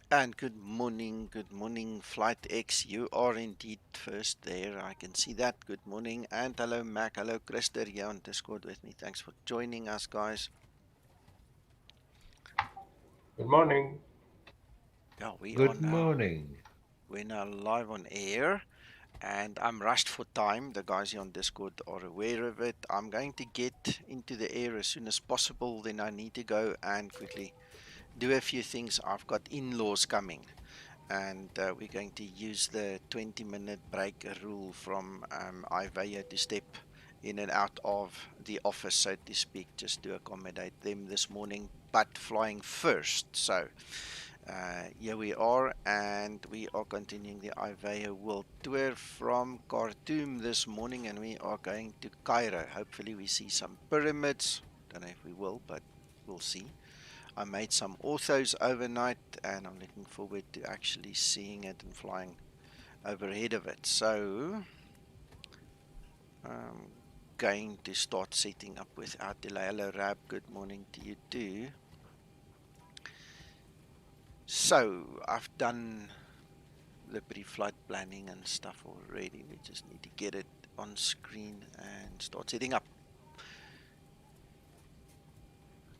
And good morning, Flight X. You are indeed first there. I can see that. Good morning. And hello, Mac. Hello, Christer here on Discord with me. Thanks for joining us, guys. Good morning. Yeah, we are Good now. morning. We're now live on air, and I'm rushed for time. The guys here on Discord are aware of it. I'm going to get into the air as soon as possible. Then I need to go and quickly do a few things. I've got in-laws coming, and we're going to use the 20-minute break rule from IVAO to step in and out of the office, so to speak, just to accommodate them this morning, but flying first. So here we are, and we are continuing the IVAO World Tour from Khartoum this morning, and we are going to Cairo. Hopefully we see some pyramids. Don't know if we will, but we'll see. I made some orthos overnight, and I'm looking forward to actually seeing it and flying overhead of it. So I'm going to start setting up without delay. Hello, Rab. Good morning to you too. So I've done the pre-flight planning and stuff already. We just need to get it on screen and start setting up.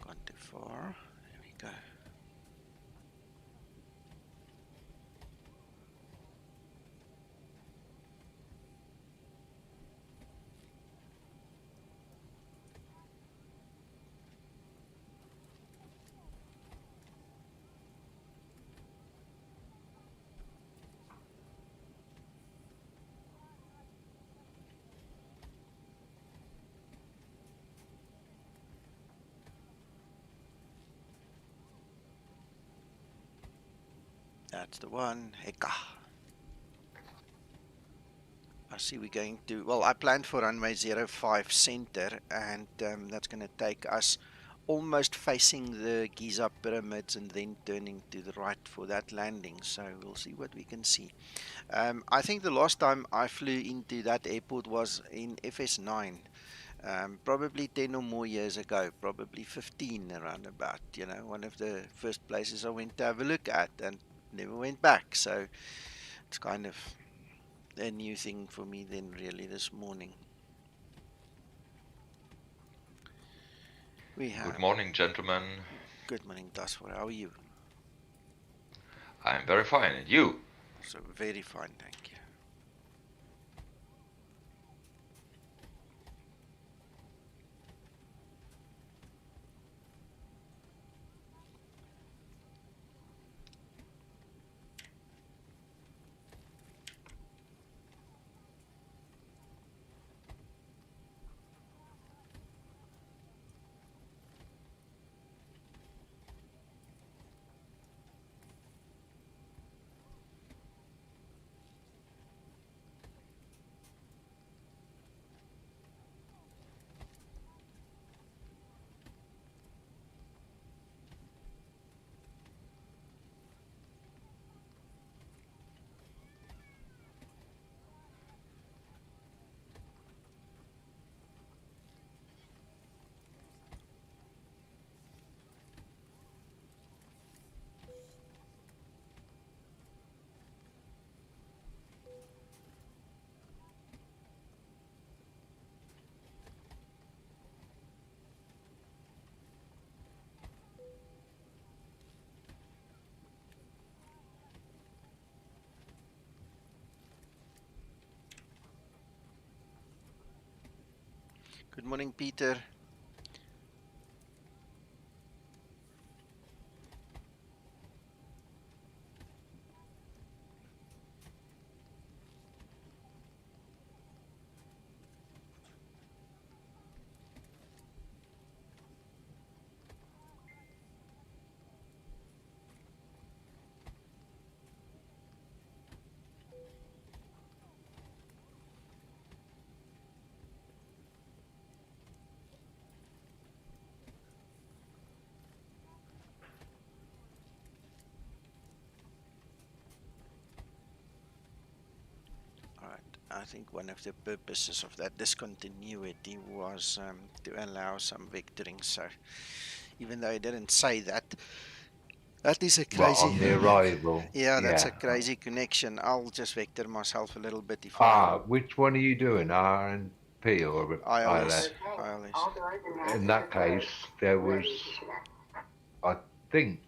Gone too far. There we go. That's the one. HECA. I see we're going to, well, I planned for runway 05 center, and that's going to take us almost facing the Giza pyramids and then turning to the right for that landing. So we'll see what we can see. I think the last time I flew into that airport was in FS9, probably 10 or more years ago, probably 15 around about, one of the first places I went to have a look at and never went back. So it's kind of a new thing for me then really this morning. We Good have morning, gentlemen. good morning, Daswar. How are you? I'm very fine. And you? So very fine, thank you. Good morning, Peter. All right. I think one of the purposes of that discontinuity was to allow some vectoring. So even though I didn't say that, That is a Well, crazy. on the arrival. Yeah, that's a Yeah. crazy connection. I'll just vector myself a little bit if I Which one are you doing? R and P or ILS? ILS. ILS. In that case, there was, I think,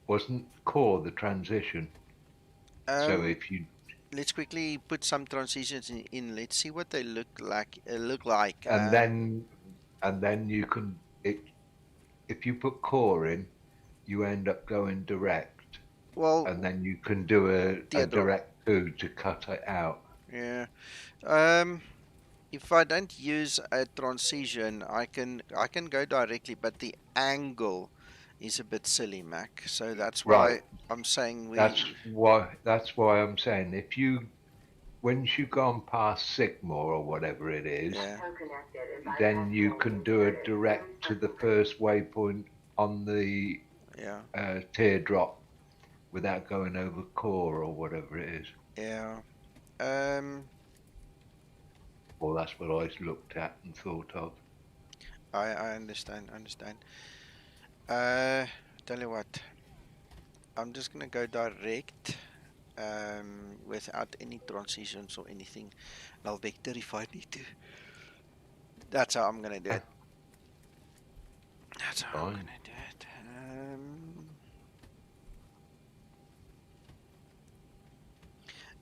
wasn't core the transition. So Um, if you let's quickly put some transitions in. Let's see what they look like. Look like. and then you can if you put core in, you end up going direct, Well, and then you can do a teardrop. direct two to cut it out. Yeah. Um, if I don't use a transition, I can go directly, but the angle is a bit silly, Mac. So that's Right. why I'm saying That's we. why I'm saying if you once you've gone past Sigma or whatever it is, Yeah. then you can do a direct to the first waypoint on the Yeah. teardrop without going over core or whatever it is. Yeah. Um, Well, that's what I looked at and thought of. I understand. Understand. Uh, tell you what. I'm just gonna go direct. Without any transitions or anything. And I'll vector if I need to. That's how I'm gonna do it. That's how I'm Fine. gonna do it.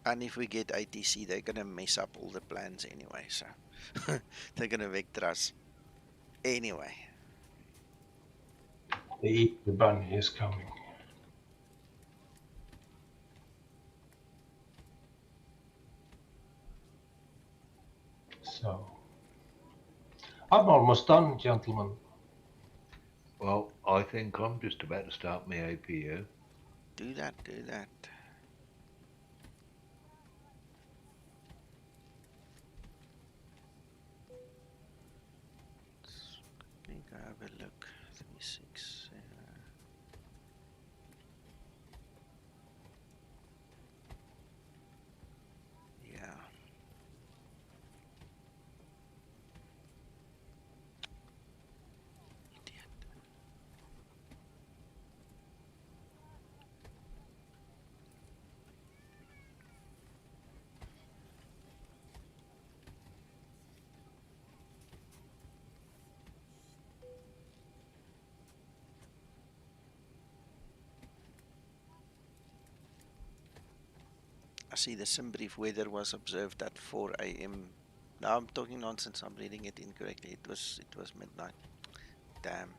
And if we get ATC, they're gonna mess up all the plans anyway. So they're gonna vector us anyway. The bunny is coming. So I'm almost done, gentlemen. Well, I think I'm just about to start my APU. Do that. Do that. Let's quickly go have a look. 36. Yeah. Idiot. I see the sim brief weather was observed at 4 a.m. Now I'm talking nonsense. I'm reading it incorrectly. It was midnight. Damn.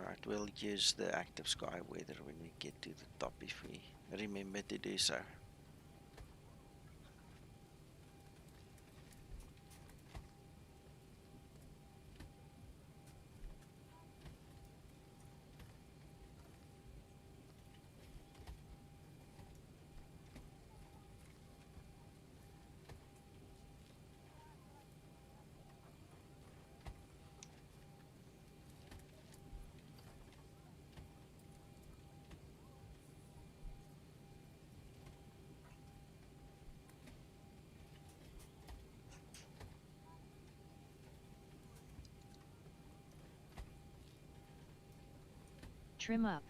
Alright, we'll use the active sky weather when we get to the top if we remember to do so. Trim up.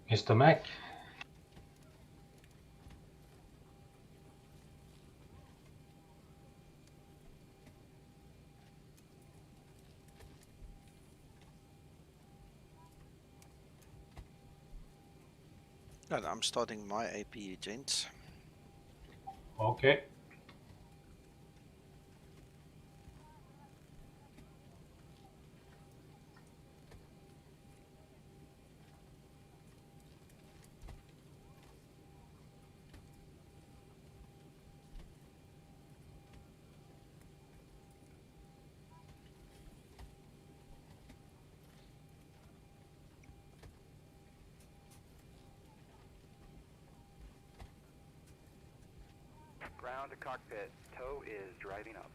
Mr. Mac, And I'm starting my APU, gents. okay. Ground to cockpit. Tow is driving up.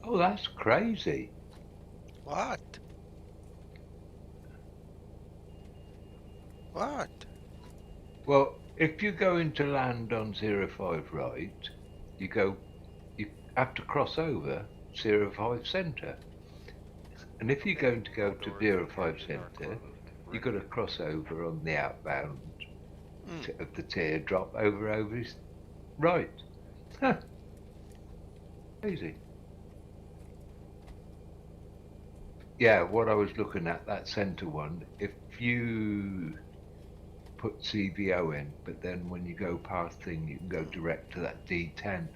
Oh, that's crazy. What? What? Well, if you're going to land on 05 right, you have to cross over 05 centre. And if you're going to go to 05 centre, you've got to cross over on the outbound of the teardrop over his right. Huh. Crazy. Yeah, what I was looking at, that centre one, if you put CVO in, but then when you go past thing, you can go direct to that D10.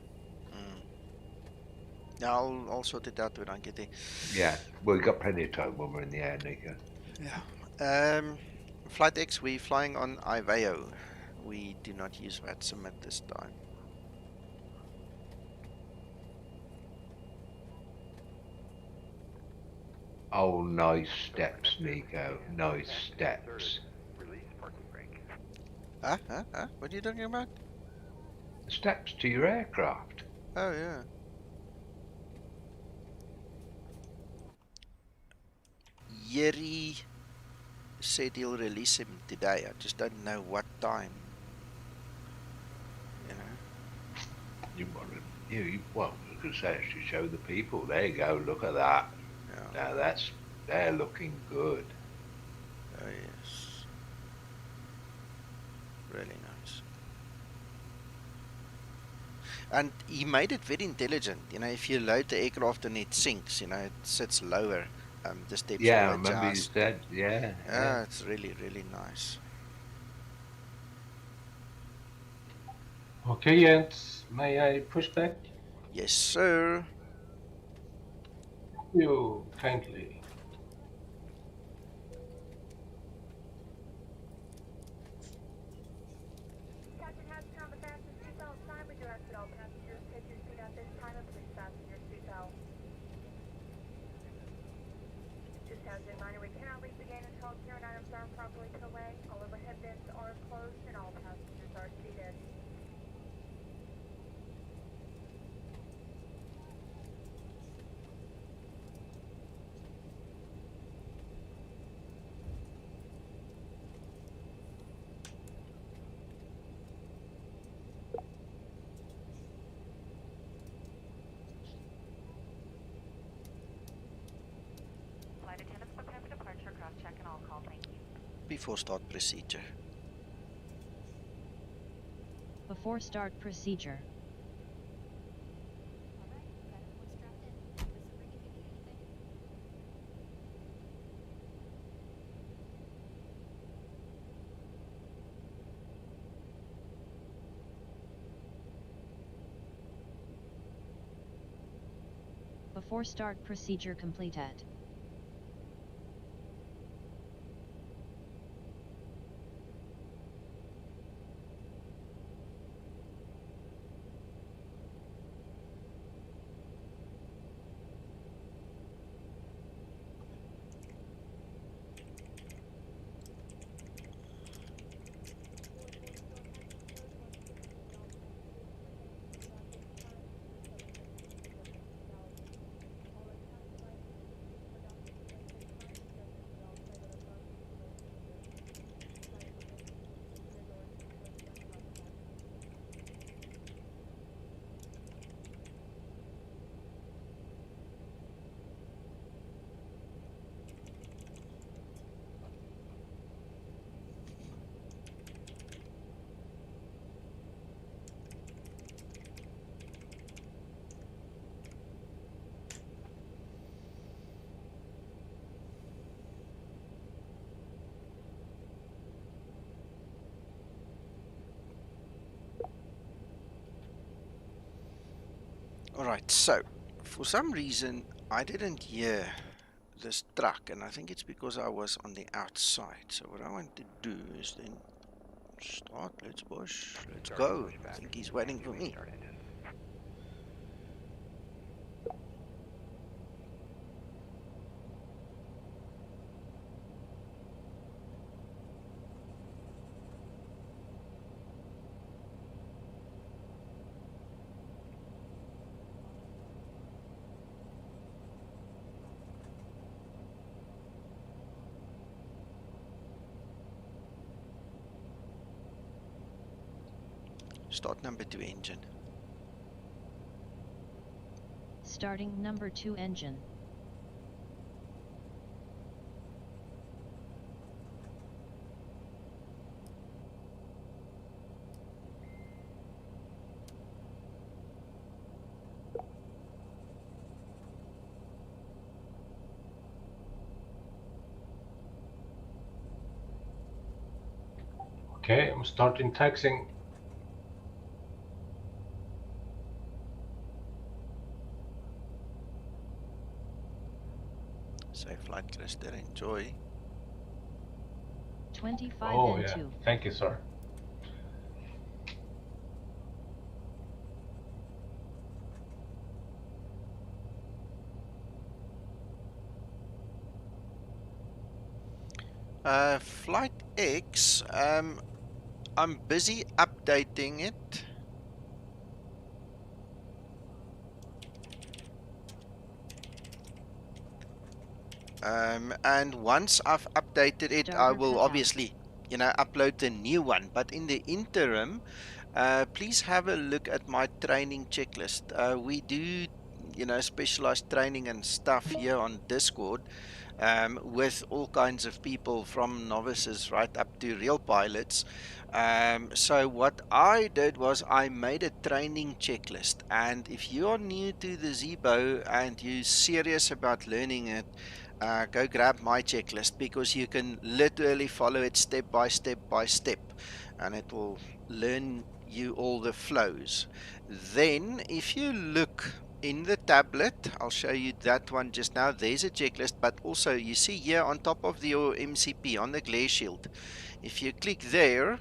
Yeah, I'll sort it out when I get there. Yeah, well, we've got plenty of time when we're in the air, Nico. Yeah. Flight X, we're flying on IVAO. We do not use VATSIM at this time. Oh, nice steps, Nico. Nice steps. Release parking brake. What are you talking about? Steps to your aircraft. Oh, yeah. Yeri said he'll release him today. I just don't know what time. You know? You want to, well, you could say it to show the people. There you go. Look at that. Yeah. Now they're looking good. Oh, yes. Really nice. And he made it very intelligent. You know, if you load the aircraft and it sinks, you know, it sits lower. The steps Yeah, I will remember you adjust. said, yeah. Yeah, it's really, really nice. Okay, gents, may I push back? Yes, sir. You kindly. Captain Hudson on the fasten seatbelt sign. We direct that all passengers take your seat at this time and please fasten your seatbelt. Just as a reminder, we cannot leave the gate until carry items are properly put away. All overhead bins are closed and all passengers are seated. Flight attendants prepare for departure, cross check and all call, thank you. Before start procedure. Before start procedure. Before start procedure completed. Alright, so for some reason I didn't hear this truck, and I think it's because I was on the outside. So what I want to do is then start. Let's push. Let's Starting go. I pushback. think he's waiting for UA me. start engines. Start number 2 engine. Starting number 2 engine. Okay, I'm starting taxing. Safe flight, Christer. Enjoy. 25 Oh and yeah, 2. thank you, sir. Flight X. I'm busy updating it. And once I've updated it, I Starter will cut out. obviously, upload the new one. But in the interim, please have a look at my training checklist. We do, specialized training and stuff here on Discord, with all kinds of people from novices right up to real pilots. So what I did was I made a training checklist, and if you are new to the Zibo and you're serious about learning it, go grab my checklist, because you can literally follow it step by step by step, and it will learn you all the flows. Then if you look in the tablet, I'll show you that one just now. There's a checklist, but also you see here on top of your MCP on the glare shield, if you click there,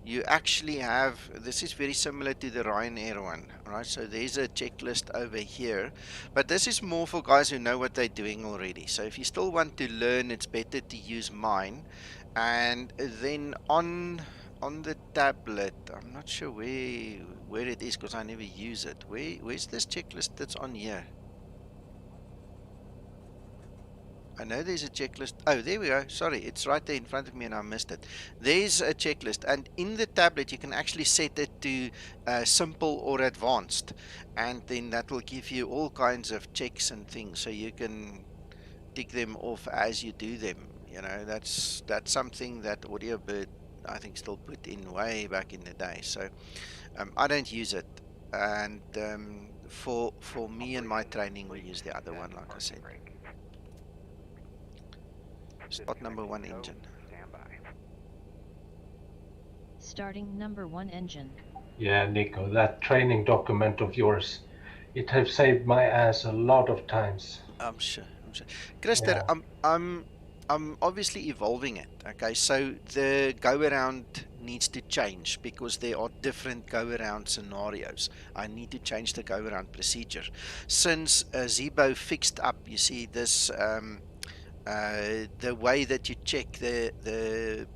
you actually have, this is very similar to the Ryanair one, right? So there's a checklist over here, but this is more for guys who know what they're doing already. So if you still want to learn, it's better to use mine. And then on the tablet, I'm not sure where it is, because I never use it. Where's this checklist that's on here? I know there's a checklist. Oh, there we go. Sorry, it's right there in front of me and I missed it. There's a checklist, and in the tablet you can actually set it to simple or advanced, and then that will give you all kinds of checks and things, so you can tick them off as you do them. That's something that Audiobird, I think, still put in way back in the day. So I don't use it, and for me and my training, we use the other one, like I said. Spot number 1 engine. Stand by. Starting number 1 engine. Yeah, Nico, that training document of yours, it has saved my ass a lot of times. I'm sure. Christer, Yeah. I'm obviously evolving it. Okay, so the go around needs to change because there are different go around scenarios. I need to change the go around procedure. Since Zibo fixed up, you see this, the way that you check the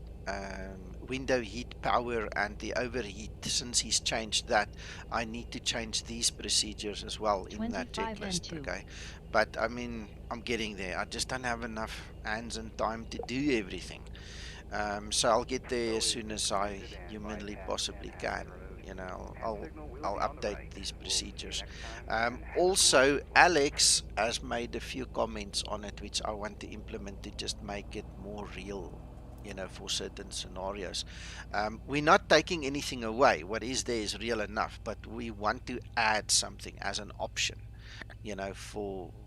window heat power and the overheat. Since he's changed that, I need to change these procedures as well in that 25 and checklist. 2. Okay, but I mean, I'm getting there. I just don't have enough hands and time to do everything. So I'll get there as soon as I humanly possibly can. I'll update these procedures. Also, Alex has made a few comments on it, which I want to implement to just make it more real, for certain scenarios. We're not taking anything away. What is there is real enough, but we want to add something as an option,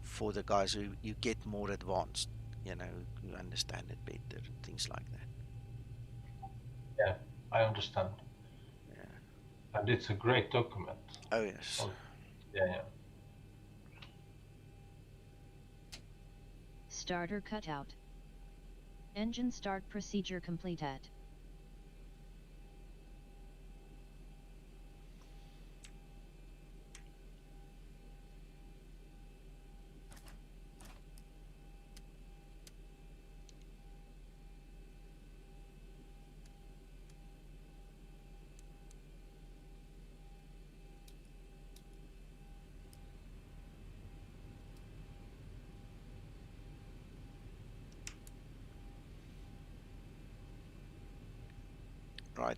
for the guys who you get more advanced, who understand it better, things like that. Yeah, I understand. Yeah. And it's a great document. Oh yes. Oh, yeah, yeah. Starter cutout. Engine start procedure completed. Right,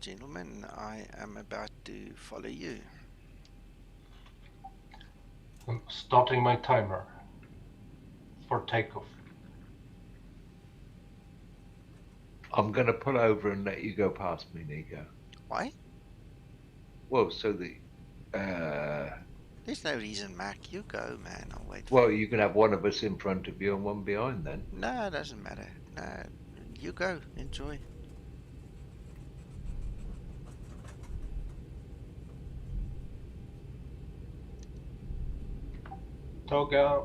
gentlemen, I am about to follow you. I'm starting my timer for takeoff. I'm going to pull over and let you go past me, Nico. Why? Well, so the There's no reason, Mac. You go, man. I'll wait for well, you. you can have one of us in front of you and one behind then. No, it doesn't matter. No, you go. Enjoy. Toga.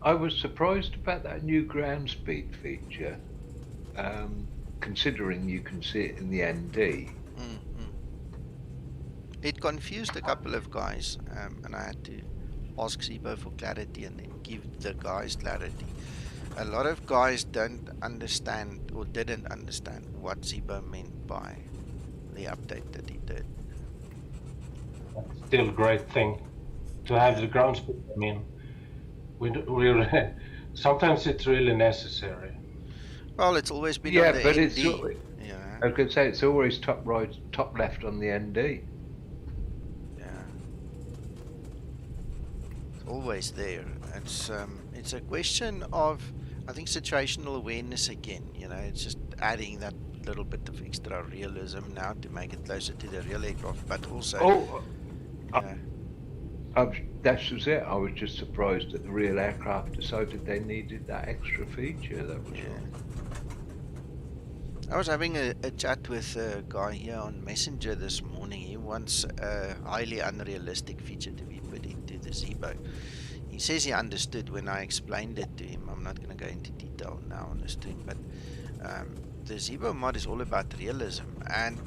I was surprised about that new ground speed feature, considering you can see it in the ND. It confused a couple of guys, and I had to ask Zibo for clarity and then give the guys clarity. A lot of guys don't understand or didn't understand what Zibo meant by the update that he did. That's still a great thing to have the ground speed. I mean, we're sometimes it's really necessary. Well, it's always been Yeah, on the but ND. it's I was going to say it's always top right, top left on the ND. Yeah, it's always there. It's a question of, I think, situational awareness again. You know, it's just adding that little bit of extra realism now to make it closer to the real aircraft, but also, That was it. I was just surprised that the real aircraft decided they needed that extra feature. That was all. I was having a chat with a guy here on Messenger this morning. He wants a highly unrealistic feature to be put into the Zibo. He says he understood when I explained it to him. I'm not going to go into detail now on the stream, but the Zibo mod is all about realism. And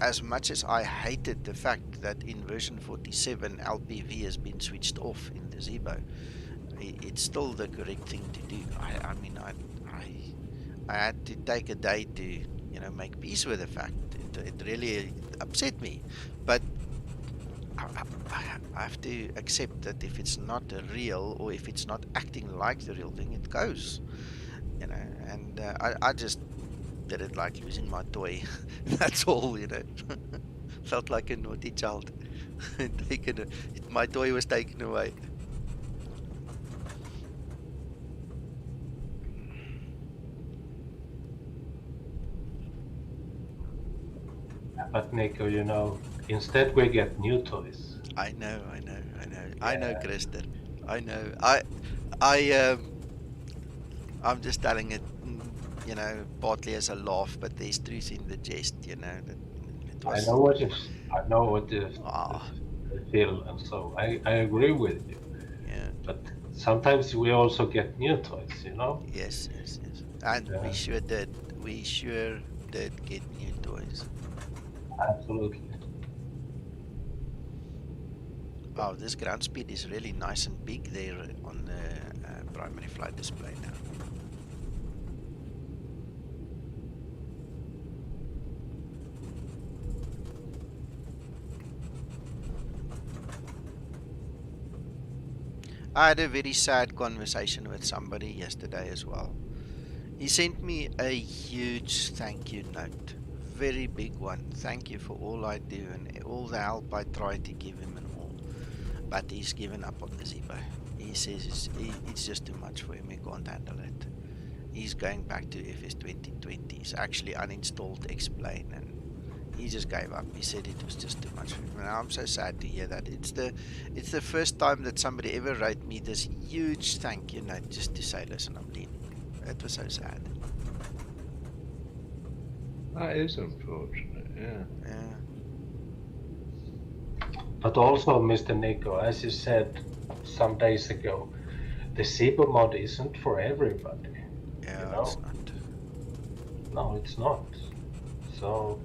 as much as I hated the fact that in version 47 LPV has been switched off in the Zibo, it's still the correct thing to do. I mean, I had to take a day to, you know, make peace with the fact. It really upset me, but I have to accept that if it's not real, or if it's not acting like the real thing, it goes, you know. And I just did it like losing my toy. That's all, you know. Felt like a naughty child. My toy was taken away. But Nico, you know, instead we get new toys. I know, Yeah. I know, Krister. I know. I'm just telling it, you know, partly as a laugh, but there's truth in the jest, you know. It was, I know what you feel, and so I agree with you. yeah. But sometimes we also get new toys, you know. Yes. And we sure did. We sure did get new toys. Absolutely. Wow, this ground speed is really nice and big there on the primary flight display now. I had a very sad conversation with somebody yesterday as well. He sent me a huge thank you note. Very big one. Thank you for all I do and all the help I try to give him and all. But he's given up on the Zibo. He says it's just too much for him. He can't handle it. He's going back to FS 2020. He's actually uninstalled Explain, and he just gave up. He said it was just too much for him. And I'm so sad to hear that. It's the first time that somebody ever wrote me this huge thank you note just to say, listen, I'm leaving. It was so sad. That is unfortunate, yeah. But also, Mr. Nico, as you said some days ago, the Zibo mod isn't for everybody. Yeah, it's know? not. No, it's not. So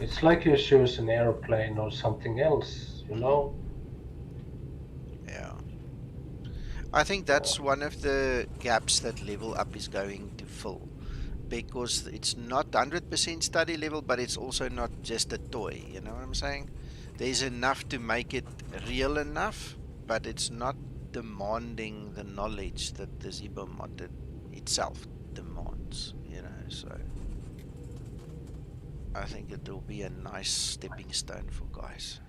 it's like you choose an airplane or something else, you know? Yeah. I think that's one of the gaps that Level Up is going to fill, because it's not 100% study level, but it's also not just a toy. You know what I'm saying? There's enough to make it real enough, but it's not demanding the knowledge that the Zibo mod itself demands. You know, so I think it will be a nice stepping stone for guys.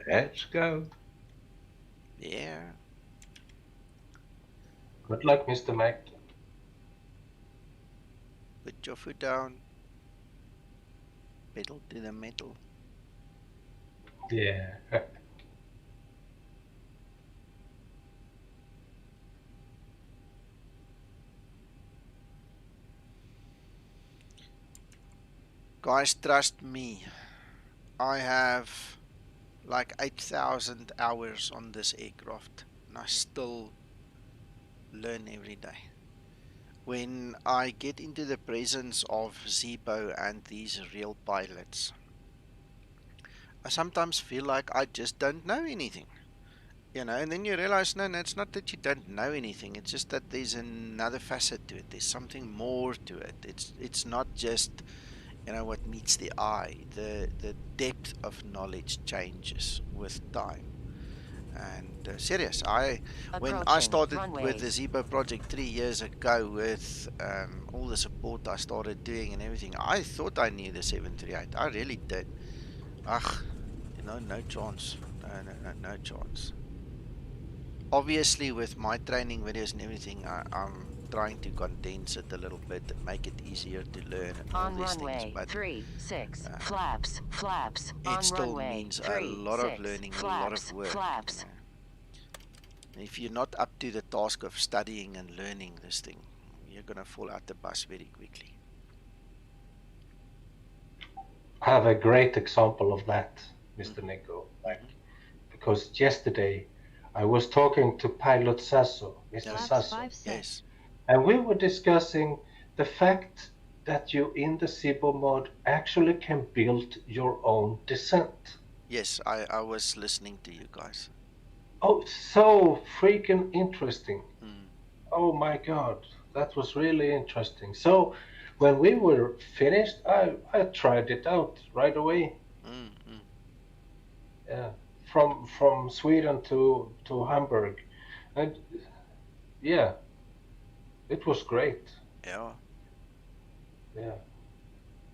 Let's go. Yeah. Good luck, Mr. Mac. Put your foot down. Pedal to the metal. Yeah. Guys, trust me. I have like 8,000 hours on this aircraft, and I still learn every day. When I get into the presence of Zibo and these real pilots, I sometimes feel like I just don't know anything. You know, and then you realize, no, it's not that you don't know anything. It's just that there's another facet to it. There's something more to it. It's not just, you know, what meets the eye. The depth of knowledge changes with time. And serious, when I started with the Zibo project 3 years ago, with all the support I started doing and everything, I thought I knew the 738. I really did. Ugh, you know, no chance. No chance. Obviously, with my training videos and everything, I'm trying to condense it a little bit and make it easier to learn and all these things. But it still means a lot of learning, a lot of work. You know, if you're not up to the task of studying and learning this thing, you're gonna fall out the bus very quickly. I have a great example of that, Mr. Nico. Because yesterday I was talking to Pilot Sasso, Mr. Sasso, Yes. and we were discussing the fact that you in the Zibo mod actually can build your own descent. Yes, I was listening to you guys. Oh, so freaking interesting. Oh my God, that was really interesting. So when we were finished, I tried it out right away. Yeah, from Sweden to Hamburg, and yeah, it was great. Yeah. Yeah,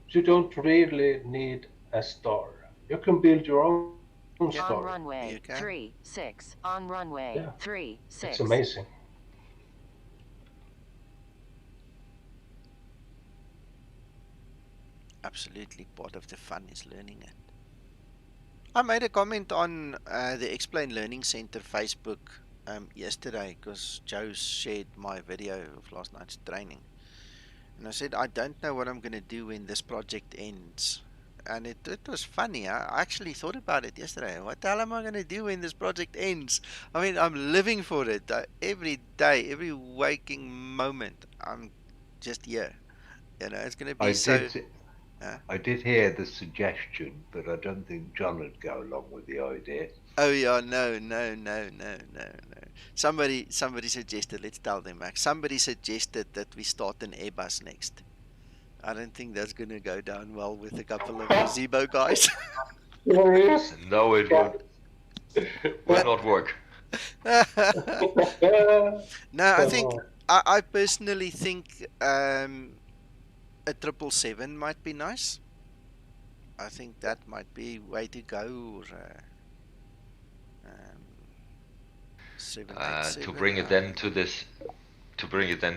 you don't really need a star. You can build your own star. On runway 36. On runway Yeah. 36. It's amazing. Absolutely, part of the fun is learning it. I made a comment on the Explain Learning Center Facebook yesterday because Joe shared my video of last night's training. And I said, I don't know what I'm going to do when this project ends. And it was funny. I actually thought about it yesterday. What the hell am I going to do when this project ends? I mean, I'm living for it every day, every waking moment. I'm just here. It's going to be so. I did hear the suggestion, but I don't think John would go along with the idea. Oh yeah, no. Somebody suggested. Let's tell them, Max. Somebody suggested that we start an Airbus next. I don't think that's going to go down well with a couple of the Zibo guys. Serious? No, it will not work. No, I think I personally think a 777 might be nice. I think that might be way to go. Or, 787, to bring it then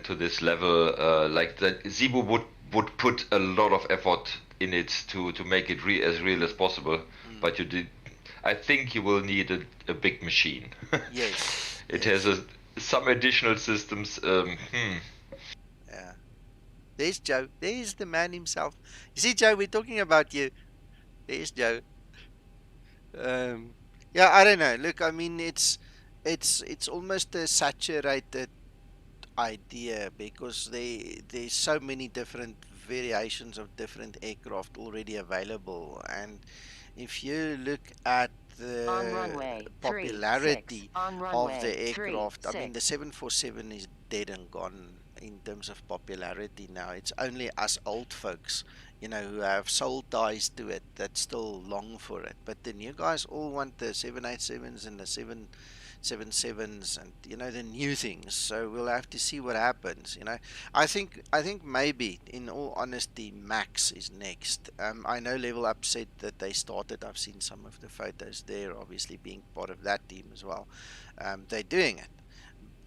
to this level, like that, Zibo would put a lot of effort in it to make it as real as possible. But I think you will need a big machine. Yes. It has some additional systems. Yeah. There's Joe. There's the man himself. You see, Joe, we're talking about you. There's Joe. Yeah, I don't know. Look, I mean, it's almost a saturated idea because there's so many different variations of different aircraft already available, and if you look at the popularity of the aircraft, I mean, the 747 is dead and gone in terms of popularity now. It's only us old folks, who have soul ties to it that still long for it. But the new guys all want the 787s and the 777s and the new things. So we'll have to see what happens. I think maybe, in all honesty, Max is next. I know Level Up said that they started. I've seen some of the photos there, obviously being part of that team as well. They're doing it,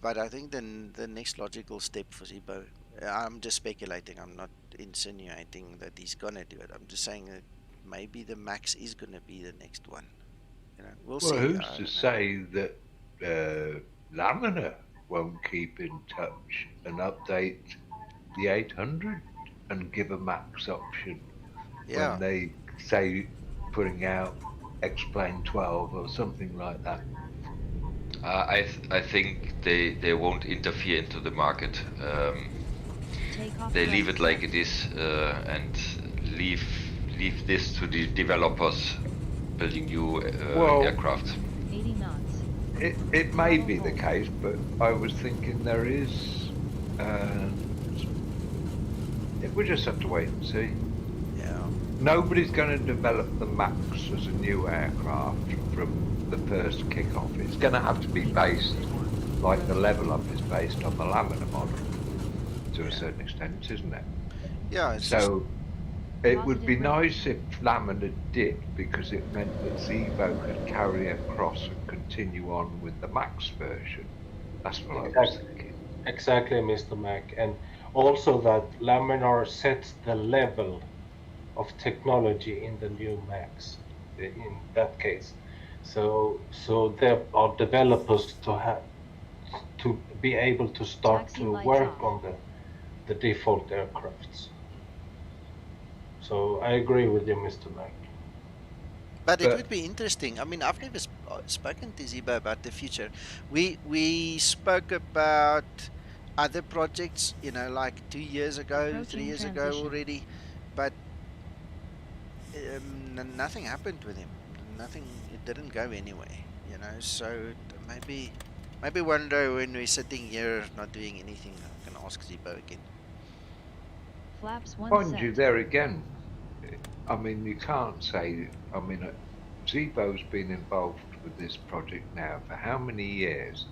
but I think the next logical step for Zibo. I'm just speculating. I'm not insinuating that he's gonna do it. I'm just saying that maybe the Max is gonna be the next one. We'll see. Who's to say that Lamina won't keep in touch and update the 800 and give a max option when they say putting out Explain 12 or something like that? I think they won't interfere into the market. They leave it like it is and leave this to the developers building new aircraft. 80 knots. It may be the case, but I was thinking there is. We just have to wait and see. Yeah. Nobody's going to develop the Max as a new aircraft from the first kickoff. It's going to have to be based, like the Level Up is based on the Lamina model, to a certain extent, isn't it? Yeah. So it would be nice if Lamina did, because it meant that Zibo could carry across and continue on with the Max version. That's what I was thinking. Exactly, Mr. Mac. And also that Laminar sets the level of technology in the new Max, in that case. So there are developers to be able to start to work on the default aircrafts. So I agree with you, Mr. Mac. But it would be interesting. I mean, I've never spoken to Zibo about the future. We spoke about other projects, like 2 years ago, 3 years ago already, but nothing happened with him. Nothing. It didn't go anywhere. So maybe one day when we're sitting here not doing anything, I can ask Zibo again. Flaps one Mind set. you, there again, I mean, you can't say, I mean, Zibo's been involved with this project now for how many years?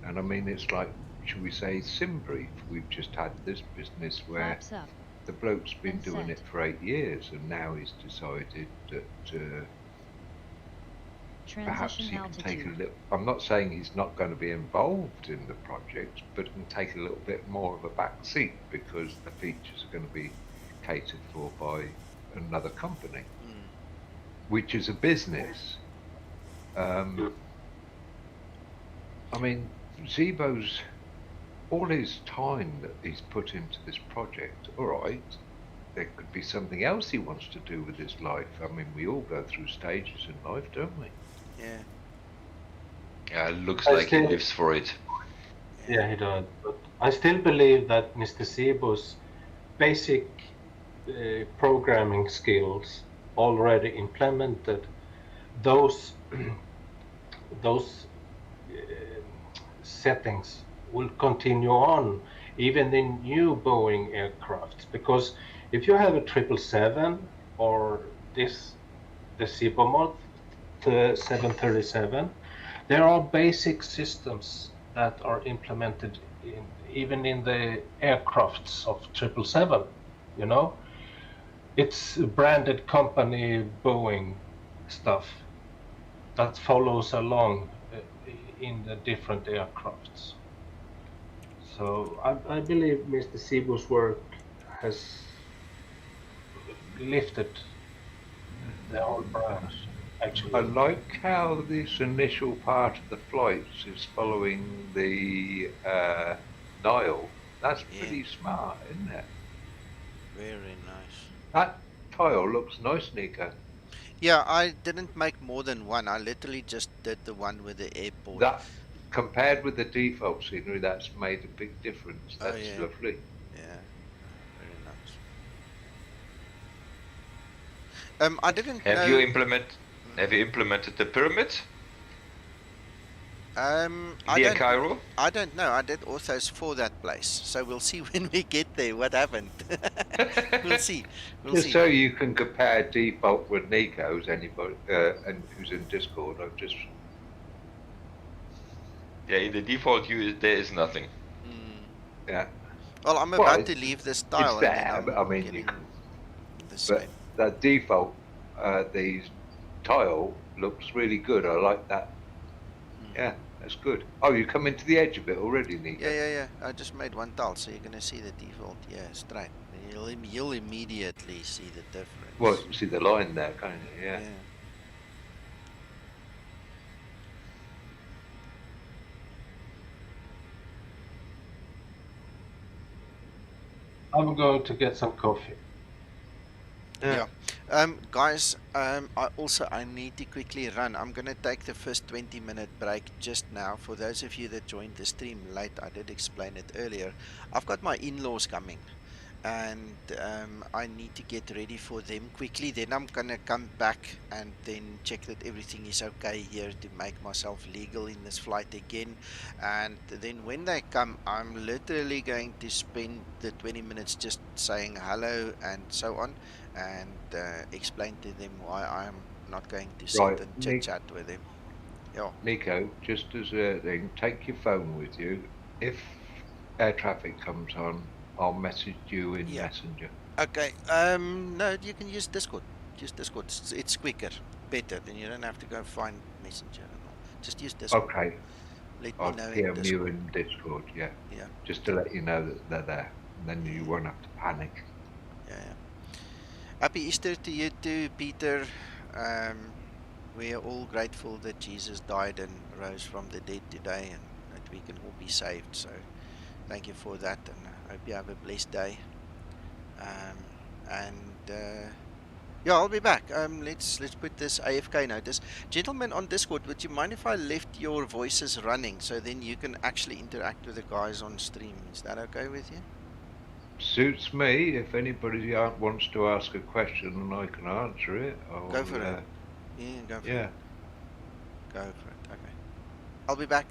And I mean, it's like, should we say, Simbrief? We've just had this business where the bloke's been doing it for 8 years, and now he's decided that perhaps he can take a little. I'm not saying he's not going to be involved in the project, but can take a little bit more of a back seat because the features are going to be catered for by another company. which is a business. I mean, Zibo's all his time that he's put into this project. All right, there could be something else he wants to do with his life. I mean, we all go through stages in life, don't we? Yeah. Yeah, looks like he lives for it. Yeah, he does. But I still believe that Mr. Zibo's basic programming skills already implemented, those those settings will continue on even in new Boeing aircrafts. Because if you have a 777 or the Zibo Mod 737, there are basic systems that are implemented even in the aircrafts of 777. You know, it's branded company Boeing stuff that follows along in the different aircrafts. So I believe Mr. Zibo's work has lifted the whole branch, actually. I like how this initial part of the flights is following the Nile. That's pretty smart, isn't it? Very nice. That tile looks nice, Nico. Yeah, I didn't make more than one. I literally just did the one with the airport. That, compared with the default scenery, that's made a big difference. That's lovely. Yeah, very nice. I didn't know. Have you implemented the pyramid? Cairo? I don't know. I did authos for that place, so we'll see when we get there what happened. We'll see. Just so you can compare default with Nico's, anybody and who's in Discord. I've just in the default there is nothing. Yeah. Well, I'm about to leave this tile. It's there. I mean, you can. But that default, the tile looks really good. I like that. Yeah, that's good. Oh, you come into the edge of it already, Nico? Yeah. I just made one tile, so you're going to see the default. Yeah, straight. You'll immediately see the difference. Well, you see the line there, can't you? Yeah. I'm going to get some coffee. Yeah. Guys, I need to quickly run. I'm going to take the first 20-minute break just now. For those of you that joined the stream late, I did explain it earlier. I've got my in-laws coming, and I need to get ready for them quickly. Then I'm going to come back and then check that everything is okay here to make myself legal in this flight again. And then when they come, I'm literally going to spend the 20 minutes just saying hello and so on, and explain to them why I'm not going to sit and chit-chat with them. Yeah. Nico, just as a thing, take your phone with you. If air traffic comes on, I'll message you in Messenger. Okay. No, you can use Discord. Use Discord. It's quicker, better. Then you don't have to go find Messenger and all. Just use Discord. Okay. Let me know PM you in Discord. Yeah. Just to let you know that they're there, and then you won't have to panic. Yeah. Happy Easter to you too, Peter. We are all grateful that Jesus died and rose from the dead today, and that we can all be saved. So, thank you for that, and I hope you have a blessed day. I'll be back. Let's put this AFK notice. Gentlemen on Discord, would you mind if I left your voices running so then you can actually interact with the guys on stream? Is that okay with you? Suits me. If anybody wants to ask a question and I can answer it, go for it. Yeah, go for it. Go for it. Okay. I'll be back.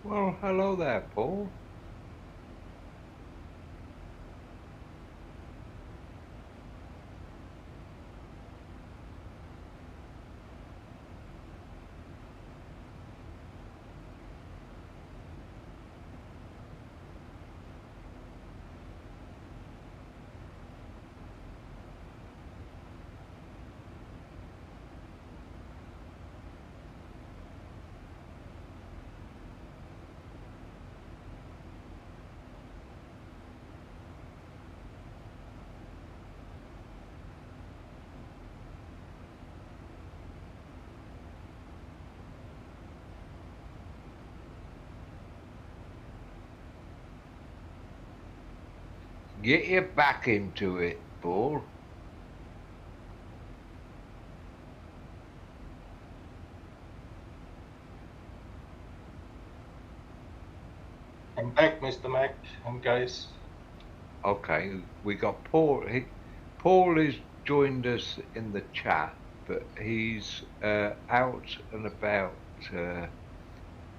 Well, hello there, Paul. Get your back into it, Paul. I'm back, Mr. Mac and guys. Okay, we got Paul. Paul has joined us in the chat, but he's out and about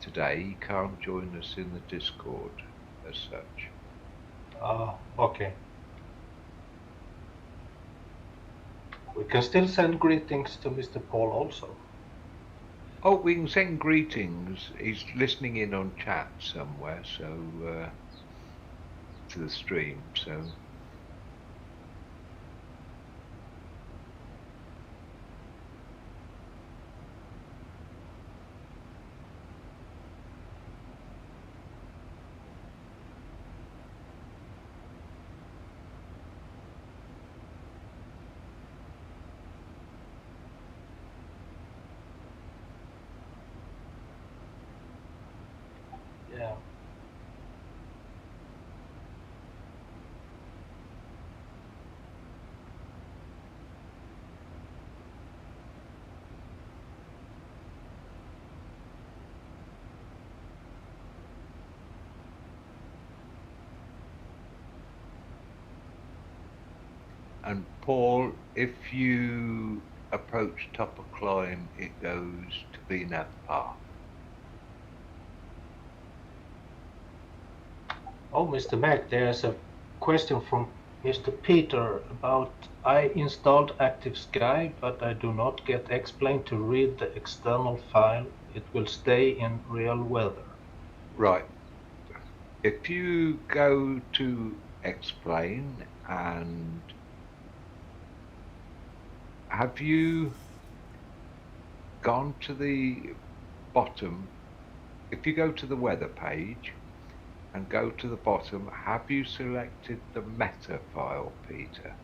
today. He can't join us in the Discord as such. Okay. We can still send greetings to Mr. Paul also. Oh, we can send greetings. He's listening in on chat somewhere, so to the stream. So. Yeah. And Paul, if you approach top of climb, it goes to VNAV path. Oh, Mr. Mac, there's a question from Mr. Peter about I installed Active Sky, but I do not get explained to read the external file. It will stay in real weather. Right. If you go to explain, and have you gone to the bottom? If you go to the weather page and go to the bottom, have you selected the meta file, Peter?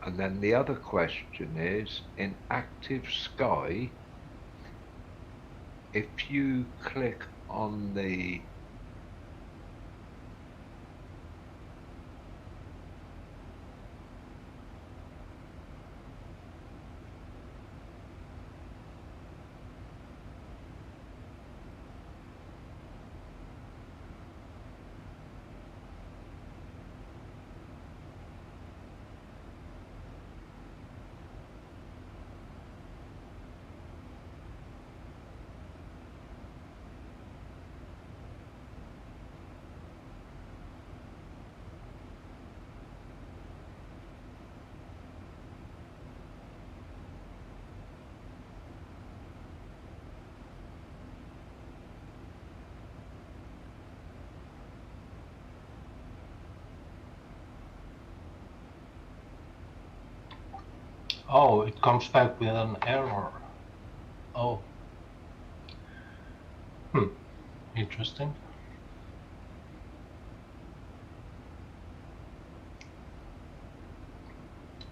And then the other question is, in Active Sky, if you click on the Oh, it comes back with an error. Oh. Interesting.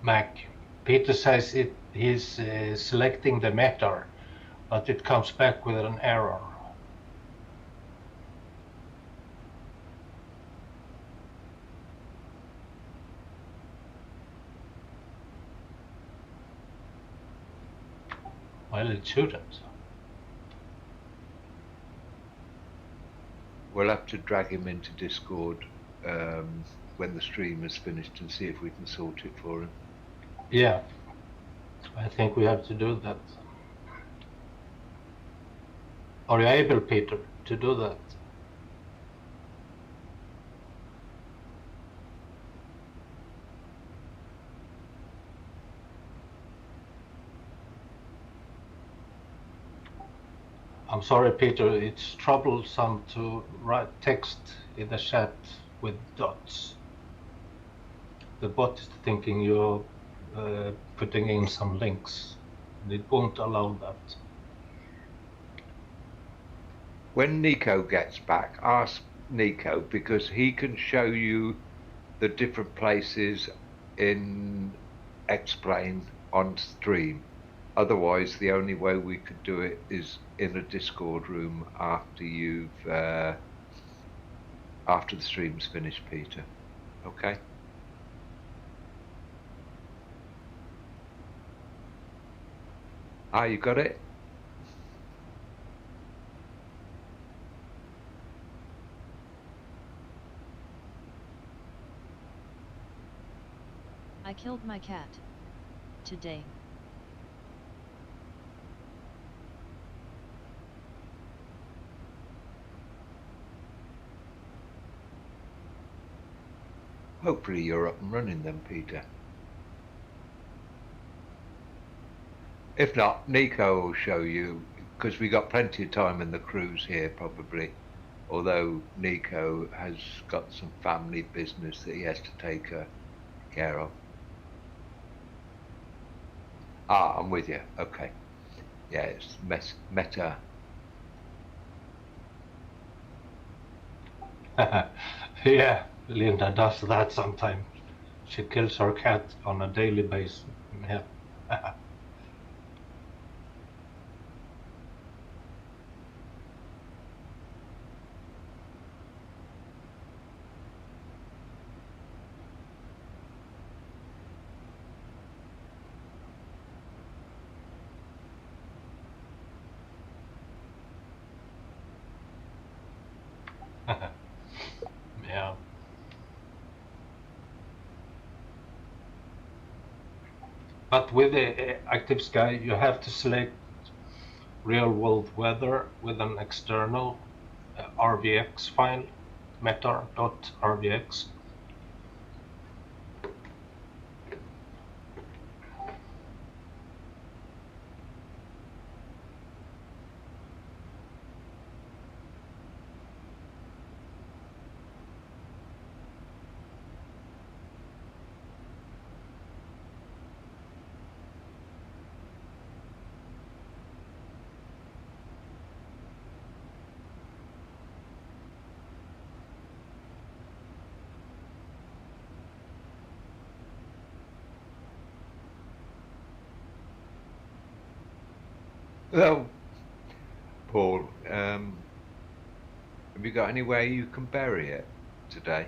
Mac, Peter says he's selecting the meta, but it comes back with an error. Well, it shouldn't. We'll have to drag him into Discord when the stream is finished and see if we can sort it for him. Yeah, I think we have to do that. Are you able, Peter, to do that? I'm sorry, Peter, it's troublesome to write text in the chat with dots. The bot is thinking you're putting in some links, and it won't allow that. When Nico gets back, ask Nico, because he can show you the different places in Explain on stream. Otherwise, the only way we could do it is in a Discord room after after the stream's finished, Peter. Okay? Ah, you got it? I killed my cat. Today. Hopefully you're up and running then, Peter. If not, Nico will show you, because we got plenty of time in the cruise here probably, although Nico has got some family business that he has to take care of. Ah, I'm with you. Okay. Yeah, it's meta. Yeah, Linda does that sometimes. She kills her cat on a daily basis. Yeah. Yeah. But with the active sky, you have to select real world weather with an external RVX file, meta.rvx. Well, Paul, have you got anywhere you can bury it today?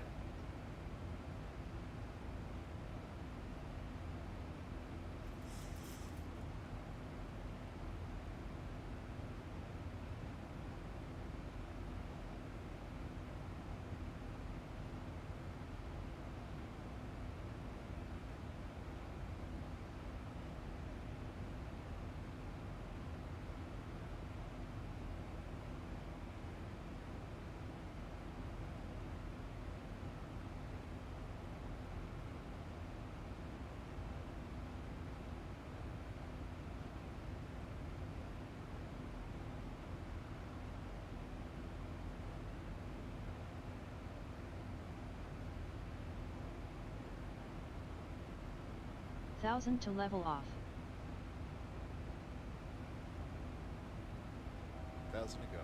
Thousand to level off. 1,000 to go.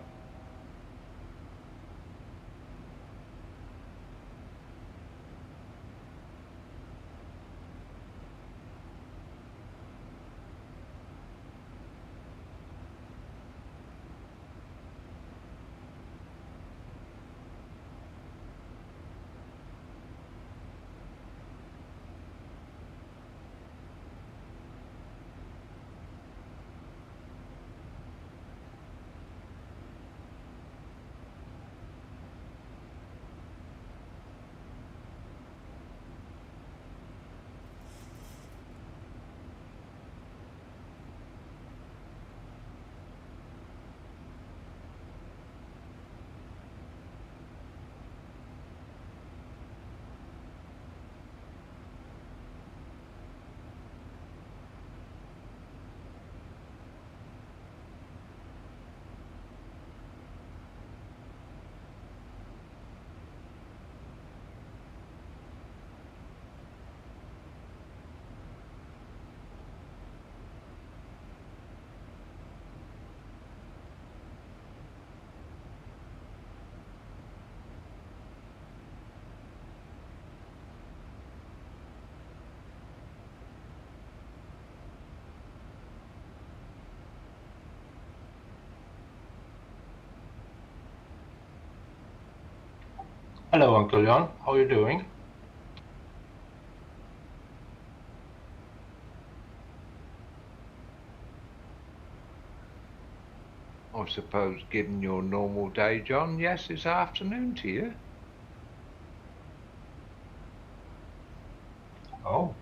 Hello, Uncle John. How are you doing? I suppose, given your normal day, John, yes, it's afternoon to you. Oh.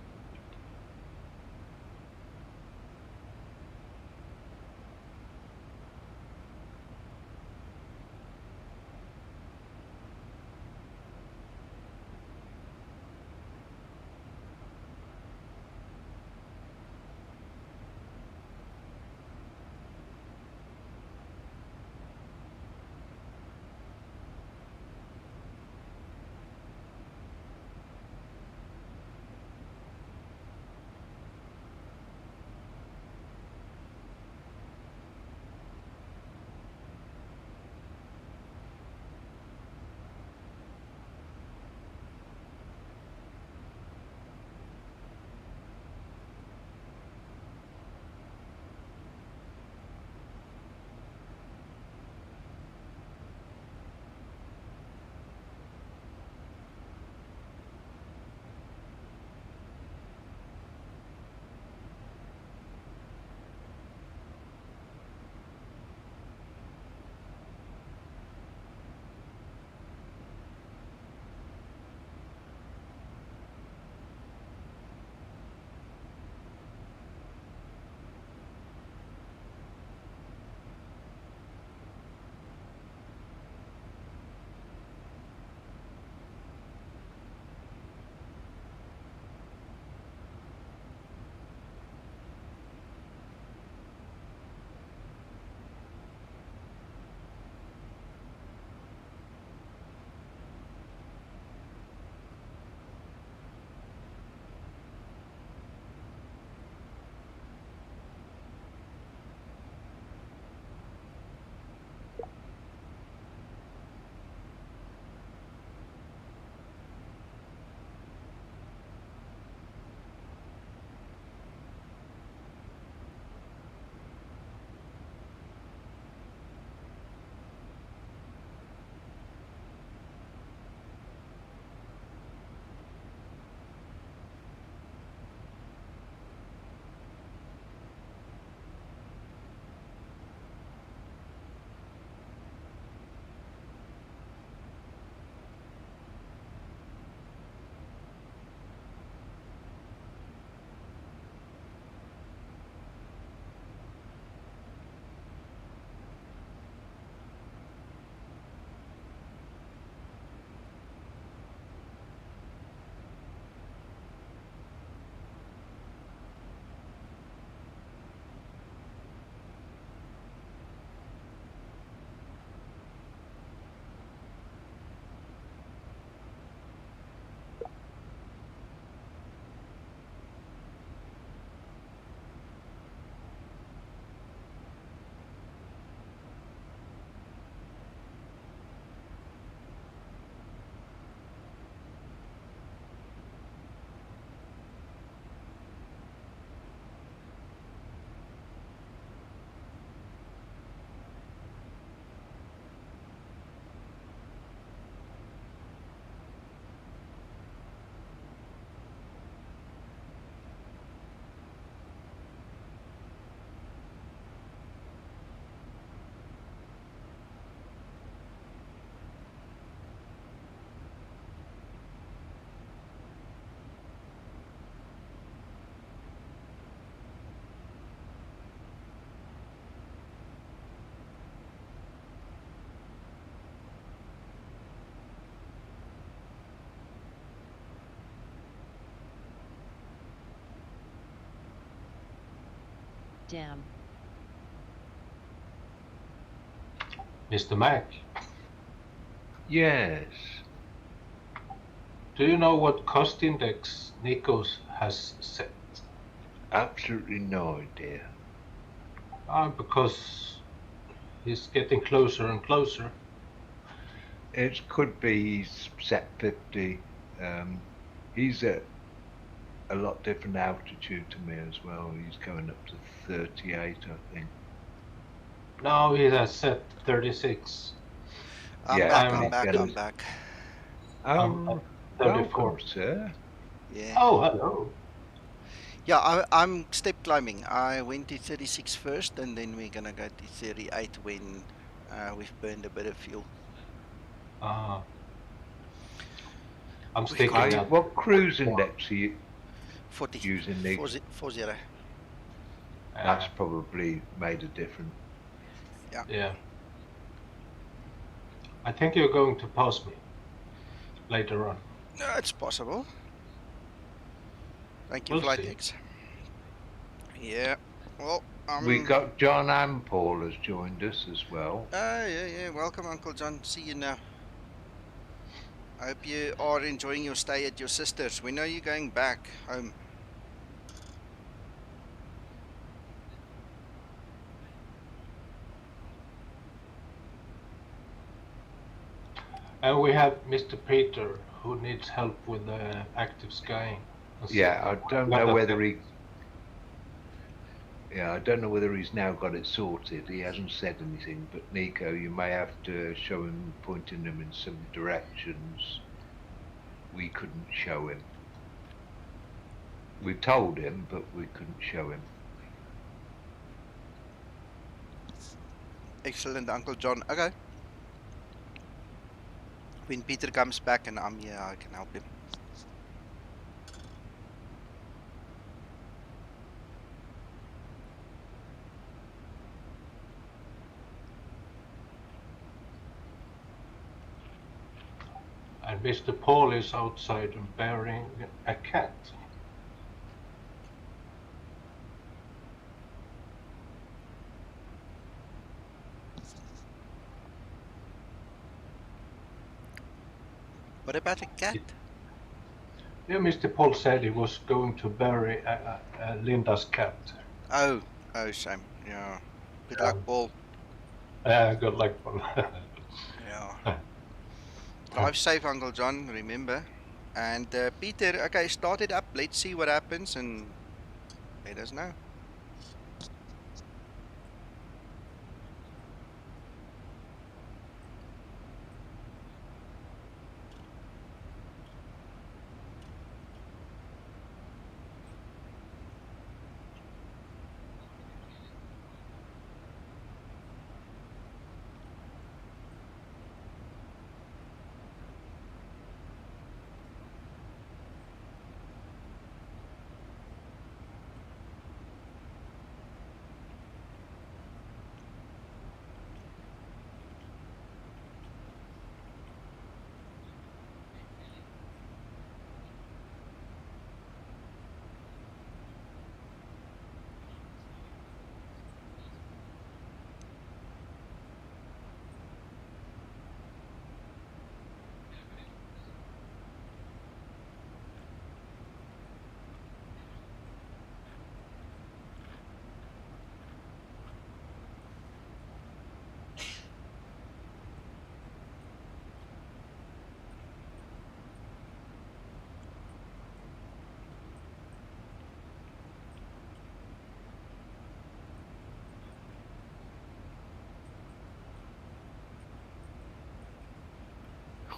Damn. Mr. Mac. Yes. Do you know what cost index Nikos has set? Absolutely no idea. Because he's getting closer and closer. It could be he's set 50. He's at a lot different altitude to me as well. He's going up to 38, I think. No, he has set 36. I'm Yeah, back. but I'm he's back. gonna- I'm back. Oh, 34. welcome, sir. Yeah. Oh, hello. Yeah, I'm step climbing. I went to 36 first, and then we're gonna go to 38 when we've burned a bit of fuel. I'm We sticking got at What cruise 44. index are you 40, using, Nick? 40. That's probably made a difference. Yeah. I think you're going to pass me later on. No, it's possible. Thank you, We'll Flight see. X. Yeah. Well, We got John and Paul has joined us as well. yeah. Welcome, Uncle John. See you now. I hope you are enjoying your stay at your sister's. When are you going back home? And we have Mr. Peter, who needs help with the active skying. Yeah, I don't know whether he. Yeah, I don't know whether he's now got it sorted. He hasn't said anything, but Nico, you may have to show him, pointing him in some directions we couldn't show him. We told him, but we couldn't show him. Excellent, Uncle John. Okay. When Peter comes back and I'm here, I can help him. And Mr. Paul is outside and burying a cat. What about a cat? Yeah, Mr. Paul said he was going to bury Linda's cat. Oh, shame. Yeah. Good luck, Paul. Good luck, Paul. Yeah. Drive safe, Uncle John, remember. And Peter, okay, start it up. Let's see what happens and let us know.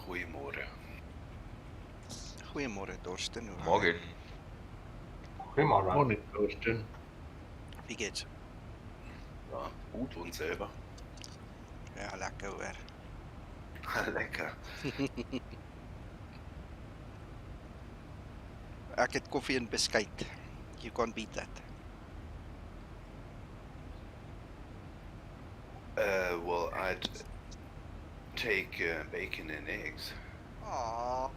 Goedemorgen. Goedemorgen, Torsten. Morgen. Goedemorgen. Morning, Torsten. Wie geht's? Ja, gut und selber. Ja, lekker hoor. Lekker. Ek het koffie en beskuit. You can't beat that. Well, I'd take bacon and eggs. Aww.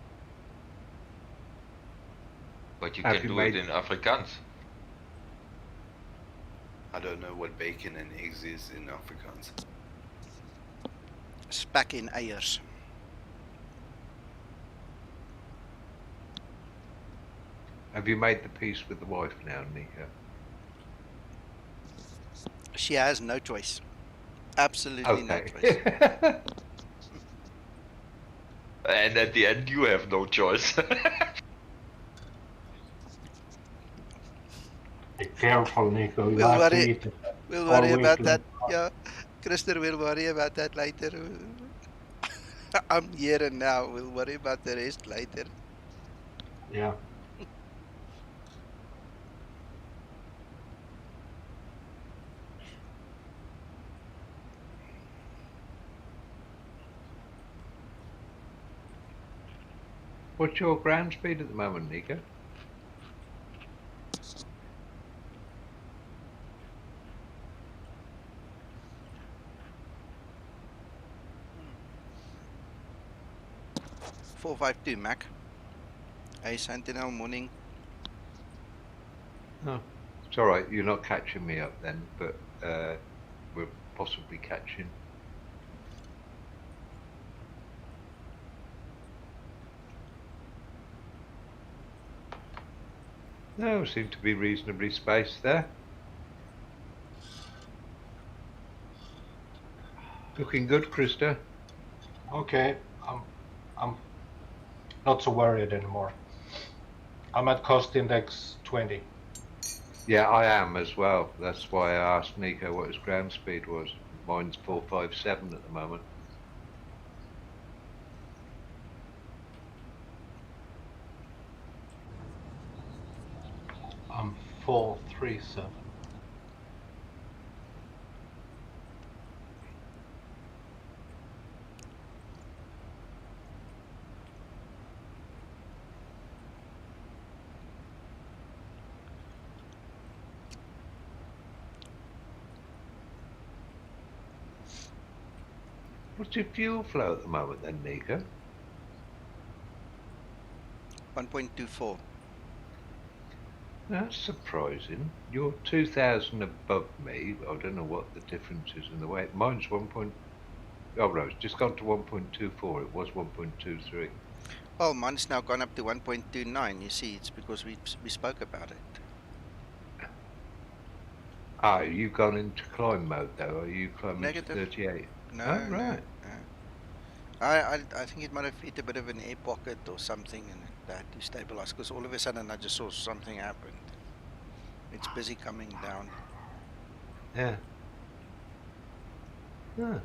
But you Have can you do made- it in Afrikaans. I don't know what bacon and eggs is in Afrikaans. Spek en eiers. Have you made the peace with the wife now, Nico? She has no choice. Absolutely no choice. Okay. And at the end, you have no choice. Be careful, Nico. You We'll have to worry- eat it. We'll all worry week about long. that. Yeah, Christer will worry about that later. I'm here and now. We'll worry about the rest later. Yeah. What's your ground speed at the moment, Nico? 452 Mac. Hey, Sentinel, morning. Oh, it's all right. You're not catching me up then, but we're possibly catching. No, seem to be reasonably spaced there. Looking good, Krista. Okay, I'm not so worried anymore. I'm at cost index 20. Yeah, I am as well. That's why I asked Nico what his ground speed was. Mine's 457 at the moment. I'm 437. What's your fuel flow at the moment then, Nico? 1.24. That's surprising. You're 2,000 above me. I don't know what the difference is in the weight. Mine's 1. Oh, no, it's just gone to 1.24. It was 1.23. Well, mine's now gone up to 1.29. You see, it's because we spoke about it. Ah, you've gone into climb mode though. Are you climbing Negative. to 38? No, oh, right. No. I think it might have hit a bit of an air pocket or something, and it had to stabilize. Because all of a sudden, I just saw something happen. It's busy coming down. Yeah. Huh.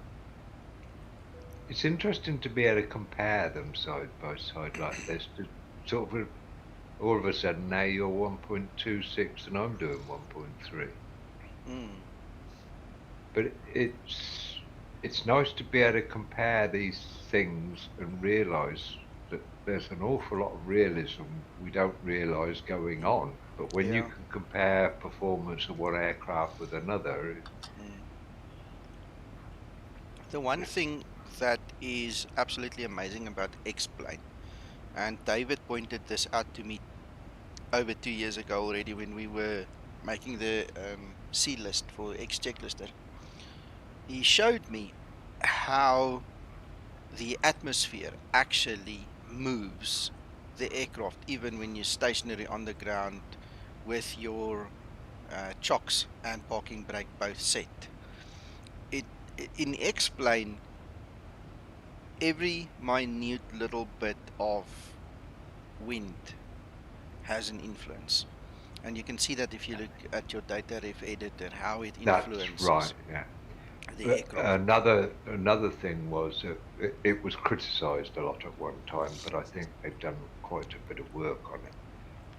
It's interesting to be able to compare them side by side like this. To sort of, all of a sudden now you're 1.26 and I'm doing 1.3. But it's nice to be able to compare these things and realise that there's an awful lot of realism we don't realise going on. But when you can compare performance of one aircraft with another. The one thing that is absolutely amazing about X-Plane, and David pointed this out to me over 2 years ago already when we were making the C list for X checklister. He showed me how the atmosphere actually moves the aircraft even when you're stationary on the ground with your chocks and parking brake both set. In X-Plane, every minute little bit of wind has an influence, and you can see that if you look at your data ref editor, how it influences. That's right, yeah. The aircraft. Another thing was that it was criticised a lot at one time, but I think they've done quite a bit of work on it,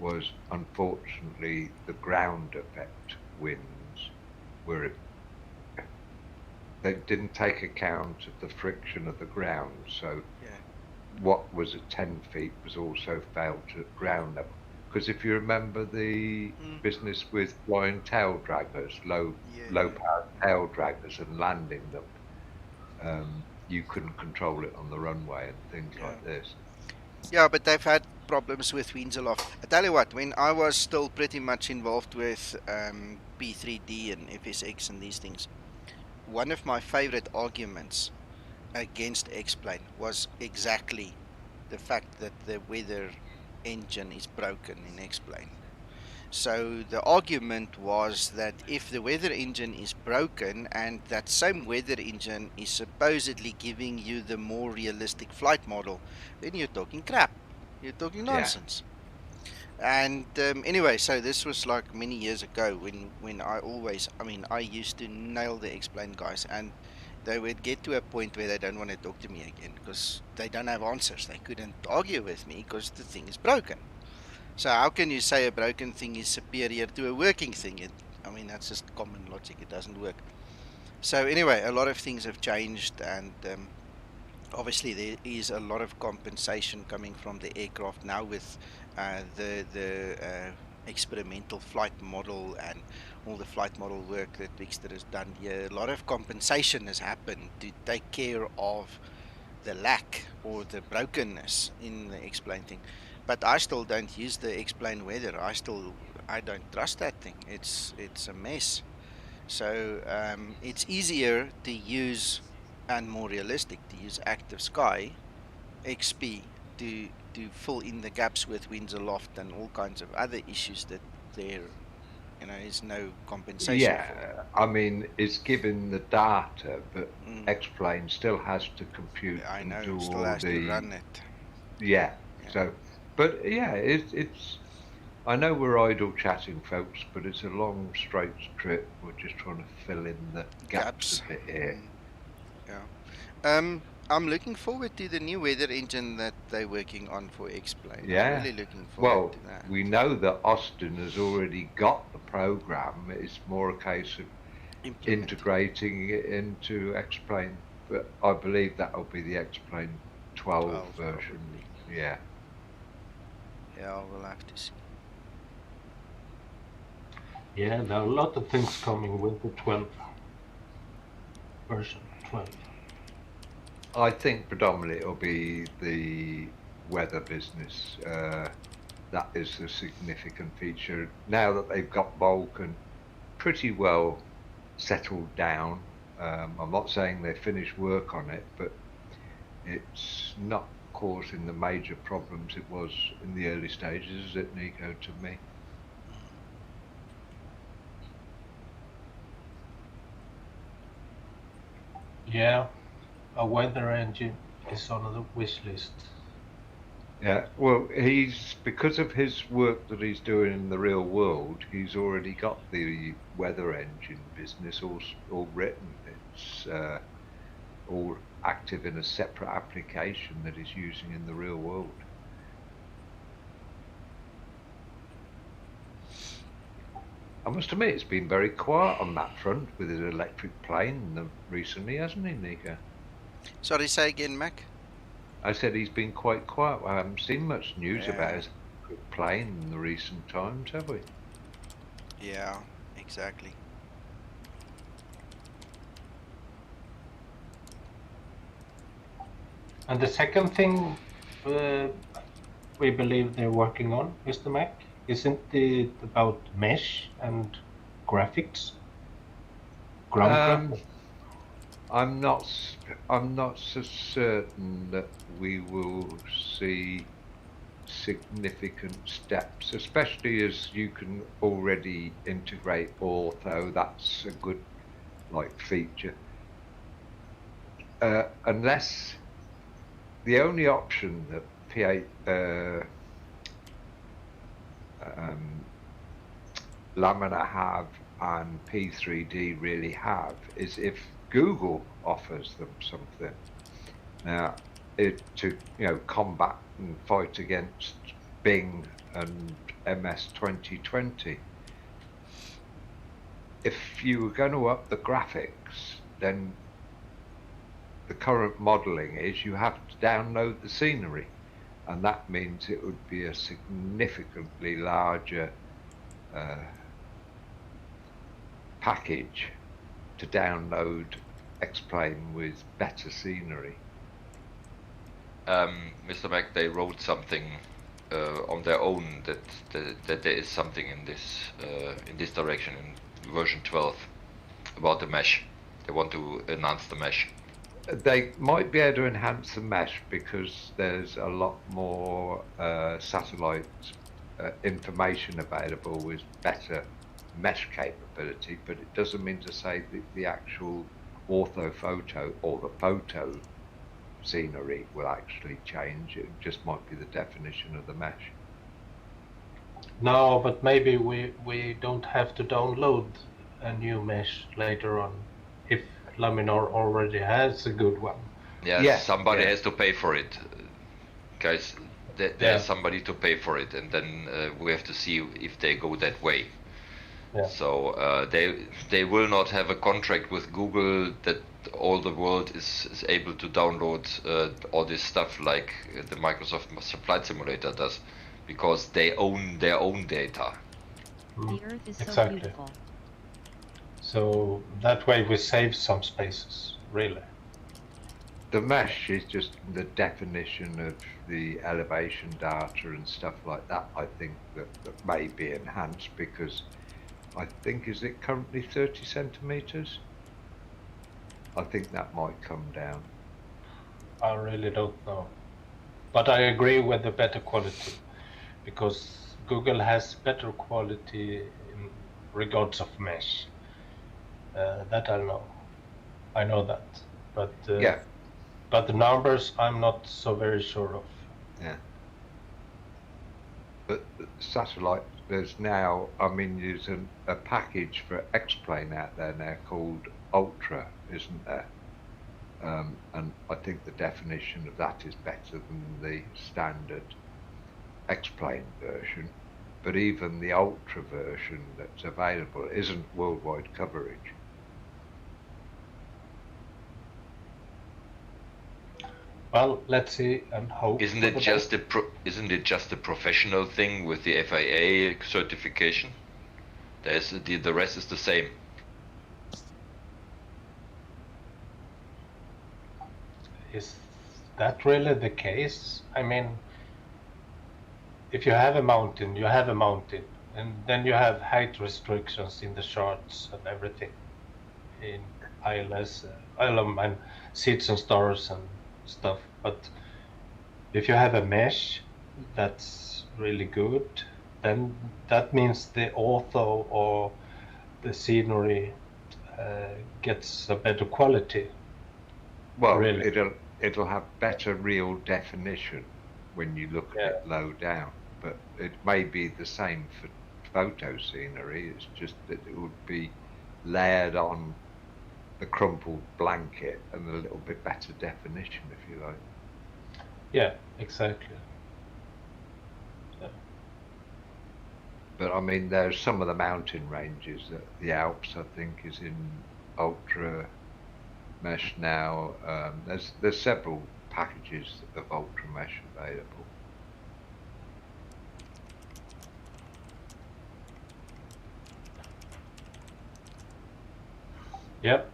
was unfortunately the ground effect winds, where they didn't take account of the friction of the ground, so what was at 10 feet was also felt at ground level. Because if you remember the business with flying tail draggers, low power tail draggers, and landing them, you couldn't control it on the runway and things like this. Yeah, but they've had problems with winds a lot. I tell you what, when I was still pretty much involved with P3D and FSX and these things, one of my favorite arguments against X-Plane was exactly the fact that the weather engine is broken in X-Plane. So the argument was that if the weather engine is broken and that same weather engine is supposedly giving you the more realistic flight model, then you're talking crap. You're talking nonsense. And anyway, so this was like many years ago when I used to nail the X-Plane guys, and they would get to a point where they don't want to talk to me again because they don't have answers. They couldn't argue with me because the thing is broken. So how can you say a broken thing is superior to a working thing? I mean, that's just common logic. It doesn't work. So anyway, a lot of things have changed, and obviously there is a lot of compensation coming from the aircraft now with the experimental flight model and all the flight model work that Wixter has done here. A lot of compensation has happened to take care of the lack or the brokenness in the explain thing. But I still don't use the explain weather. I don't trust that thing. It's a mess. So it's easier to use and more realistic to use active sky XP to fill in the gaps with winds aloft and all kinds of other issues that there is no compensation for. Yeah, I mean, it's given the data, but Mm. Explain still has to compute I and know, do still all has to the run it. yeah. Yeah. So, but yeah, it's. I know we're idle chatting, folks, but it's a long straight trip. We're just trying to fill in the gaps a bit here. Yeah. I'm looking forward to the new weather engine that they're working on for Explain. I'm Yeah. really looking forward Well, to that. we know that Austin has already got the program. It's more a case of integrating it into Explain, but I believe that will be the Explain 12 version. Probably. Yeah. Yeah, we'll have to see. Yeah, there are a lot of things coming with the 12 version 12. I think predominantly it'll be the weather business. That is a significant feature. Now that they've got Vulkan pretty well settled down, I'm not saying they finished work on it, but it's not causing the major problems it was in the early stages, is it, Nico, to me? Yeah, a weather engine is on the wish list. Yeah, well, because of his work that he's doing in the real world, he's already got the weather engine business all written. It's all active in a separate application that he's using in the real world. I must admit, it's been very quiet on that front with his electric plane recently, hasn't he, Nico? Sorry, say again, Mac? I said he's been quite quiet. I haven't seen much news about his electric plane in the recent times, have we? Yeah, exactly. And the second thing we believe they're working on, Mr. Mac, isn't it about mesh and graphics? Ground graphics? I'm not so certain that we will see significant steps, especially as you can already integrate ortho. That's a good feature. Unless the only option that Lamina have and P3D really have is if Google offers them something. Now, to combat and fight against Bing and MS 2020. If you were going to up the graphics, then the current modeling is you have to download the scenery, and that means it would be a significantly larger package to download Explain with better scenery. Mr. Mac, they wrote something on their own that there is something in this direction in version 12 about the mesh. They want to enhance the mesh. They might be able to enhance the mesh because there's a lot more satellite information available with better mesh capability, but it doesn't mean to say that the actual ortho photo or the photo scenery will actually change. It just might be the definition of the mesh. No, but maybe we don't have to download a new mesh later on if Luminor already has a good one. Yeah, Yeah, somebody yeah. has to pay for it, guys. There's somebody to pay for it, and then we have to see if they go that way. Yeah. So they will not have a contract with Google that all the world is able to download all this stuff like the Microsoft Flight Simulator does, because they own their own data. The Earth is so Exactly. beautiful. So that way we save some spaces, really. The mesh is just the definition of the elevation data and stuff like that. I think that may be enhanced because I think, is it currently 30 centimeters? I think that might come down. I really don't know. But I agree with the better quality, because Google has better quality in regards of mesh. That I know. I know that. But Yeah. But the numbers I'm not so very sure of. Yeah. But satellite, there's now, I mean, there's a package for X-Plane out there now called Ultra, isn't there? And I think the definition of that is better than the standard X-Plane version. But even the Ultra version that's available isn't worldwide coverage. Well, let's see and hope. Isn't it just a professional thing with the FAA certification? There's the rest is the same. Is that really the case? I mean, if you have a mountain, you have a mountain, and then you have height restrictions in the charts and everything in ILS, ILM and seats and stars and stuff. But if you have a mesh that's really good, then that means the ortho or the scenery gets a better quality. Well, really. it'll have better real definition when you look at it low down, but it may be the same for photo scenery. It's just that it would be layered on the crumpled blanket and a little bit better definition, if you like. Yeah, exactly. Yeah. But I mean, there's some of the mountain ranges that the Alps, I think, is in ultra mesh now. There's several packages of ultra mesh available. Yep.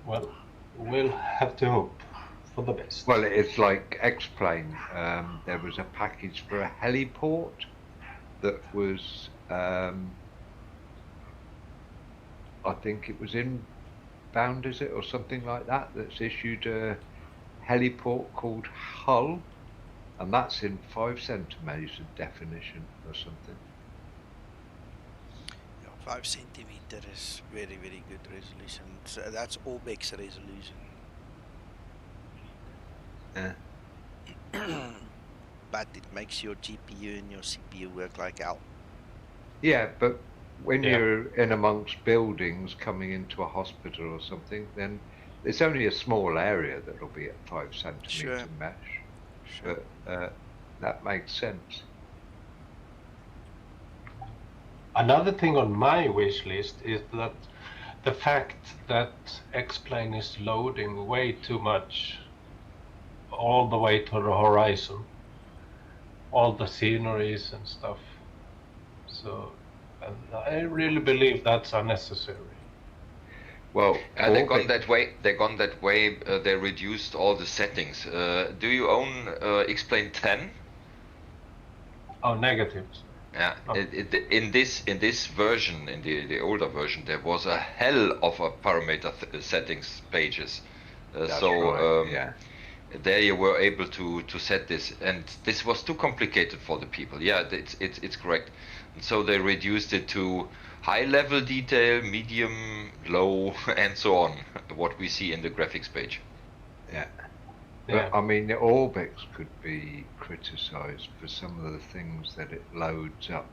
Well, we'll have to hope for the best. Well, it's like X-Plane. There was a package for a heliport that was, I think it was inbound, is it, or something like that, that's issued a heliport called Hull, and that's in 5 centimeters of definition or something. 5 centimeter is very, very good resolution. So that's Orbex resolution. Yeah. But it makes your GPU and your CPU work like hell. Yeah, but when you're in amongst buildings coming into a hospital or something, then it's only a small area that'll be at 5 centimeter mesh. Sure. But that makes sense. Another thing on my wish list is that the fact that X-Plane is loading way too much all the way to the horizon, all the sceneries and stuff. So I really believe that's unnecessary. Well, they've gone that way. They've gone that way. They reduced all the settings. Do you own X-Plane 10? Oh, negatives. Yeah, in this version, in the older version, there was a hell of a parameter settings pages. There you were able to set this, and this was too complicated for the people. Yeah, it's correct. And so they reduced it to high level detail, medium, low, and so on. What we see in the graphics page. Yeah. But, I mean, the Orbix could be criticised for some of the things that it loads up.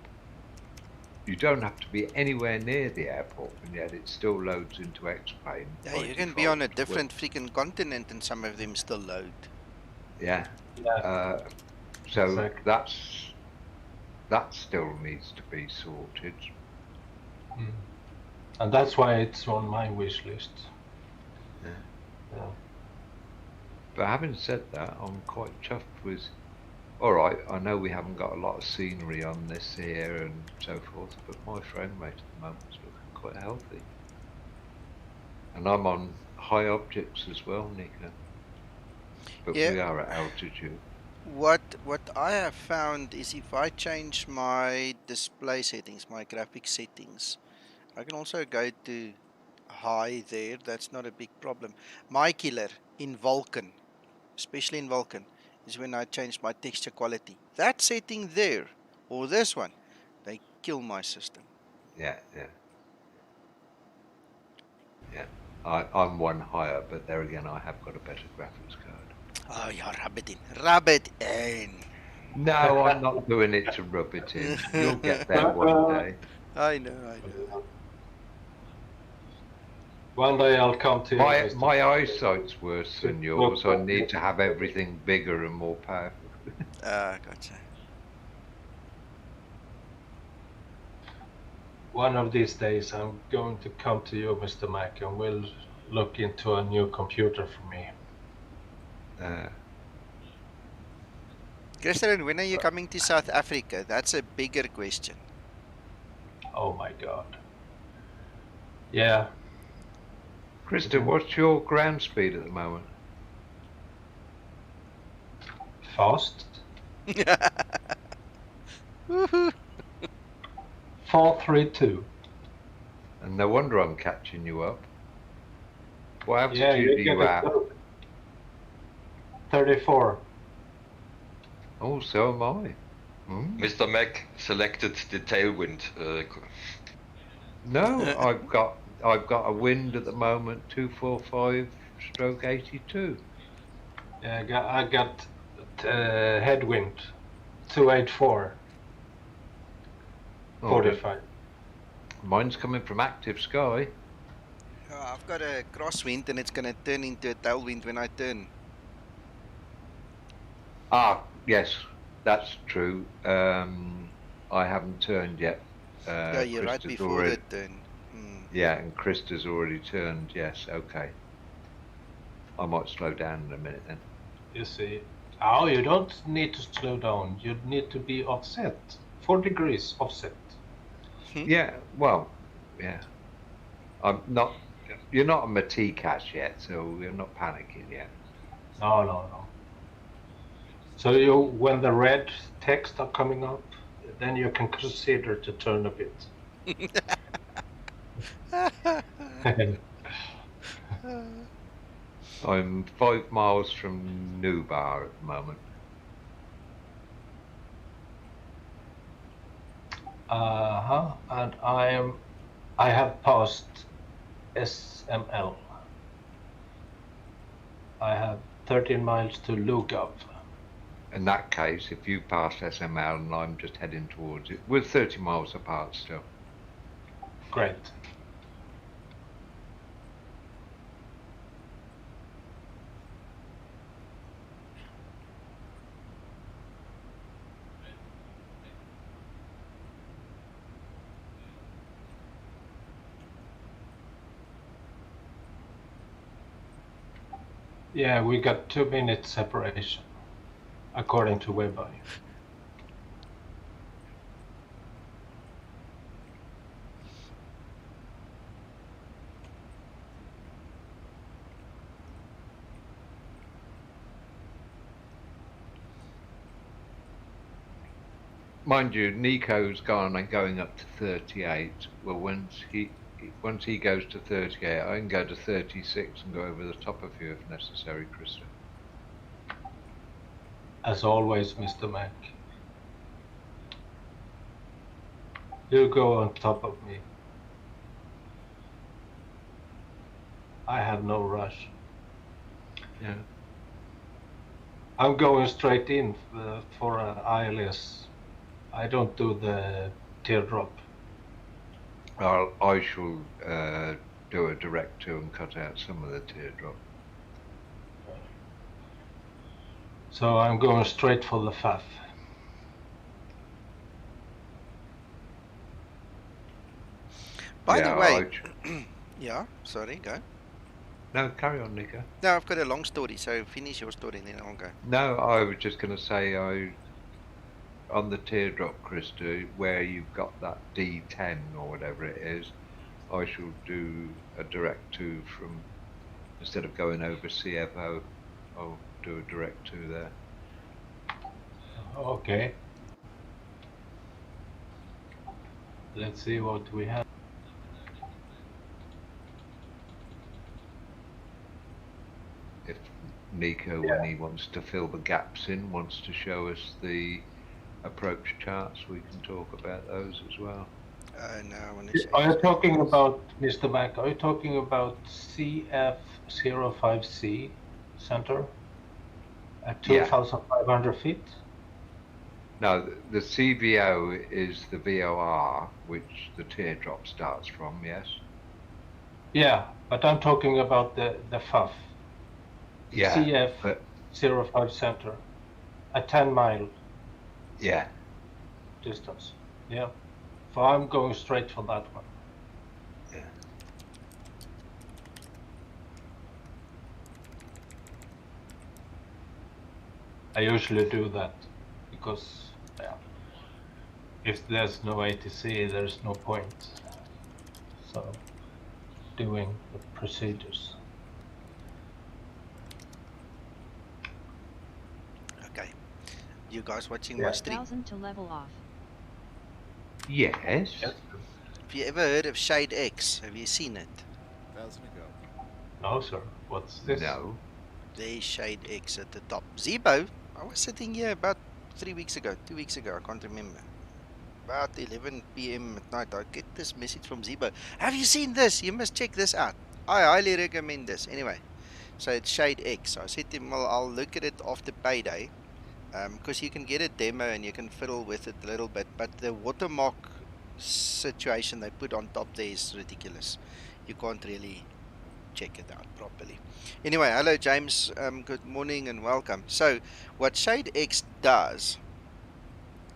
you don't have to be anywhere near the airport, and yet it still loads into X-Plane. Yeah, by you can be default. on a different freaking continent and some of them still load. Yeah. Yeah, So exactly. that still needs to be sorted. And that's why it's on my wish list. Yeah. But having said that, I'm quite chuffed with. All right, I know we haven't got a lot of scenery on this here and so forth, but my frame rate at the moment is looking quite healthy. And I'm on high objects as well, Nico. But Yeah. we are at altitude. What I have found is if I change my display settings, my graphic settings, I can also go to high there. That's not a big problem. My killer in Vulkan, especially in Vulkan, is when I change my texture quality. That setting there, or this one, they kill my system. Yeah. I'm one higher, but there again, I have got a better graphics card. Oh, yeah, rub it in. Rub it in. No, I'm not doing it to rub it in. You'll get there one day. I know. One day I'll come to you. My eyesight's worse than yours. I need to have everything bigger and more powerful. Gotcha. One of these days I'm going to come to you, Mr. Mac, and we'll look into a new computer for me. Christian, when are you coming to South Africa? That's a bigger question. Oh my God. Yeah. Krista, what's your ground speed at the moment? Fast. Woohoo! 432. And no wonder I'm catching you up. What altitude are you at? 34. Oh, so am I. Mr. Mac selected the tailwind. No, I've got a wind at the moment 245/82. Yeah, I got headwind 284. 45. Mine's coming from active sky. I've got a crosswind and it's going to turn into a tailwind when I turn. Ah, yes, that's true. I haven't turned yet. Yeah, you're right before the turn. Yeah, and Krista's already turned, yes, okay. I might slow down in a minute then. You see. Oh, you don't need to slow down. You need to be offset. 4 degrees offset. Yeah, well, yeah. I'm not. You're not on my T-cash yet, so we're not panicking yet. No. So when the red text are coming up, then you can consider to turn a bit. I'm 5 miles from NUBAR at the moment. And I have passed SML. I have 13 miles to Lugov. In that case, if you pass SML and I'm just heading towards it, we're 30 miles apart still. Great. Yeah, we got 2 minutes separation, according to Webby. Mind you, Nico's going up to 38. Well, once he goes to 38, I can go to 36 and go over the top of you if necessary, Krista. As always, Mr. Mac. You go on top of me. I have no rush. Yeah. I'm going straight in for ILS. I don't do the teardrop. I shall do a direct to and cut out some of the teardrop. So I'm going straight for the FAF. By the way, yeah, sorry, go. No, carry on, Nico. No, I've got a long story, so finish your story, then I'll go. No, I was just going to say, on the teardrop crystal, where you've got that D10 or whatever it is, I shall do a direct to from, instead of going over CFO, I'll do a direct to there. Okay. Let's see what we have. If Nico, when he wants to fill the gaps in, wants to show us the approach charts, we can talk about those as well. No, I want to say. Are you talking about, Mr. Mac, are you talking about CF05C center at 2,500 feet? No, the CVO is the VOR, which the teardrop starts from, yes? Yeah, but I'm talking about the FAF. Yeah. CF05 center at 10 mile. Yeah. Distance. Yeah. So I'm going straight for that one. Yeah. I usually do that because if there's no ATC, there's no point. So doing the procedures. Okay. You guys watching my stream? 1,000 to level off. Yes. Have you ever heard of Shade X? Have you seen it? 1,000 to go. No, sir. What's this? No. There's Shade X at the top. Zibo, I was sitting here about 3 weeks ago, 2 weeks ago, I can't remember. About 11 p.m. at night, I get this message from Zibo. Have you seen this? You must check this out. I highly recommend this. Anyway, so it's Shade X. So I said to him, well, I'll look at it after payday. Because you can get a demo and you can fiddle with it a little bit. But the watermark situation they put on top there is ridiculous. You can't really check it out properly. Anyway, hello James, good morning and welcome. So what Shade X does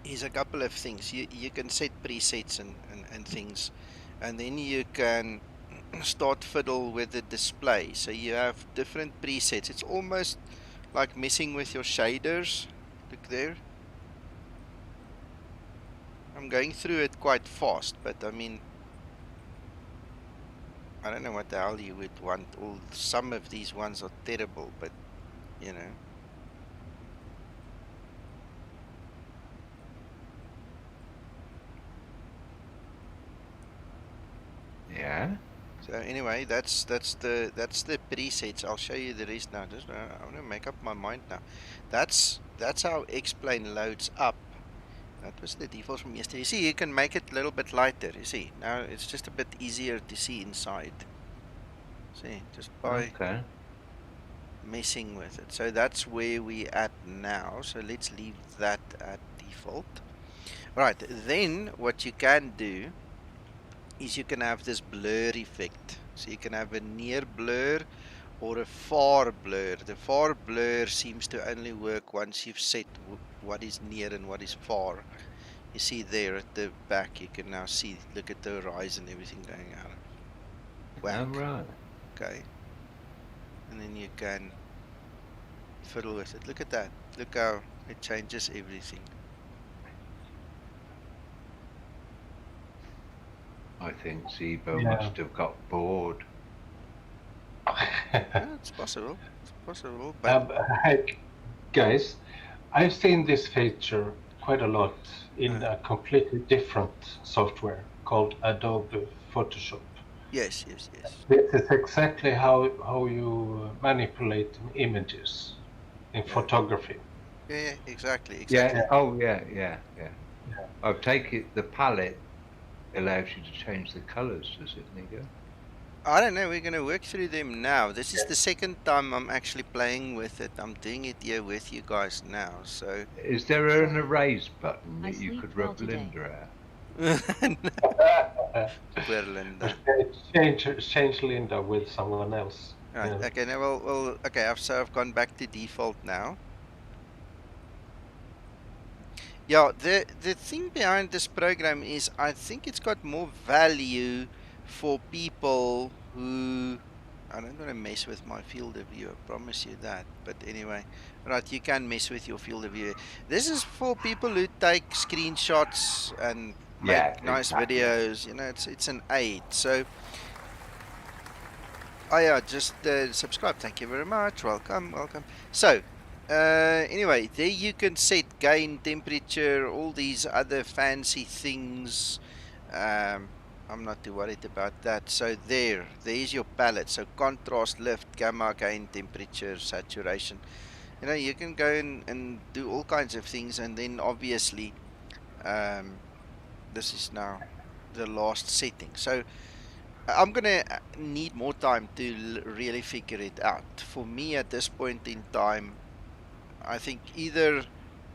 is a couple of things. You can set presets and things, and then you can start fiddle with the display. So you have different presets. It's almost like messing with your shaders. Look there. I'm going through it quite fast, but I mean, I don't know what the hell you would want. Some of these ones are terrible, but you know. Yeah. So anyway, that's the presets. I'll show you the rest now. Just I want to make up my mind now. That's how X-Plane loads up. That was the default from yesterday. You see, you can make it a little bit lighter. You see, now it's just a bit easier to see inside. See, just by messing with it. So that's where we at now. So let's leave that at default. Right, then what you can do is you can have this blur effect. So you can have a near blur or a far blur. The far blur seems to only work once you've set what is near and what is far. You see there at the back, you can now see, look at the horizon, everything going out. Whack. Right. Okay. And then you can fiddle with it. Look at that. Look how it changes everything. I think Zibo must have got bored. Yeah, it's possible. It's possible. But guys, I've seen this feature quite a lot in a completely different software called Adobe Photoshop. Yes. This is exactly how you manipulate images in photography. Yeah, exactly. Yeah. Oh, yeah. I'll take it. The palette allows you to change the colors, does it, Nico? I don't know. We're going to work through them now. This is the second time I'm actually playing with it. I'm doing it here with you guys now. So, is there an erase button that you could rub Linda out? Poor Linda. Change Linda with someone else. Right. Yeah. Okay. Now, well. Okay. I've gone back to default now. Yeah. The thing behind this program is I think it's got more value for people who. I don't want to mess with my field of view. I promise you that. But anyway, right. You can mess with your field of view. This is for people who take screenshots and make Yeah, nice exactly. videos. You know, it's an aid. So. Oh yeah, just subscribe. Thank you very much. Welcome, welcome. So, anyway, there you can set gain, temperature, all these other fancy things. I'm not too worried about that. So there's your palette. So contrast, lift, gamma, gain, temperature, saturation. You know, you can go and do all kinds of things, and then obviously, this is now the last setting. So I'm gonna need more time to really figure it out. For me, at this point in time, I think either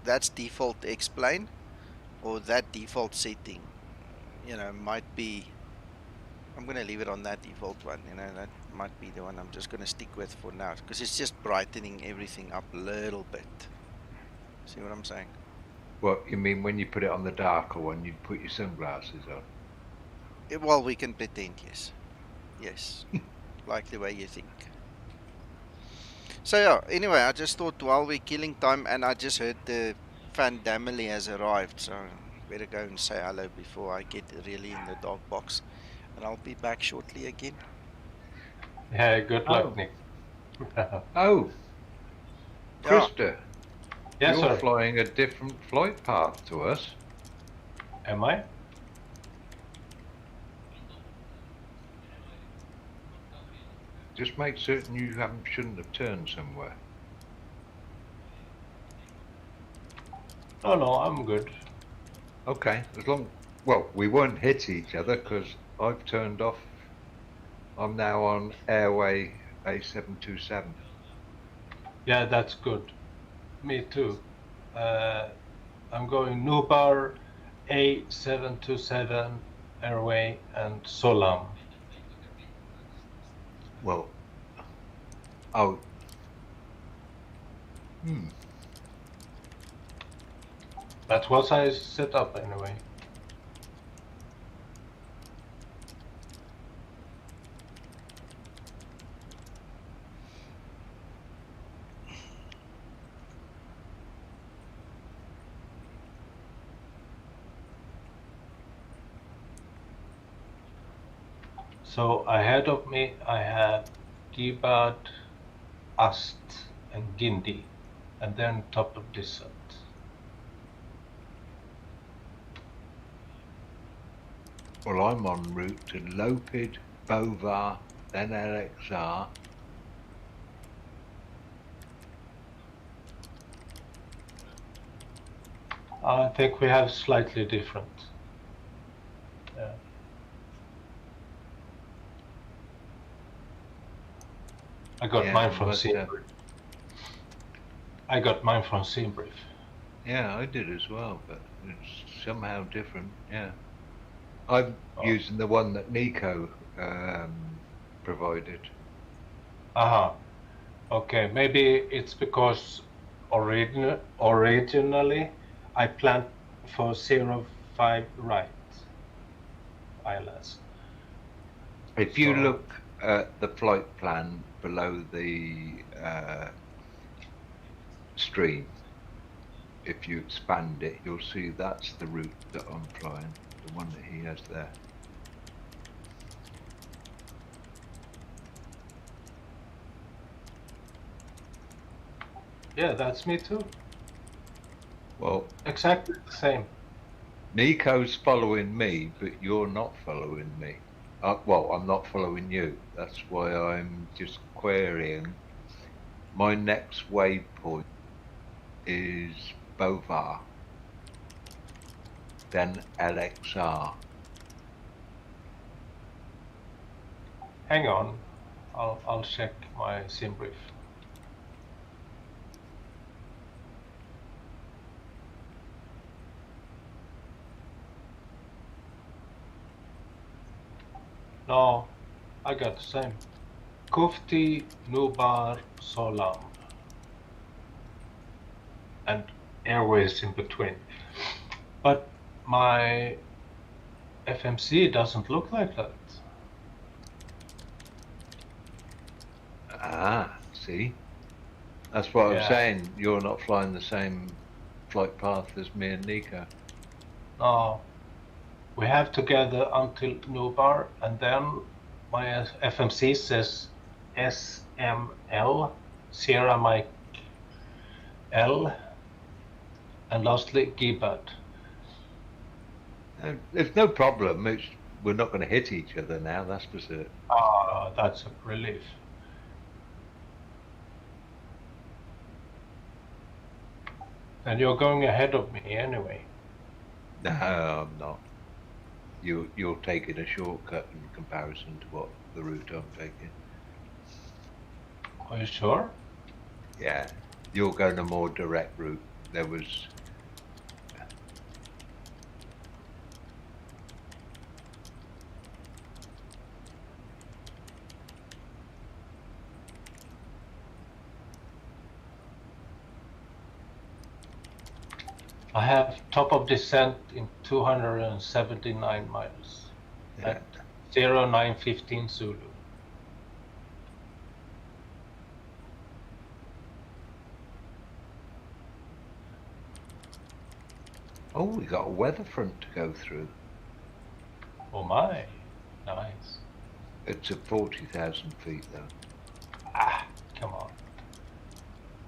that's default explain or that default setting, might be. I'm gonna leave it on that default one. That might be the one I'm just gonna stick with for now because it's just brightening everything up a little bit. See what I'm saying? What you mean when you put it on the darker one, you put your sunglasses on? Well, we can pretend, yes. Yes. Like the way you think. So yeah, anyway, I just thought while we're killing time, and I just heard the fan family has arrived, so better go and say hello before I get really in the dark box. And I'll be back shortly again. Yeah, good luck, Nick. Oh, Yeah. Krista, Yes, you're sir. flying a different flight path to us. Am I? Just make certain you shouldn't have turned somewhere. No, I'm good. Okay, well, we won't hit each other because I've turned off. I'm now on Airway A727. Yeah, that's good. Me too. I'm going NUBAR A727 Airway and SOLAM. Well, oh, That's what I set up anyway. So ahead of me, I have Gibad, Ast, and Gindi, and then top of descent. well, I'm en route to Lopid, Bovar, then LXR. I think we have slightly different. Yeah. I got mine from Seabrief. Yeah, I did as well, but it's somehow different. Yeah, I'm using the one that Nico provided. Aha. Okay, maybe it's because originally I planned for 05 right ILS. If you look at the flight plan below the stream, if you expand it, you'll see that's the route that I'm flying, the one that he has there. Yeah, that's me too. Well, exactly the same. Nico's following me, but you're not following me. Well, I'm not following you. That's why I'm just querying. My next waypoint is Bovar, then LXR. Hang on, I'll check my sim brief. No, I got the same. KUVTI, NUBAR, SOLAM, and airways in between. But my FMC doesn't look like that. Ah, see? That's what I was saying. You're not flying the same flight path as me and Nico. No, we have together until NUBAR, and then my FMC says SML, Sierra Mike L, and lastly GBAD. There's no problem. We're not going to hit each other now, that's for certain. Ah, that's a relief. And you're going ahead of me anyway. No, I'm not. You're taking a shortcut in comparison to what the route I'm taking. Are you sure? Yeah, you're going a more direct route. There was... I have top of descent in 279 miles at 0915 Zulu. Oh, we got a weather front to go through. Oh my, nice. It's at 40,000 feet though. Ah, come on.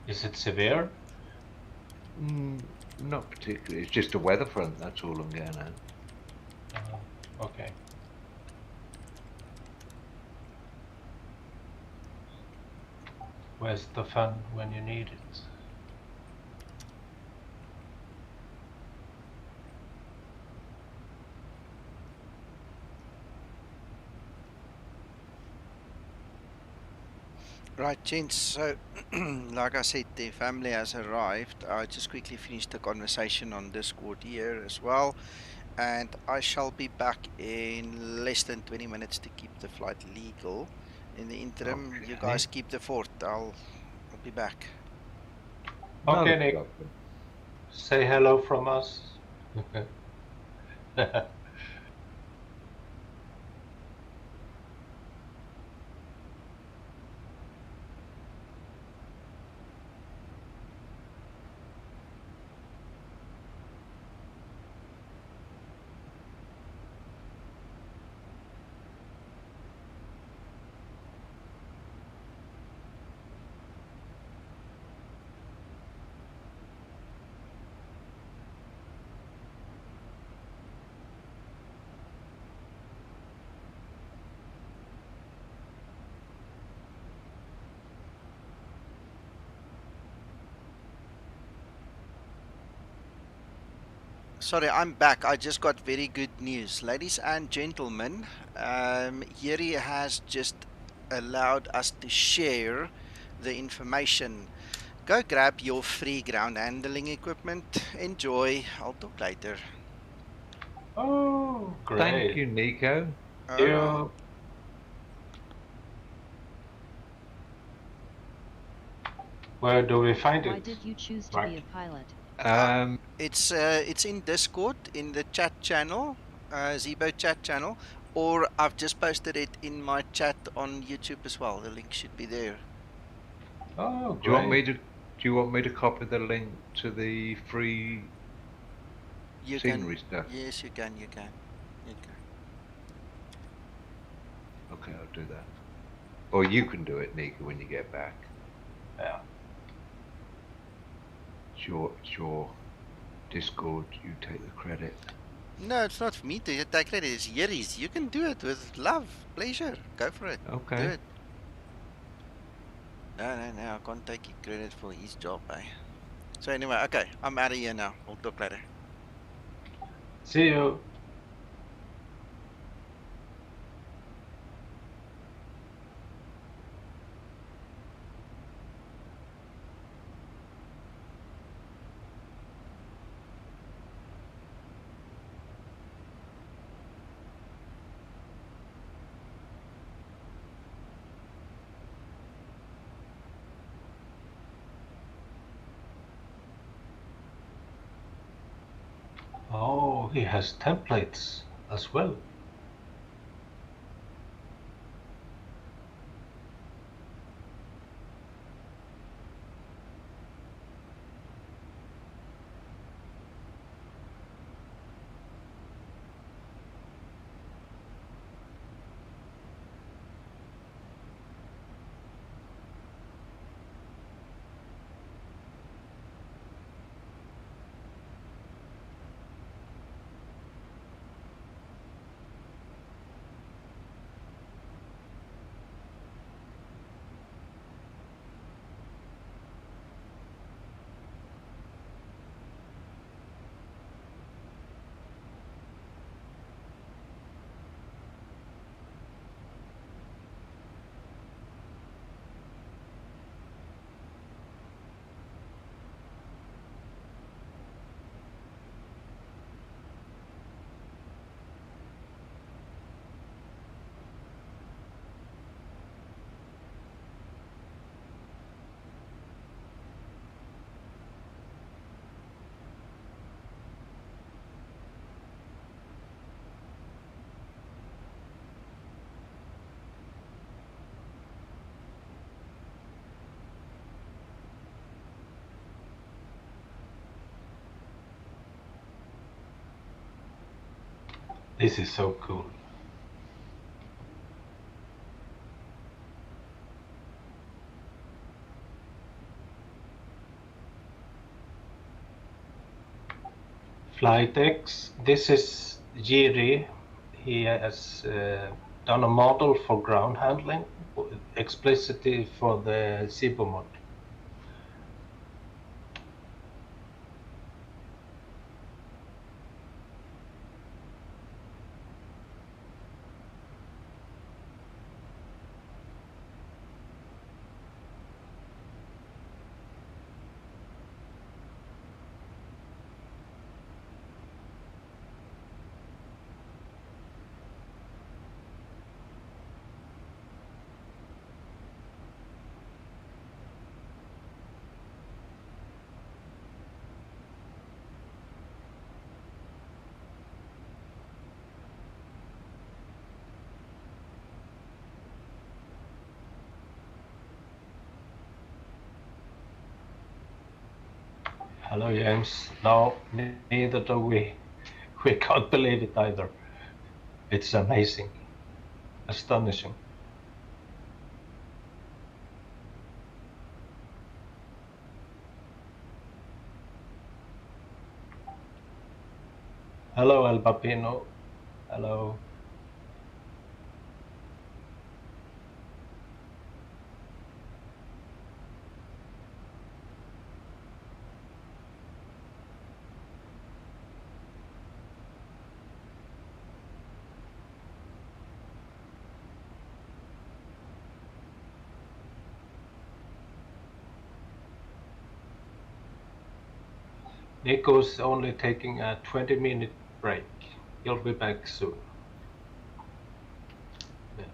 Is it severe? Not particularly. It's just a weather front, that's all I'm getting at. Okay. Where's the fun when you need it? Right, gents, so like I said, the family has arrived. I just quickly finished the conversation on Discord here as well, and I shall be back in less than 20 minutes to keep the flight legal. In the interim, you guys keep the fort. I'll be back. Okay, Nick. Say hello from us. Sorry, I'm back. I just got very good news. Ladies and gentlemen, Yeri has just allowed us to share the information. Go grab your free ground handling equipment. Enjoy. I'll talk later. Oh, great. Thank you, Nico. Yeah. Where do we find it? Why did you choose to be a pilot? It's in Discord, in the chat channel, Zibo chat channel, or I've just posted it in my chat on YouTube as well. The link should be there. Oh, great. Do you want me to copy the link to the free scenery stuff? Yes, you can. Okay, I'll do that. Or you can do it, Nico, when you get back. Yeah. It's your Discord, you take the credit. No, it's not for me to take credit. It's Yeri's. You can do it with love, pleasure. Go for it. Okay. Do it. No, I can't take credit for his job, eh? So anyway, okay, I'm out of here now. We'll talk later. See you. Oh, he has templates as well. This is so cool. FlightX, this is Jiri. He has done a model for ground handling explicitly for the Zibo Mod. Hello, James. No, neither do we. We can't believe it either. It's amazing, astonishing. Hello, El Papino. Hello. Nico's only taking a 20-minute break. He'll be back soon. Yeah.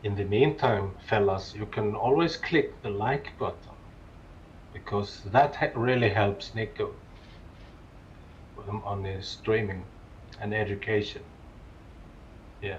In the meantime, fellas, you can always click the like button because that really helps Nico on his streaming and education. Yeah.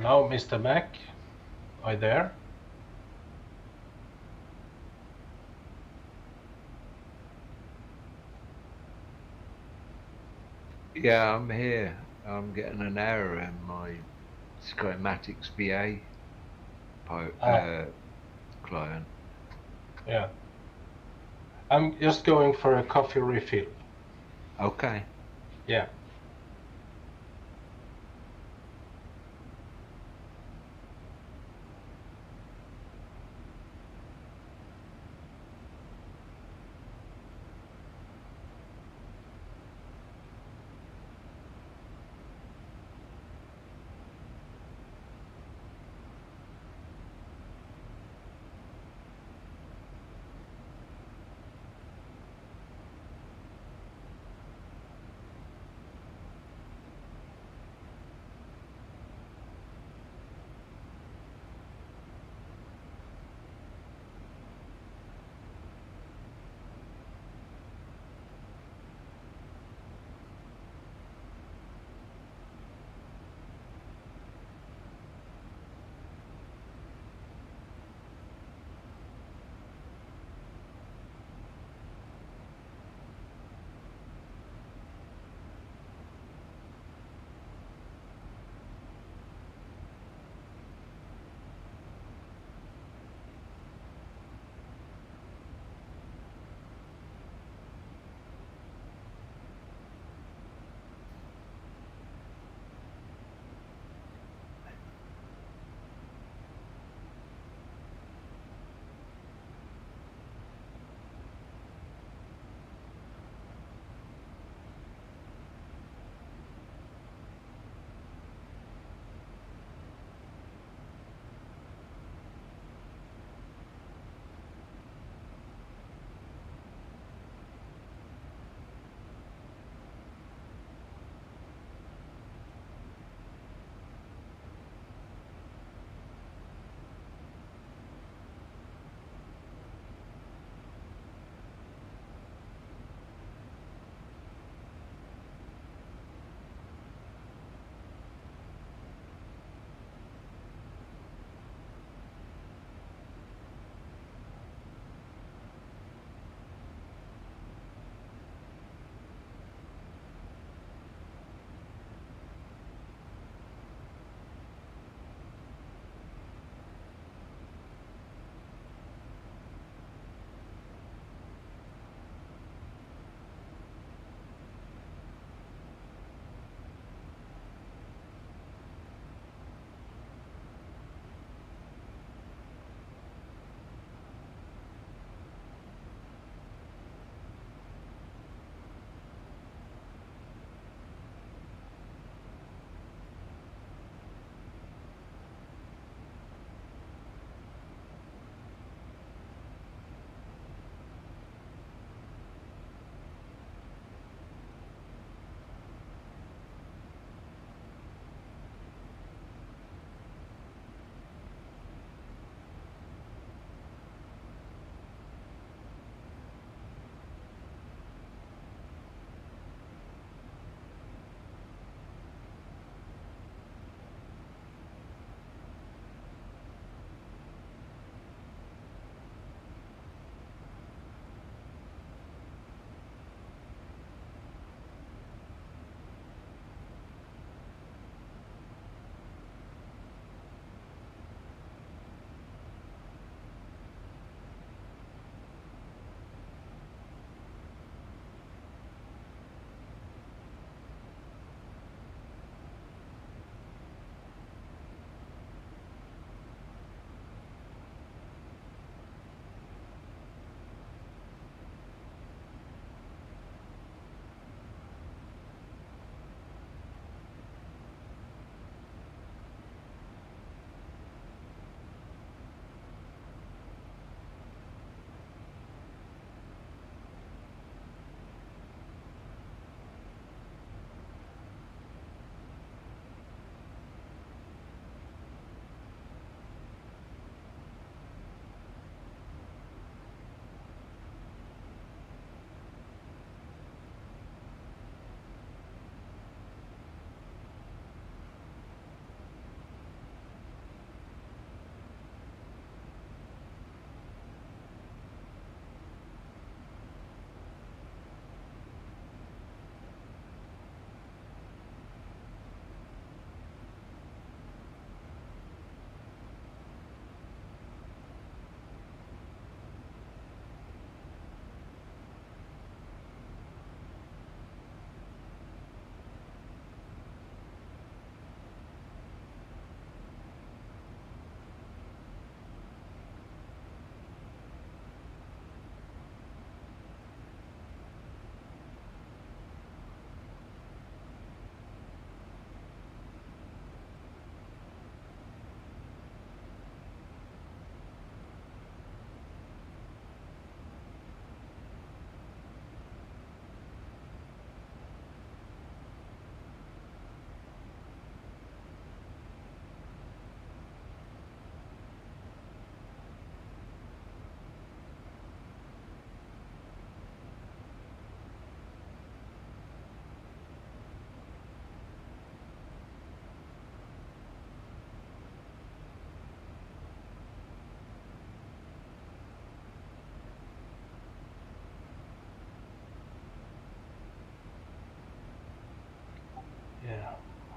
Now, Mr. Mac, are you there? Yeah, I'm here. I'm getting an error in my Skymatix VA client. Yeah. I'm just going for a coffee refill. Okay. Yeah.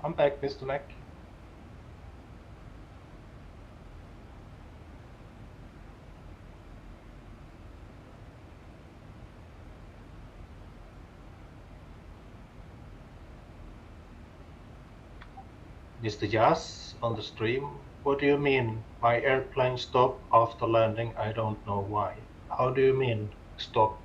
I'm back, Mr. Neck. Mr. Yas on the stream. What do you mean? My airplane stopped after landing. I don't know why. How do you mean stop?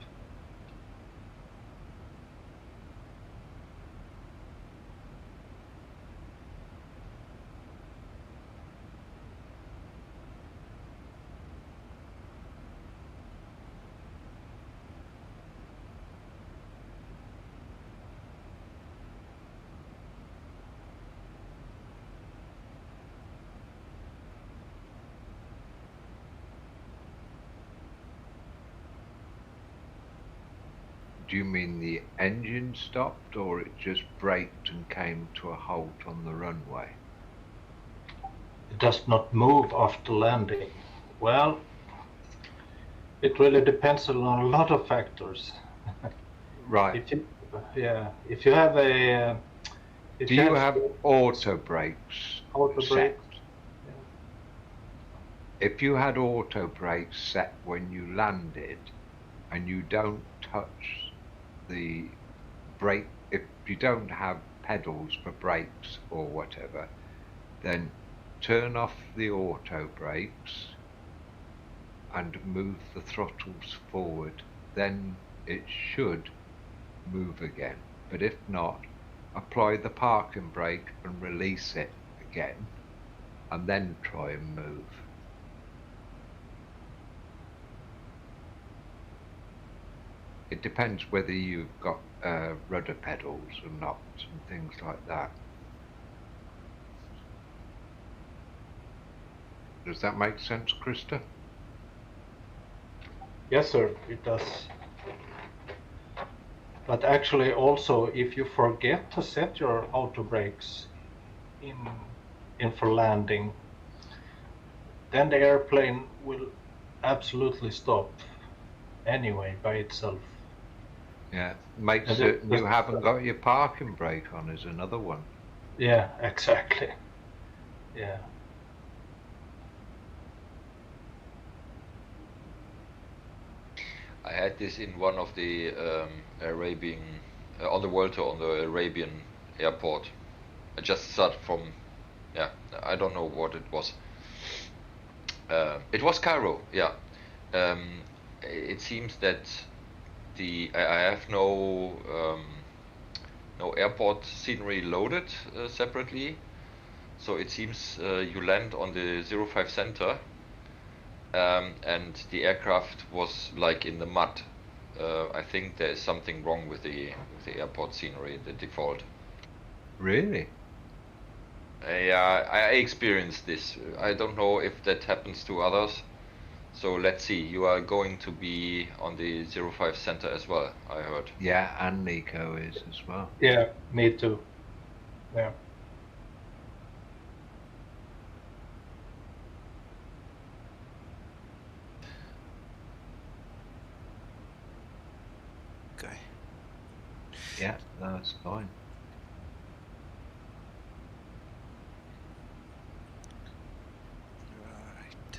Do you mean the engine stopped, or it just braked and came to a halt on the runway? It does not move after landing. Well, it really depends on a lot of factors. Right. If you have a... Do you have auto brakes set? If you had auto brakes set when you landed and you don't touch the brake, if you don't have pedals for brakes or whatever, then turn off the auto brakes and move the throttles forward. Then it should move again. But if not, apply the parking brake and release it again, and then try and move. It depends whether you've got rudder pedals or not, and things like that. Does that make sense, Krista? Yes, sir, it does. But actually also, if you forget to set your auto brakes in for landing, then the airplane will absolutely stop anyway by itself. Yeah, make certain you haven't got your parking brake on is another one. Yeah, exactly. Yeah. I had this in one of the Arabian, on the World Tour on the Arabian airport. I just started from, yeah, I don't know what it was. It was Cairo, yeah. It seems that I have no airport scenery loaded separately, so it seems you land on the 05 center, and the aircraft was like in the mud. I think there is something wrong with the airport scenery, the default. Really? Yeah, I experienced this. I don't know if that happens to others. So let's see. You are going to be on the 05 center as well, I heard. Yeah, and Nico is as well. Yeah, me too. Yeah. Okay. Yeah, that's fine. Right.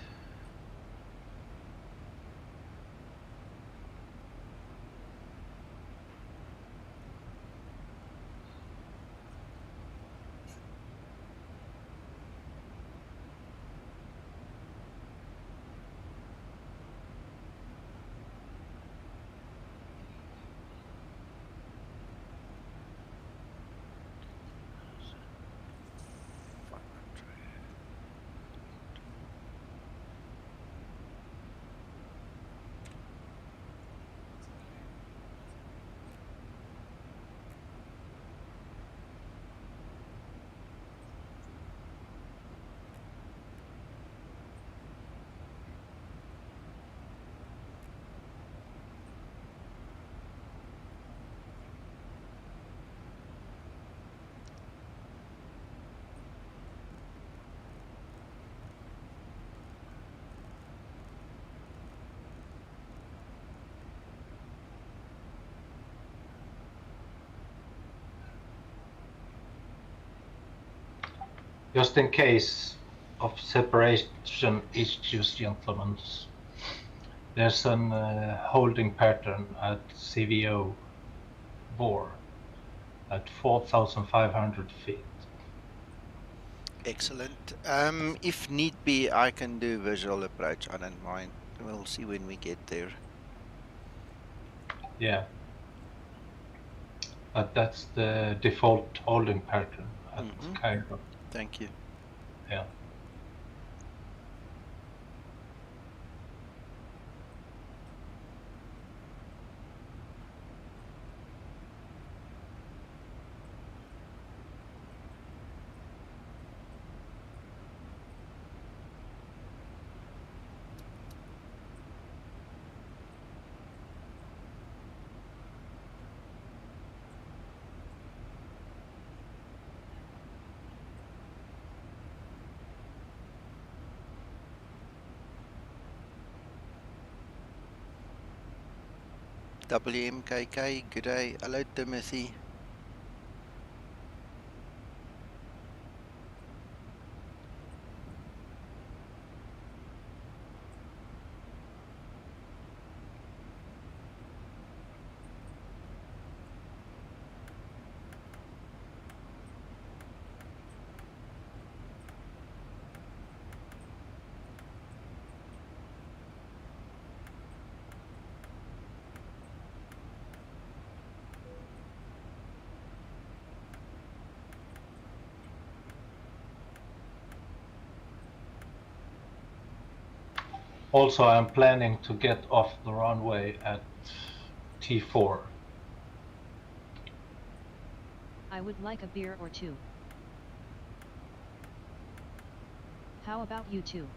Just in case of separation issues, gentlemen, there's an holding pattern at CVO bore at 4,500 feet. Excellent. If need be, I can do visual approach. I don't mind. We'll see when we get there. Yeah. But that's the default holding pattern at Cairo. Thank you. Yeah. WMKK, good day. Hello, Timothy. Also, I'm planning to get off the runway at T4. I would like a beer or two. How about you two?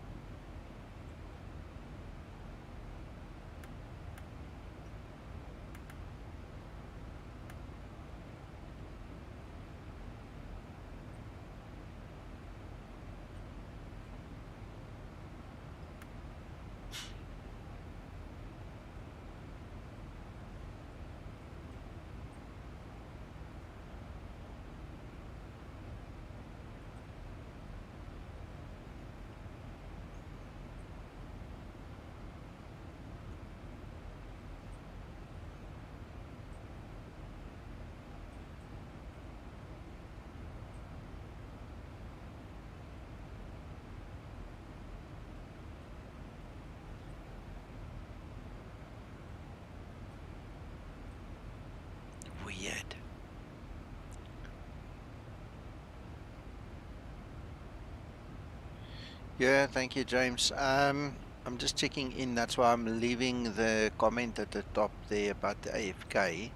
Weird. Yeah, thank you, James. I'm just checking in. That's why I'm leaving the comment at the top there about the AFK.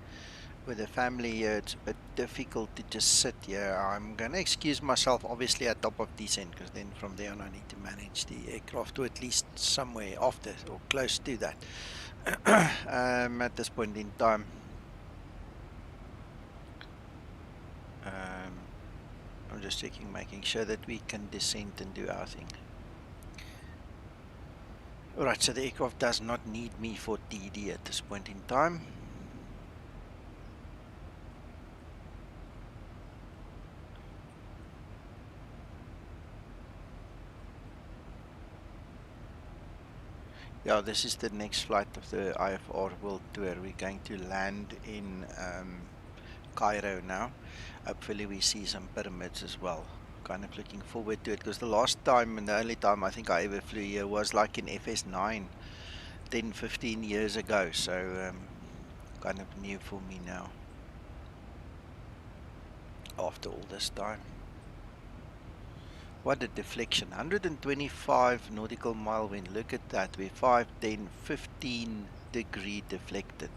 With the family here, it's a bit difficult to just sit here. I'm going to excuse myself, obviously, at top of descent, because then from there on I need to manage the aircraft to at least somewhere after or close to that at this point in time. I'm just checking, making sure that we can descend and do our thing. Alright, so the aircraft does not need me for TD at this point in time. Yeah, this is the next flight of the IFR World Tour. We're going to land in Cairo now. Hopefully we see some pyramids as well. Kind of looking forward to it, because the last time and the only time I think I ever flew here was like in FS9 10-15 years ago, so kind of new for me now after all this time. What a deflection, 125 nautical mile wind. Look at that, we're 5, 10, 15 degree deflected.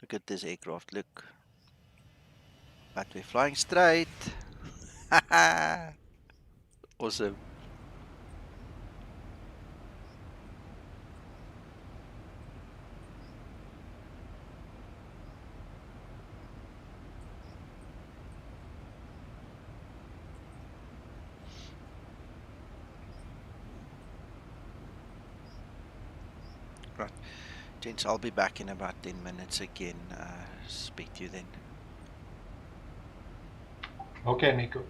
Look at this aircraft, look. But we're flying straight. Awesome. Right, gents, I'll be back in about 10 minutes again. Speak to you then. Okay, Nico.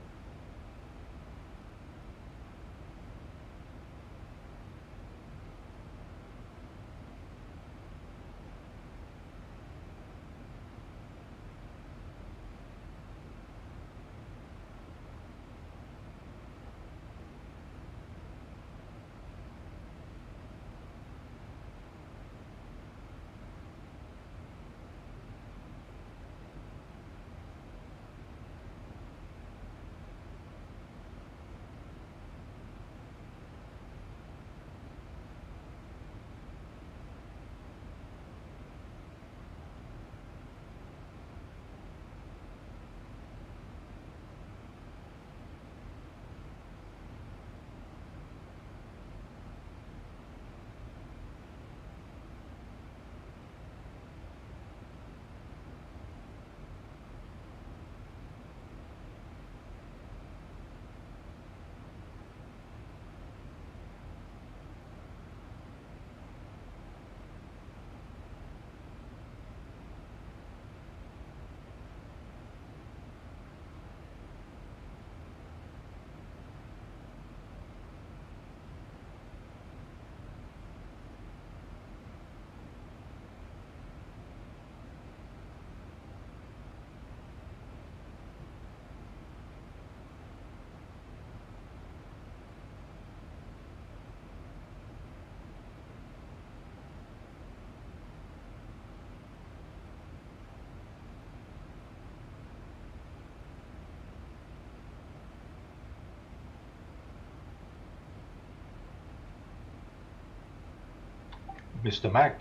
Mr. Mac,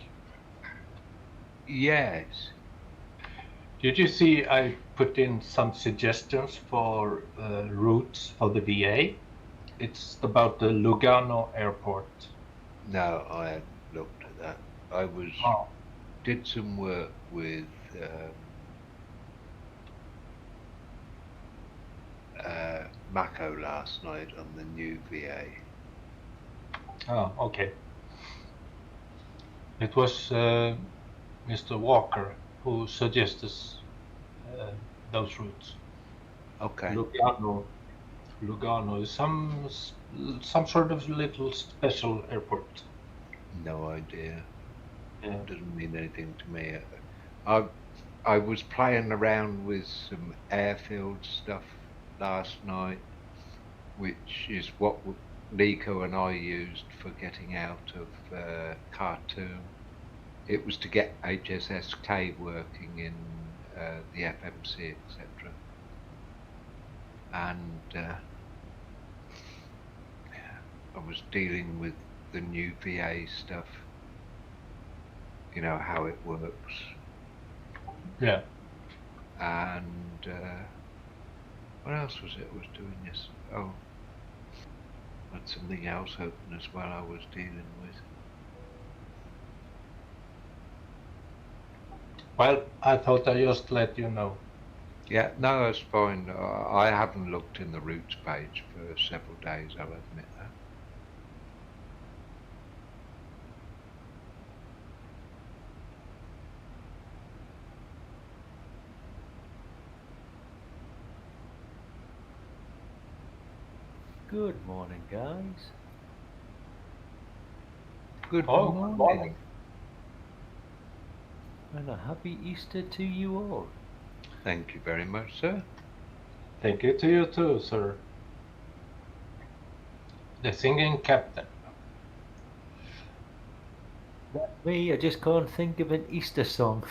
Yes. did you see I put in some suggestions for routes for the VA? It's about the Lugano airport. No, I hadn't looked at that. I did some work with Mako last night on the new VA. Oh, okay. It was Mr. Walker who suggested those routes. Okay. Lugano is some sort of little special airport. No idea. Yeah. Doesn't mean anything to me. I was playing around with some airfield stuff last night, which is what Nico and I used for getting out of Khartoum. It was to get HSSK working in the FMC, etc. And I was dealing with the new VA stuff, you know, how it works. Yeah. And what else was it I was doing this? Oh, I had something else open as well I was dealing with. Well, I thought I just let you know. Yeah, no, that's fine. I haven't looked in the routes page for several days, I'll admit that. Good morning, guys. Good morning. And a happy Easter to you all. Thank you very much, sir. Thank you to you too, sir. The singing captain. That's me, I just can't think of an Easter song.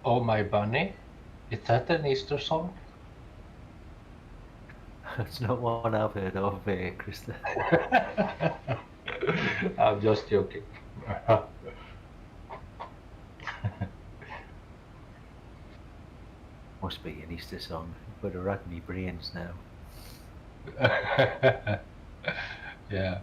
Oh My Bunny? Is that an Easter song? It's not one I've heard of, Krista. I'm just joking. Must be an Easter song. But I rack me brains now. Yeah.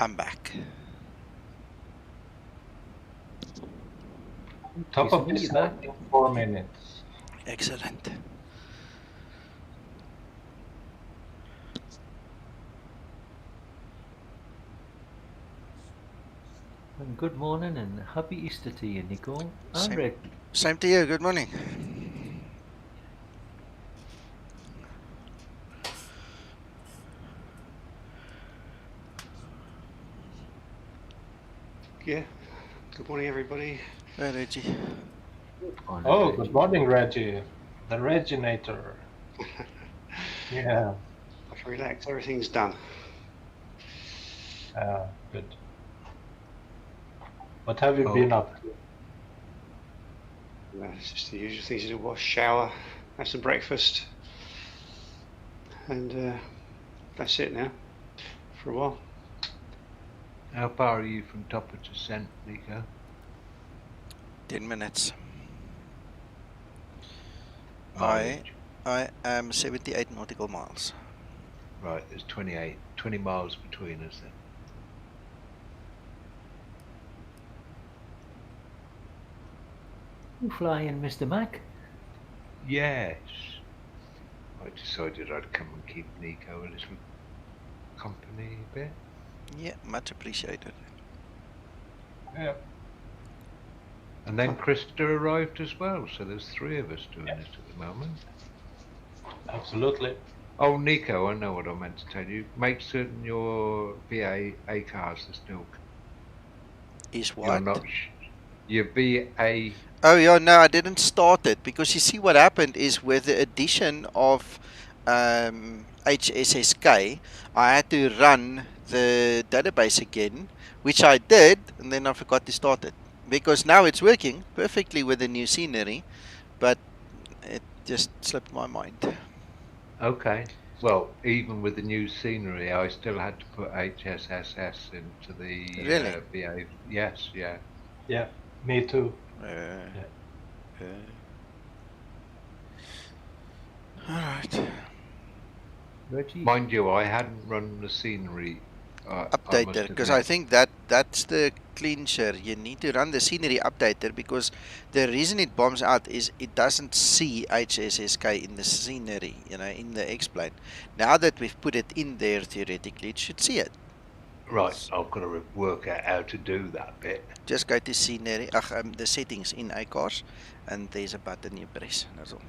I'm back. Top of this in 4 minutes. Excellent. And good morning and happy Easter to you, Nico. And Rick. Same to you. Good morning. Yeah. Good morning, everybody. Hi, Reggie. Oh, good morning, Reggie. The Reginator. Yeah. I can relax. Everything's done. Good. What have you been up to? It's just the usual things you do: wash, shower, have some breakfast, and that's it now for a while. How far are you from top of descent, Nico? 10 minutes. Mileage. I am 78 nautical miles. Right, there's 20 miles between us then. You flying, Mr. Mac? Yes. I decided I'd come and keep Nico a little company a bit. Yeah, much appreciated. Yeah. And then Krista arrived as well, so there's 3 of us doing it at the moment. Absolutely. Oh, Nico, I know what I meant to tell you. Make certain your VA cars are still. Is what? You're not. Your VA. Oh yeah, no, I didn't start it because you see what happened is with the addition of HSSK, I had to run the database again, which I did, and then I forgot to start it because now it's working perfectly with the new scenery, but it just slipped my mind. Okay. Well, even with the new scenery, I still had to put HSSS into the Really? VA. Yes, yeah. Yeah, me too. Alright. Mind you, I hadn't run the scenery. Updater, because I think that's the clincher. You need to run the scenery updater because the reason it bombs out is it doesn't see HSSK in the scenery, in the X-plane. Now that we've put it in there, theoretically, it should see it. Right, I've got to work out how to do that bit. Just go to scenery, the settings in iCars, and there's a button you press. That's all.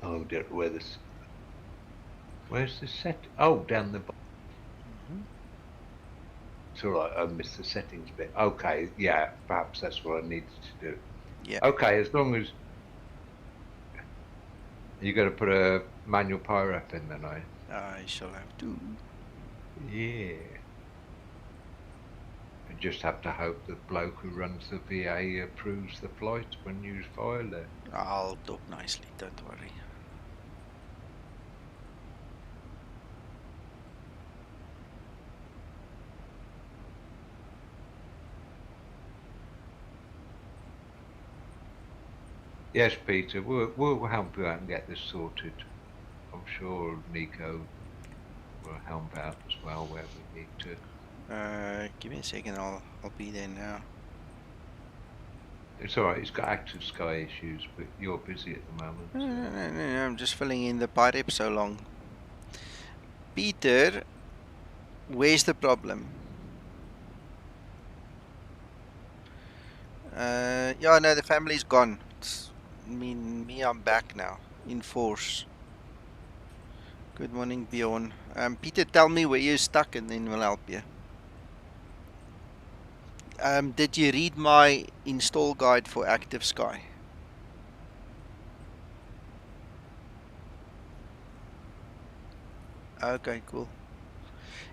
Oh, where's the set? Oh, down the bottom. It's alright, I missed the settings bit. Okay, yeah, perhaps that's what I needed to do. Yeah. Okay, as long as you got to put a manual power up in then, I shall have to. Yeah. I just have to hope the bloke who runs the VA approves the flight when you file it. I'll talk nicely, don't worry. Yes, Peter, we'll help you out and get this sorted. I'm sure Nico will help out as well where we need to. Give me a second, I'll be there now. It's alright, he's got active Sky issues, but you're busy at the moment. So. No, I'm just filling in the pirate so long. Peter, where's the problem? Yeah, no, the family's gone. Me, I'm back now, in force. Good morning, Bjorn. Peter, tell me where you're stuck and then we'll help you. Did you read my install guide for Active Sky? Okay, cool.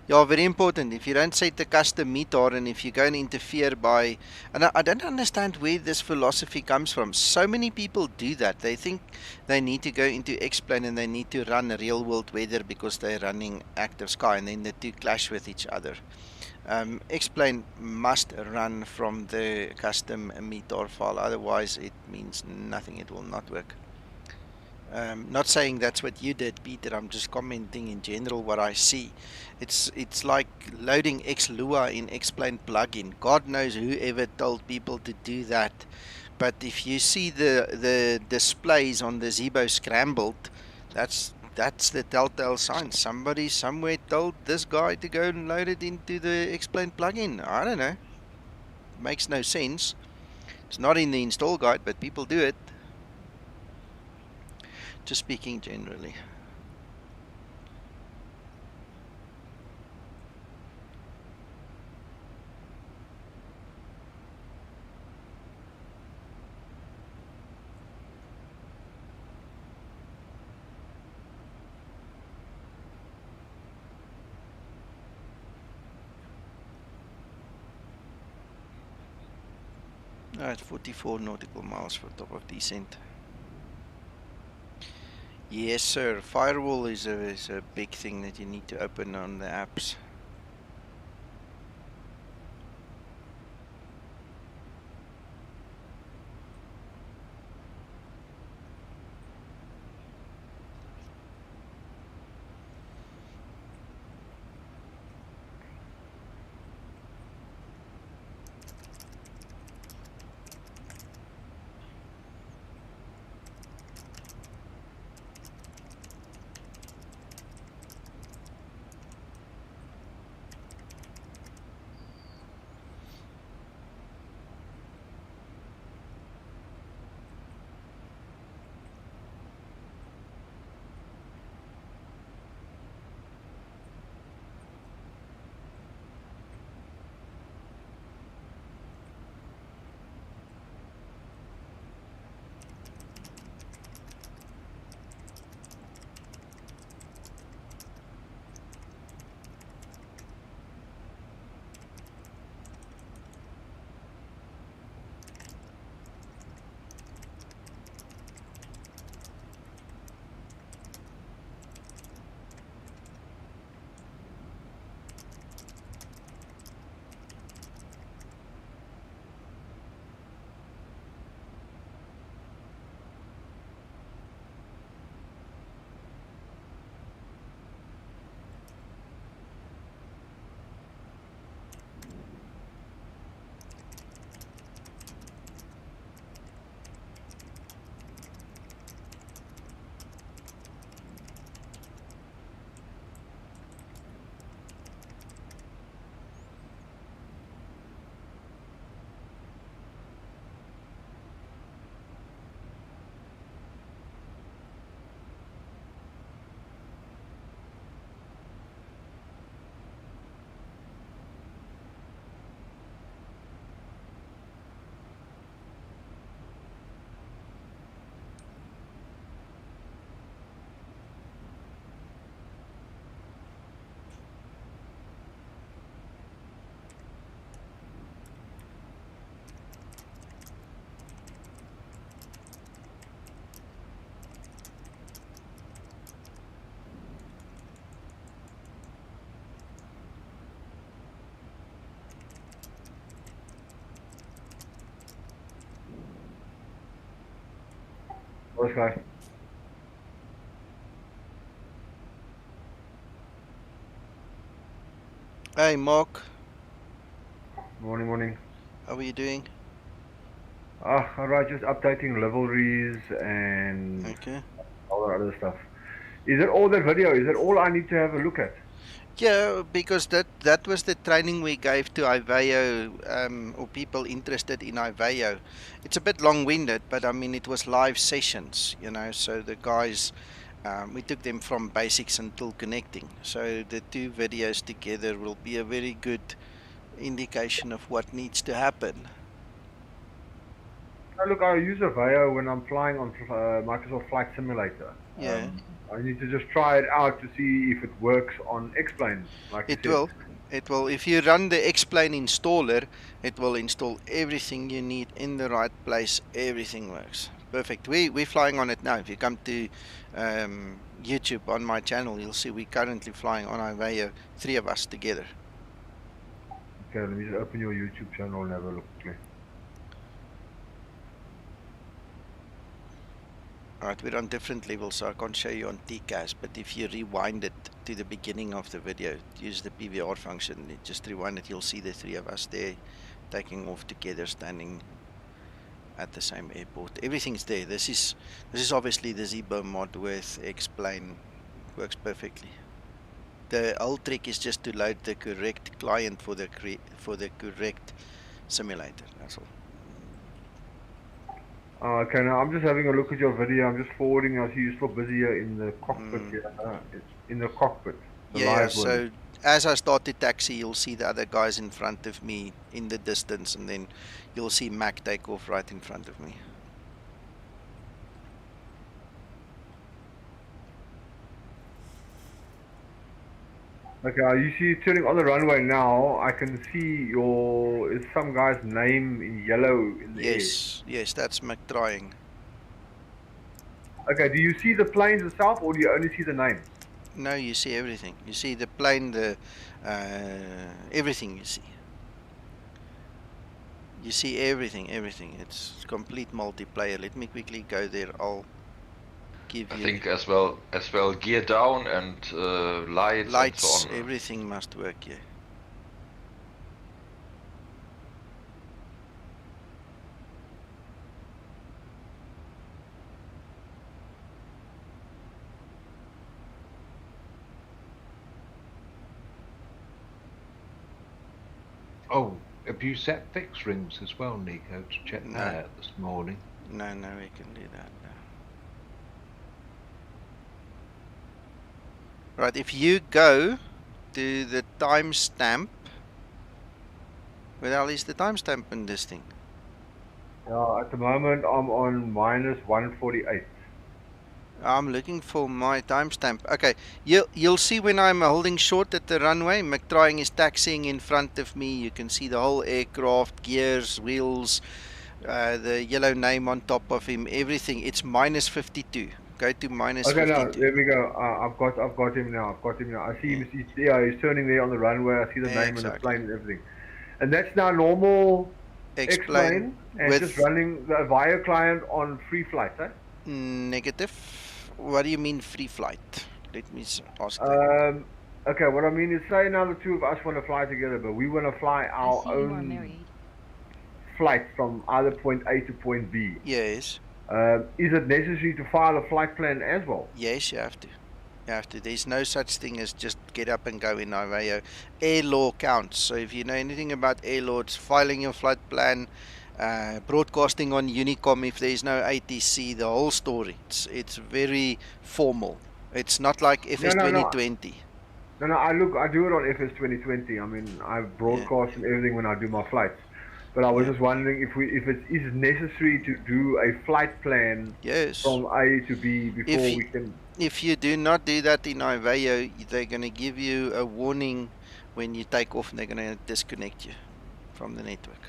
Yeah, very important. If you don't set the custom METAR and if you're going to interfere by... And I don't understand where this philosophy comes from. So many people do that. They think they need to go into X-plane and they need to run real world weather because they're running Active Sky and then the two clash with each other. X-plane must run from the custom METAR file. Otherwise, it means nothing. It will not work. Not saying that's what you did, Peter. I'm just commenting in general what I see. It's like loading XLUA in X-plane plugin. God knows whoever told people to do that. But if you see the displays on the Zibo scrambled, that's the telltale sign. Somebody somewhere told this guy to go and load it into the X-plane plugin. I don't know. Makes no sense. It's not in the install guide, but people do it. Just speaking generally. At 44 nautical miles for top of descent. Yes, sir. Firewall is a big thing that you need to open on the apps. Okay. Hey, Mark. Morning. How are you doing? Alright, just updating liveries and all that other stuff. Is it all that video? Is it all I need to have a look at? Yeah, because that was the training we gave to IVAO, or people interested in IVAO. It's a bit long-winded, but I mean it was live sessions, you know. So the guys, we took them from basics until connecting. So the two videos together will be a very good indication of what needs to happen. Look, I use a VAO when I'm flying on Microsoft Flight Simulator. Yeah. I need to just try it out to see if it works on X-Plane, like you It said. will. It will. If you run the X-Plane installer, it will install everything you need in the right place. Everything works. Perfect. We're flying on it now. If you come to YouTube on my channel, you'll see we're currently flying on IVAO, 3 of us together. Okay, let me just open your YouTube channel and have a look quickly. Alright, we're on different levels, so I can't show you on TCAS, but if you rewind it to the beginning of the video, use the PVR function, just rewind it, you'll see the 3 of us there taking off together, standing at the same airport. Everything's there. This is obviously the Zibo Mod with X-Plane. Works perfectly. The whole trick is just to load the correct client for the correct simulator. That's all. Okay, now I'm just having a look at your video. I'm just forwarding. I see you're still busy here in the cockpit. It's in the cockpit. The Yeah, live one. so as I start to taxi, you'll see the other guys in front of me in the distance, and then you'll see Mac take off right in front of me. Okay, you see turning on the runway now. I can see is some guy's name in yellow in the air. Yes, that's Mac trying. Okay, do you see the planes itself, or do you only see the name? No, you see everything. You see the plane, the everything you see. You see everything. It's complete multiplayer. Let me quickly go there. I'll give you. I think as well gear down and lights and so on. Everything must work. Yeah. Oh, have you set fixed rings as well, Nico, to check that out this morning? No, we can do that now. Right, if you go to the timestamp, where the hell is the timestamp in this thing? At the moment I'm on -148. I'm looking for my timestamp. Okay, you'll see when I'm holding short at the runway, McTrying is taxiing in front of me. You can see the whole aircraft, gears, wheels, the yellow name on top of him, everything. It's -52. Go to -52. Okay, now there we go. I've got him now. I see him. He's turning there on the runway. I see the name and the plane and everything. And that's now normal X-plane and just running the VIA client on free flight, eh? Negative. What do you mean free flight? Let me ask that. Okay, what I mean is, say now the two of us want to fly together, but we want to fly our own flight from either point A to point B. Yes. Is it necessary to file a flight plan as well? Yes, you have to. There's no such thing as just get up and go in IVAO. Air law counts. So if you know anything about air law, it's filing your flight plan, broadcasting on Unicom if there is no ATC, the whole story. It's very formal. It's not like FS 2020. No, I do it on FS 2020. I mean, I broadcast and everything when I do my flights. But I was just wondering if it is necessary to do a flight plan from A to B before we can. If you do not do that in IVAO, they're going to give you a warning when you take off, and they're going to disconnect you from the network.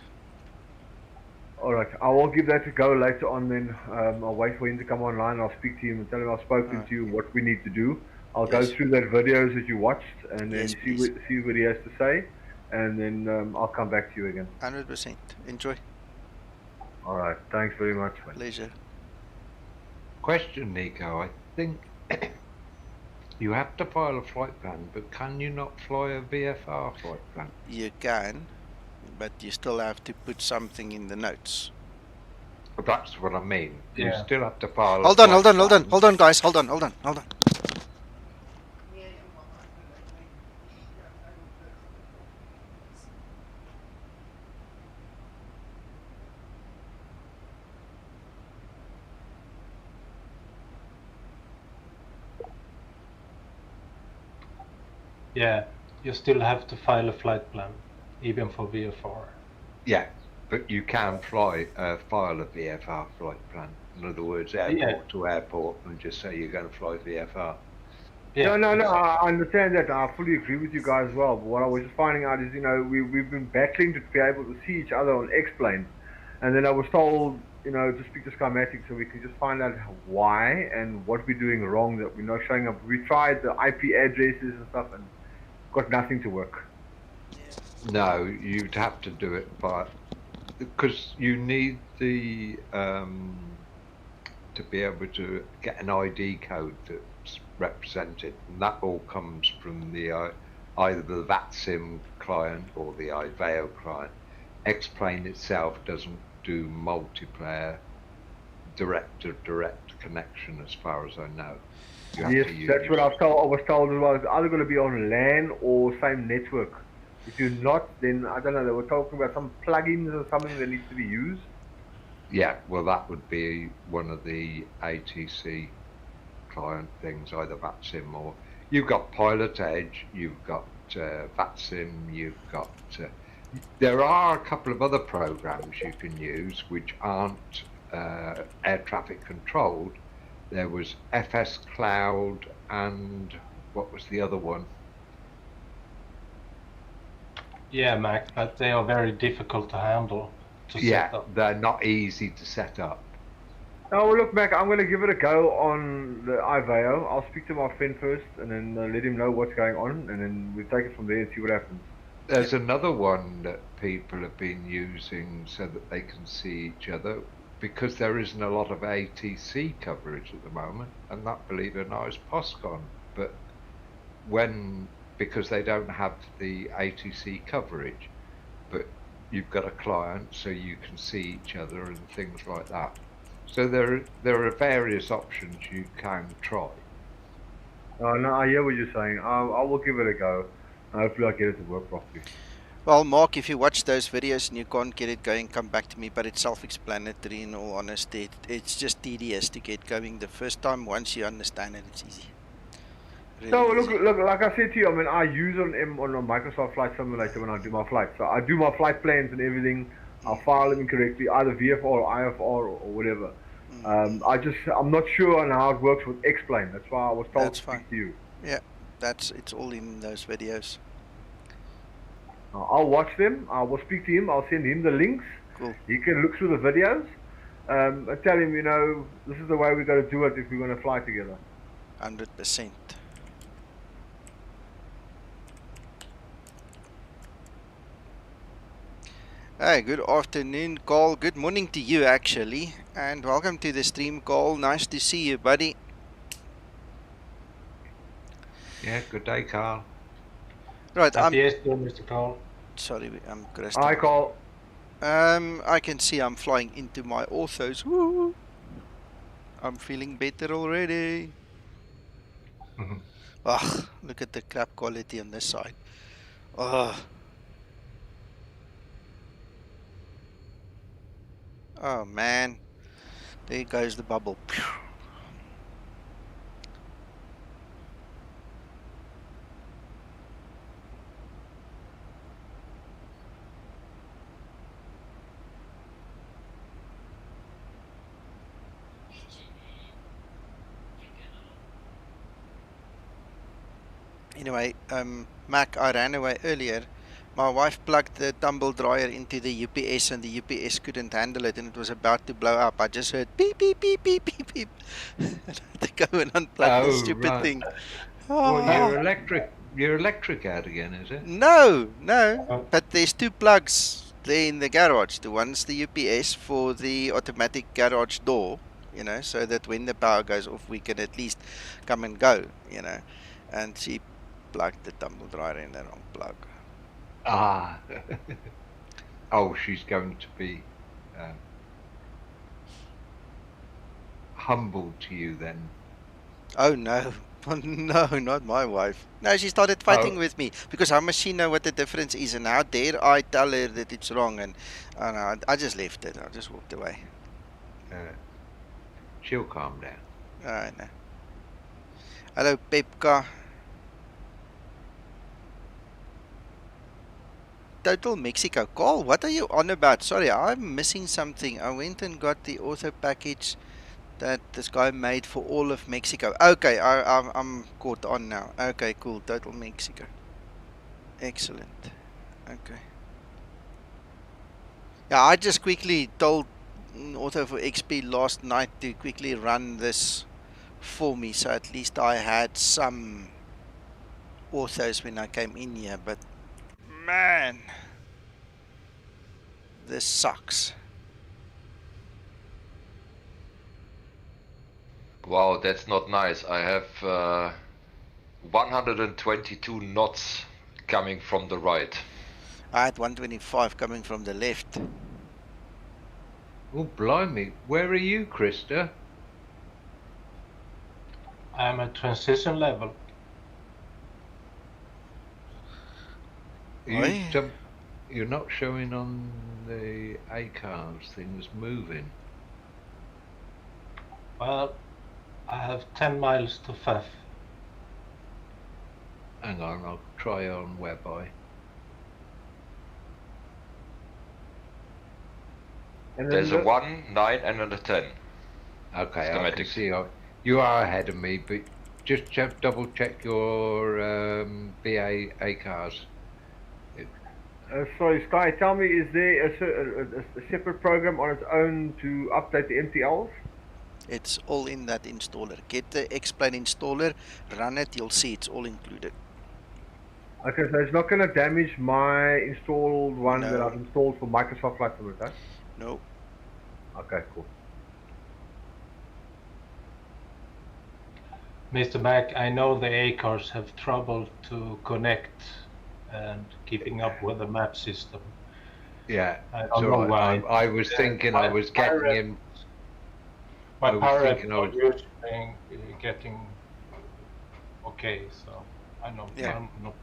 Alright, I will give that a go later on then. I'll wait for him to come online. I'll speak to him and tell him I've spoken to you, what we need to do. I'll go through that videos that you watched and then see what he has to say. And then I'll come back to you again. 100%. Enjoy. Alright, thanks very much, man. Pleasure. Question, Nico. I think you have to file a flight plan, but can you not fly a VFR flight plan? You can, but you still have to put something in the notes. That's what I mean. You still have to file Hold on, guys. Hold on. Yeah, you still have to file a flight plan, even for VFR. Yeah, but you can file a VFR flight plan. In other words, airport to airport, and just say you're going to fly VFR. Yeah. No, I understand that. I fully agree with you guys as well. But what I was just finding out is, we've been battling to be able to see each other on X-plane. And then I was told, to speak to Skymatix so we can just find out why and what we're doing wrong that we're not showing up. We tried the IP addresses and stuff and got nothing to work. No, you'd have to do it because you need the to be able to get an ID code that's represented, and that all comes from the either the VATSIM client or the IVAO client. X-plane itself doesn't do multiplayer direct connection, as far as I know. Yes, that's what I was told as well. It's either going to be on LAN or same network. If you're not, then I don't know. They were talking about some plugins or something that needs to be used. Yeah, well, that would be one of the ATC client things, either VATSIM or you've got Pilot Edge, you've got VATSIM, you've got. There are a couple of other programs you can use which aren't air traffic controlled. There was FS Cloud and what was the other one? Yeah, Mac, but they are very difficult to handle, to set up. They're not easy to set up. Oh, well, look, Mac, I'm going to give it a go on the IVAO. I'll speak to my friend first and then let him know what's going on, and then we'll take it from there and see what happens. There's another one that people have been using so that they can see each other, because there isn't a lot of ATC coverage at the moment, and that, believe it or not, is POSCON. But because they don't have the ATC coverage, but you've got a client so you can see each other and things like that. So there are various options you can try. No, I hear what you're saying. I will give it a go. Hopefully I get it to work properly. Well, Mark, if you watch those videos and you can't get it going, come back to me, but it's self-explanatory in all honesty. It's just tedious to get going the first time. Once you understand it, it's easy. Really so easy. look, like I said to you, I mean, I use on a Microsoft Flight Simulator when I do my flights. So I do my flight plans and everything. I'll file them correctly, either VFR or IFR or whatever. I'm not sure on how it works with X-Plane. That's why I was told to speak to you. Yeah, it's all in those videos. I'll watch them. I will speak to him. I'll send him the links. Cool. He can look through the videos. And tell him, this is the way we got to do it if we're going to fly together. 100%. Hey, good afternoon, Carl. Good morning to you, actually. And welcome to the stream, Carl. Nice to see you, buddy. Yeah, good day, Carl. Right, Yes, Mr. Carl. Sorry, I'm Christian. Hi, Carl. I can see I'm flying into my orthos. Woo! I'm feeling better already. Ugh, look at the crap quality on this side. Ugh. Oh man, there goes the bubble. Anyway, Mac, I ran away earlier. My wife plugged the tumble dryer into the UPS and the UPS couldn't handle it and it was about to blow up. I just heard beep, beep, beep, beep, beep, beep. I had to go and unplug the stupid thing. Well, your electric out again, is it? No, but there's two plugs there in the garage. The one's the UPS for the automatic garage door, so that when the power goes off, we can at least come and go, and she plugged the tumble dryer in the wrong plug. Ah. Oh, she's going to be humble to you then. Oh no. No, not my wife. No, she started fighting with me because how must she know what the difference is, and how dare I tell her that it's wrong? And I just left it. I just walked away. She'll calm down. I know. Hello, Pepka. Total Mexico. Call. What are you on about? Sorry, I'm missing something. I went and got the author package that this guy made for all of Mexico. Okay, I'm caught on now. Okay, cool. Total Mexico. Excellent. Okay. Yeah, I just quickly told Auto for XP last night to quickly run this for me, so at least I had some authors when I came in here, but man, this sucks. Wow, that's not nice. I have 122 knots coming from the right. I had 125 coming from the left. Oh, blimey. Where are you, Krista? I'm at transition level. You're not showing on the ACARS things moving. Well, I have 10 miles to FAF. Hang on, I'll try on WebEye. There's a 1, 9 and a 10. Okay, I can see you are ahead of me, but just double check your VA ACARS. Sorry, Sky, tell me, is there a separate program on its own to update the MTLs? It's all in that installer. Get the X-Plane installer, run it, you'll see it's all included. Okay, so it's not going to damage my installed one that No. I've installed for Microsoft Flight Simulator? No. Okay, cool. Mr. Mac, I know the ACARS have trouble to connect and keeping up with the map system. Yeah, I don't know why. I was thinking I was getting him. My pirate was usually getting okay, so I know. Yeah. I'm not.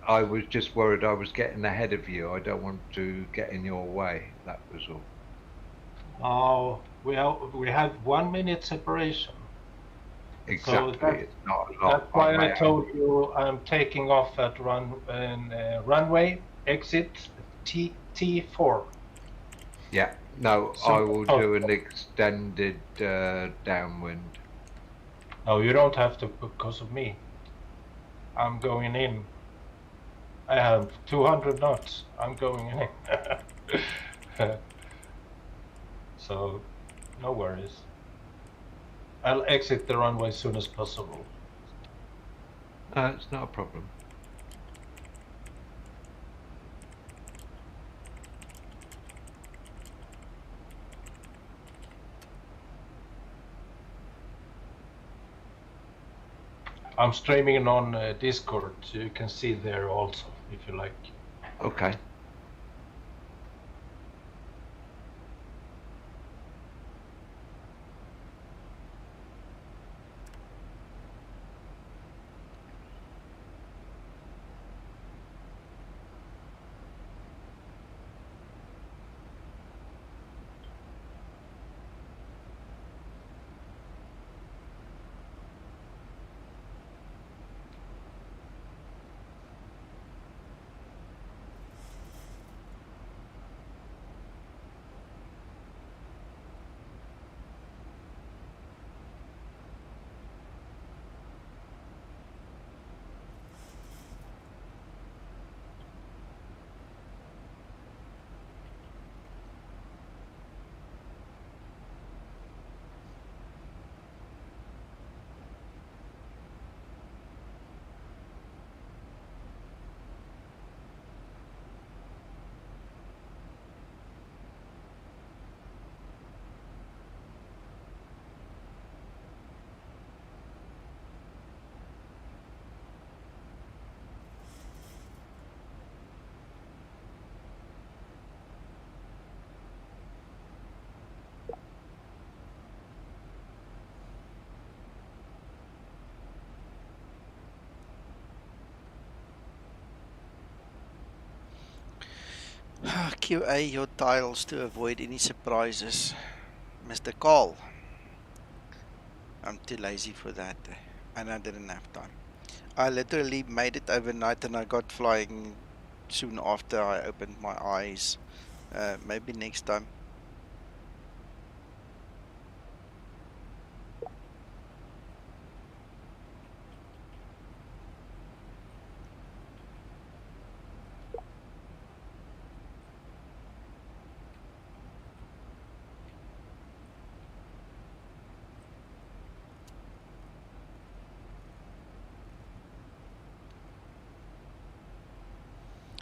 I was just worried I was getting ahead of you. I don't want to get in your way. That was all. Oh, we have 1 minute separation. Exactly. So it's not a lot. that's why I told you I'm taking off at runway exit T4. Yeah. No, So, I will do an extended downwind. No, you don't have to because of me. I'm going in. I have 200 knots. I'm going in. So, no worries. I'll exit the runway as soon as possible. It's not a problem. I'm streaming on Discord, so you can see there also, if you like. Okay. QA your tiles to avoid any surprises. Mr. Carl. I'm too lazy for that. And I didn't have time. I literally made it overnight and I got flying soon after I opened my eyes. Maybe next time.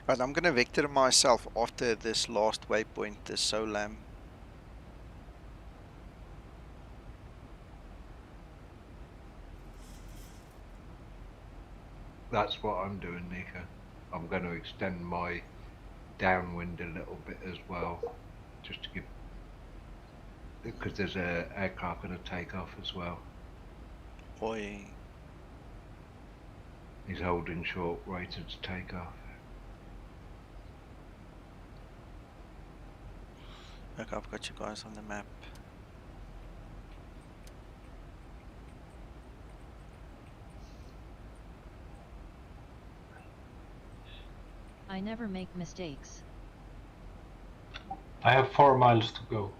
But I'm gonna vector myself after this last waypoint, the SOLAM. That's what I'm doing, Nika. I'm going to extend my downwind a little bit as well, just to give, because there's an aircraft going to take off as well. Oi. He's holding short, waiting to take off. Look, I've got you guys on the map. I never make mistakes. I have 4 miles to go.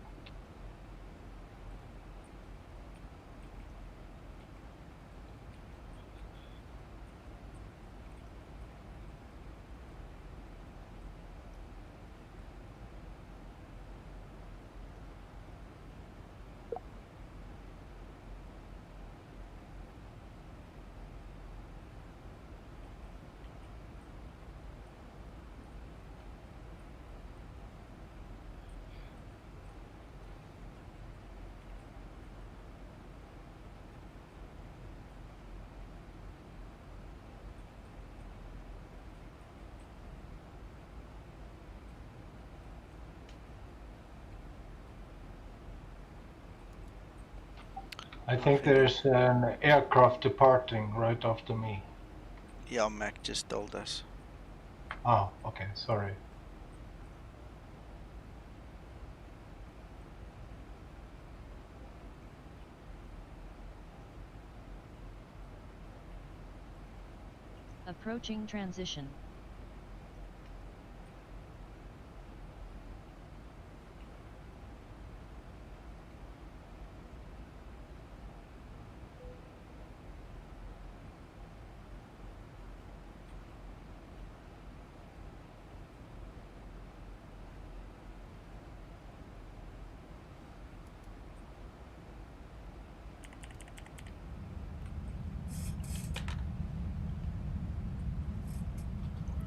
I think there's an aircraft departing right after me. Yeah, Mac just told us. Oh, okay, sorry. Approaching transition.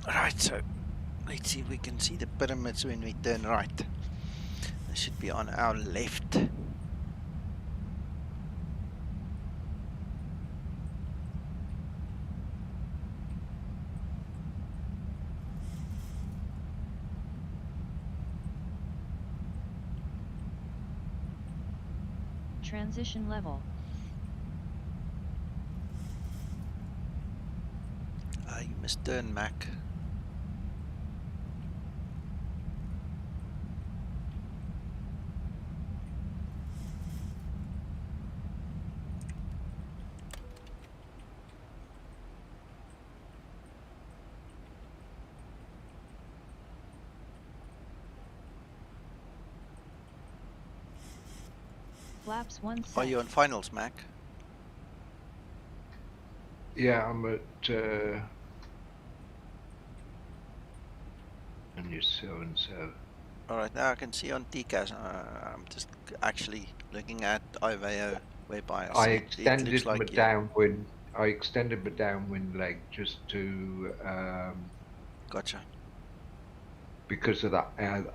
Right, so let's see if we can see the pyramids when we turn right. They should be on our left. Transition level. You must turn, Mac. Flaps 1 set. Are you on finals, Mac? Set. Are you on finals, Mac? Yeah, I'm at and you're so and so. Alright, now I can see on TCAS. I'm just actually looking at IVAO, whereby I see it looks like you. Downwind. I extended my downwind leg just to Gotcha. because of that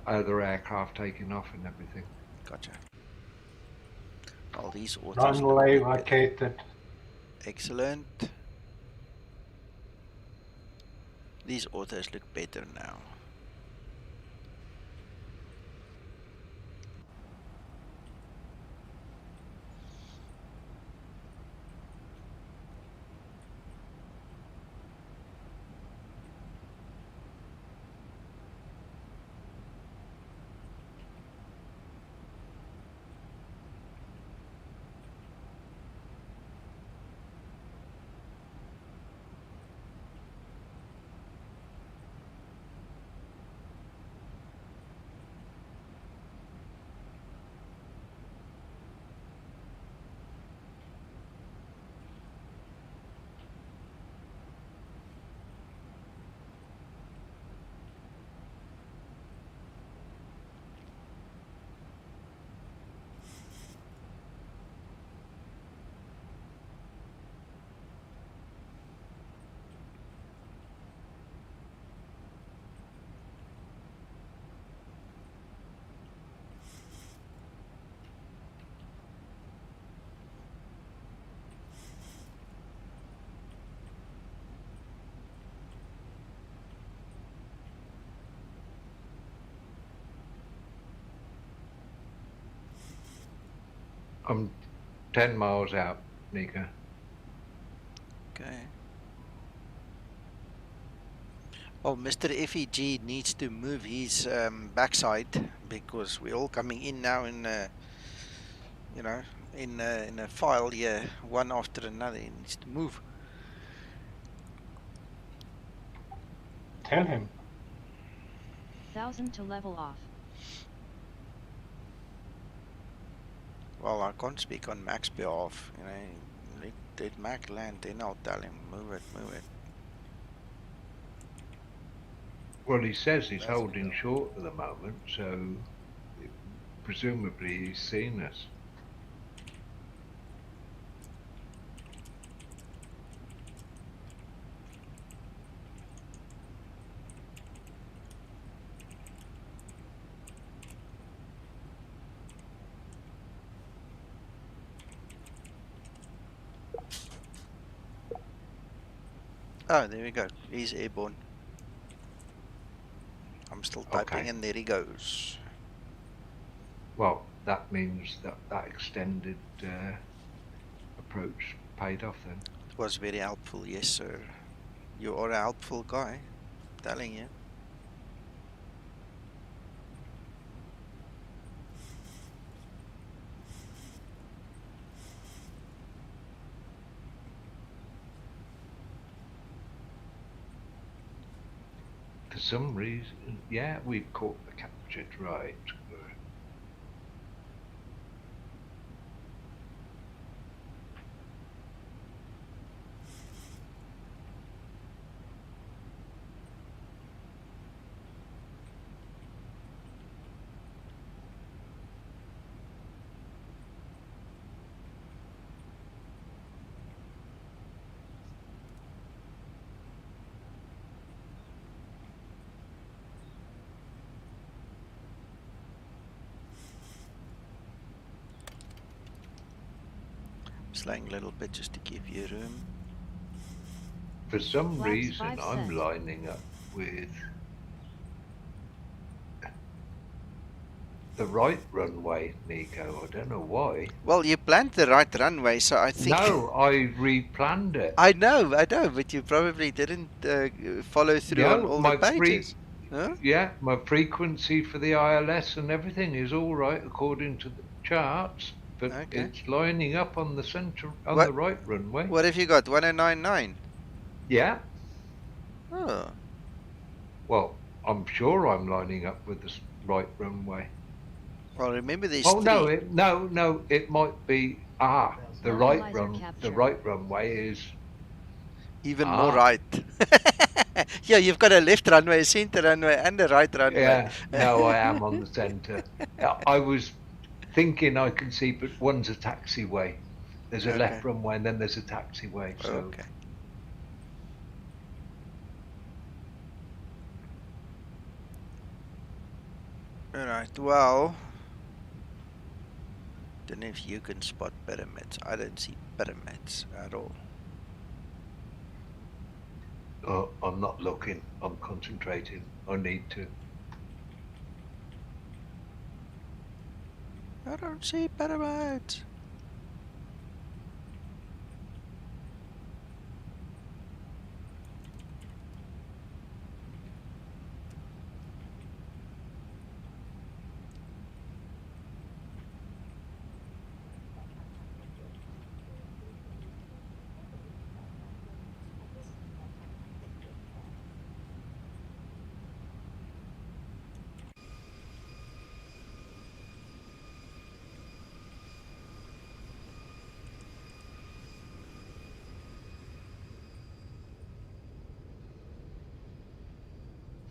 other aircraft taking off and everything. Gotcha. All these autos Runway look vacated. Excellent. These autos look better now. I'm 10 miles out, Nika. Okay. Well, Mr. FEG needs to move his backside because we're all coming in now in, you know, in a file here, one after another. He needs to move. Tell him. 1000 to level off. Well, I can't speak on Mac's behalf. You know, let Mac land, then I'll tell him, move it, move it. Well, he says he's holding short at the moment, so presumably he's seen us. Oh, there we go. He's airborne. I'm still typing, Okay. and there he goes. Well, that means that extended approach paid off then. It was very helpful, yes, sir. You are a helpful guy, I'm telling you. For some reason, yeah, we caught the captured, right. Slowing a little bit just to give you room. For some Flaps reason, 5 I'm set. lining up with the right runway, Nico. I don't know why. Well, you planned the right runway, so I think... No, I replanned it. I know, but you probably didn't follow through on all the pages. Huh? Yeah, my frequency for the ILS and everything is all right according to the charts, but Okay. it's lining up on the center, on the right runway. What have you got? 1099? Yeah. Oh. Well, I'm sure I'm lining up with the right runway. Well, remember there's oh, three. No, it might be the right runway is even more right. Yeah, you've got a left runway, a center runway, and a right runway. Yeah, no, I am on the center. I was thinking I can see, but one's a taxiway. There's a left runway, and then there's a taxiway. So. Okay. All right. Well, don't know if you can spot pyramids. I don't see pyramids at all. Oh, I'm not looking. I'm concentrating. I need to. I don't see pyramids.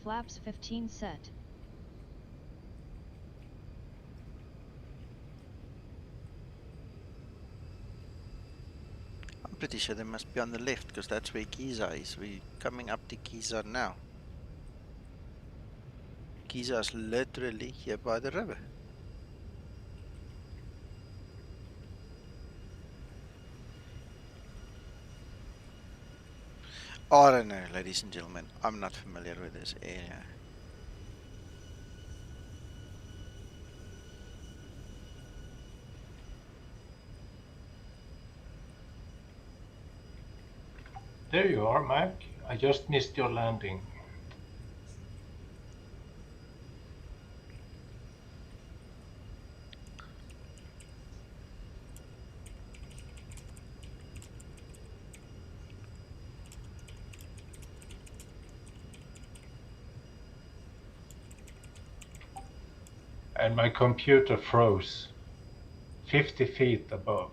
Flaps 15 set. I'm pretty sure they must be on the left because that's where Giza is. We're coming up to Giza now. Giza is literally here by the river. I don't know, ladies and gentlemen. I'm not familiar with this area. There you are, Mac. I just missed your landing. And my computer froze 50 feet above.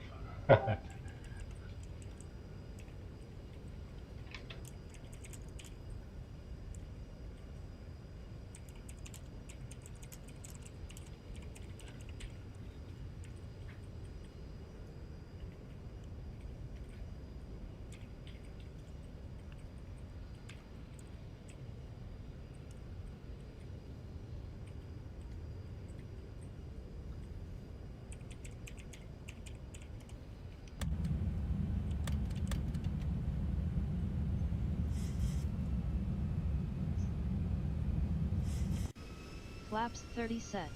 Flaps 30 set.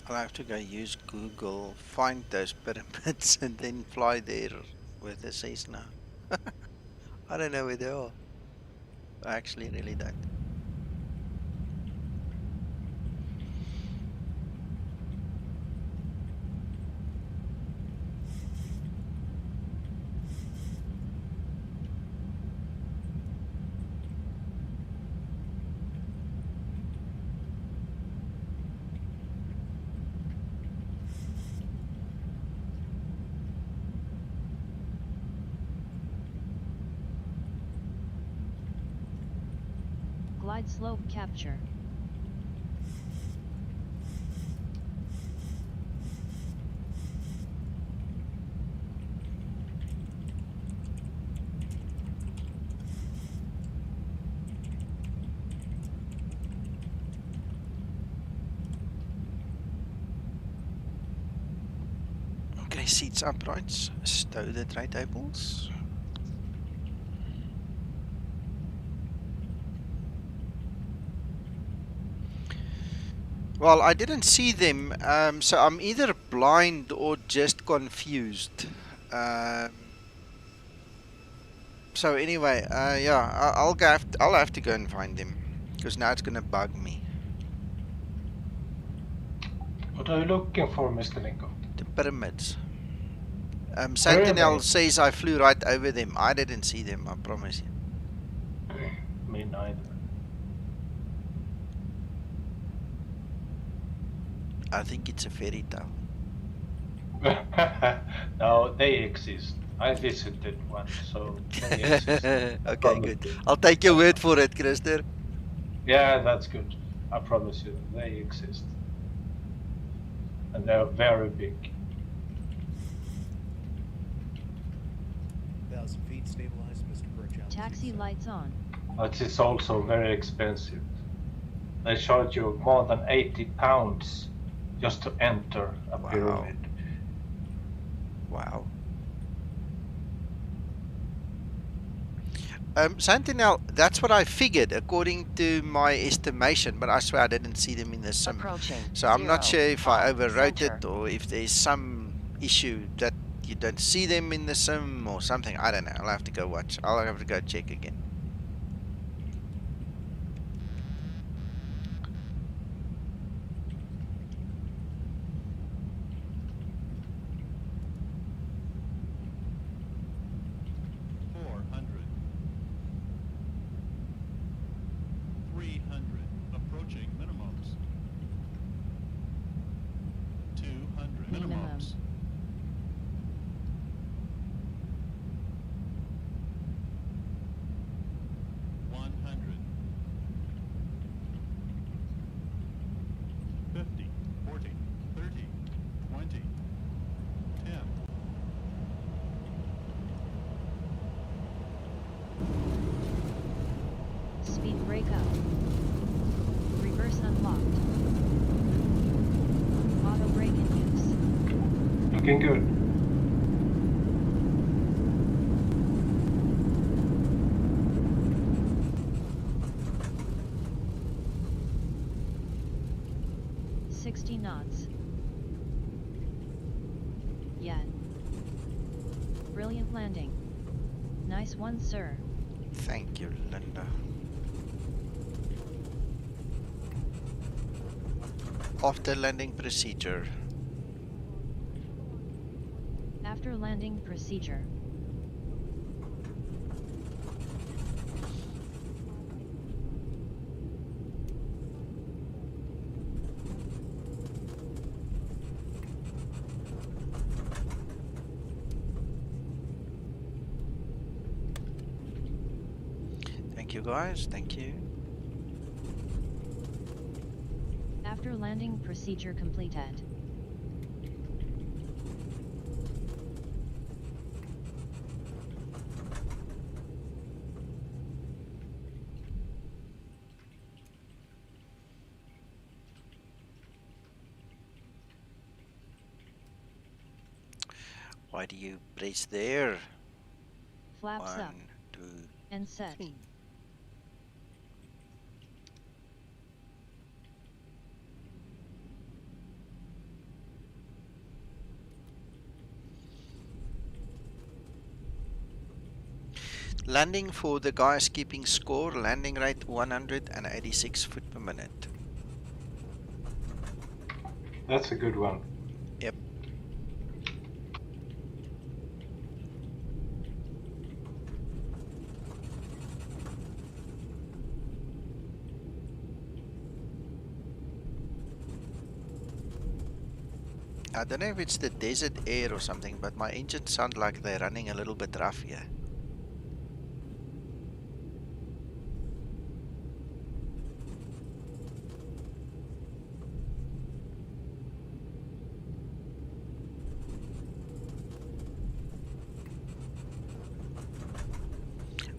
I'll have to go use Google, find those pyramids, and then fly there with a Cessna. I don't know where they are. I actually really don't. Glide slope capture. Okay, seats upright, stow the tray tables. Well, I didn't see them, so I'm either blind or just confused. So anyway, yeah, I'll have to go and find them, because now it's gonna bug me. What are you looking for, Mr. Nico? The pyramids. Sentinel says I flew right over them. I didn't see them, I promise you. Me neither. I think it's a fairy tale. No, they exist. I visited one, so they exist. Okay, good. I'll take your word for it, Christer. Yeah, that's good. I promise you, they exist. And they're very big. 1,000 feet, stabilized, Mr. Burch. Taxi lights on. But it's also very expensive. They charge you more than 80 pounds just to enter a pyramid. Wow. Sentinel, that's what I figured according to my estimation, but I swear I didn't see them in the sim. So I'm not sure if I overwrote it or if there's some issue that you don't see them in the sim or something. I don't know. I'll have to go watch. I'll have to go check again. Speed brake up. Reverse unlocked. Auto brake in use. Looking good. $60 knots. Yeah. Brilliant landing. Nice one, sir. Thank you, Linda. After landing procedure. After landing procedure. Thank you, guys. Thank you. After landing procedure completed. Why do you press there? Flaps up. 1, 2, and set. 3. Landing for the guys keeping score, landing rate 186 foot per minute. That's a good one. Yep. I don't know if it's the desert air or something, but my engines sound like they're running a little bit rough here.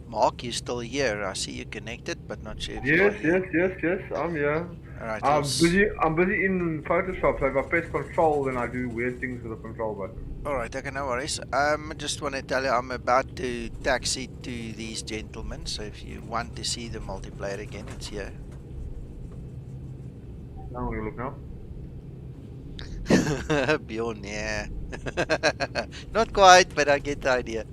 Mark, you still here? I see you connected, but not sure if you are here. Yes, I'm here. Alright, I'm busy in Photoshop, so if I press control then I do weird things with the control button. Alright, okay, no worries. I just want to tell you I'm about to taxi to these gentlemen, so if you want to see the multiplayer again, it's here. Now we look now. Bjorn, yeah. Not quite, but I get the idea.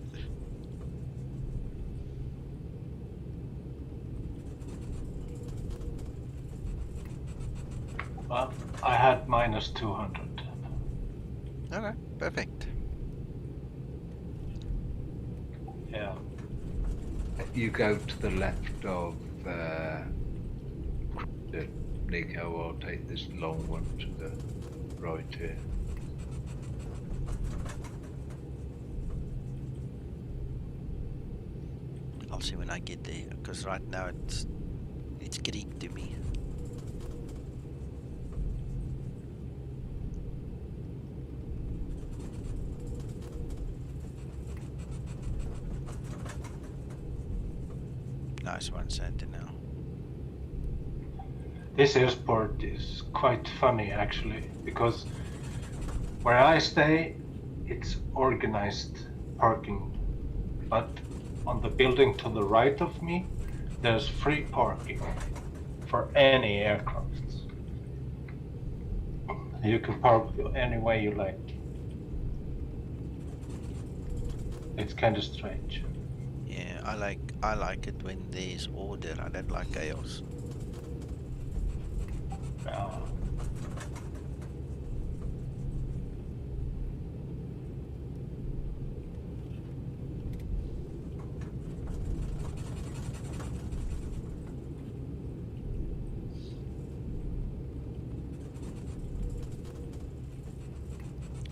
Well, I had minus 200. Okay, perfect. Yeah. You go to the left of the Nico. I'll take this long one to the right here. I'll see when I get there, because right now it's Greek to me. Nice one, Sentinel. This airport is quite funny actually, because where I stay, it's organized parking, but on the building to the right of me, there's free parking for any aircrafts. You can park any way you like. It's kind of strange. Yeah, I like it when there's order. I don't like chaos.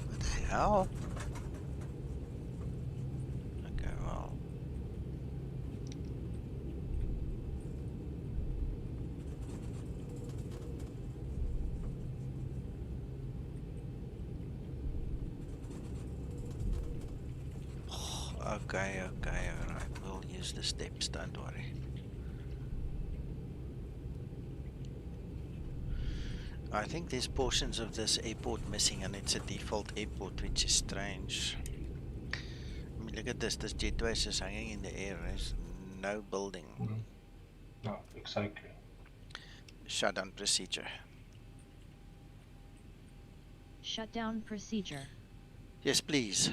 What the hell? Okay, well. Okay, alright. We'll use the steps, don't worry. I think there's portions of this airport missing and it's a default airport, which is strange. I mean, look at this jetway is just hanging in the air. There's no building. No, exactly. Shutdown procedure. Shutdown procedure. Yes, please.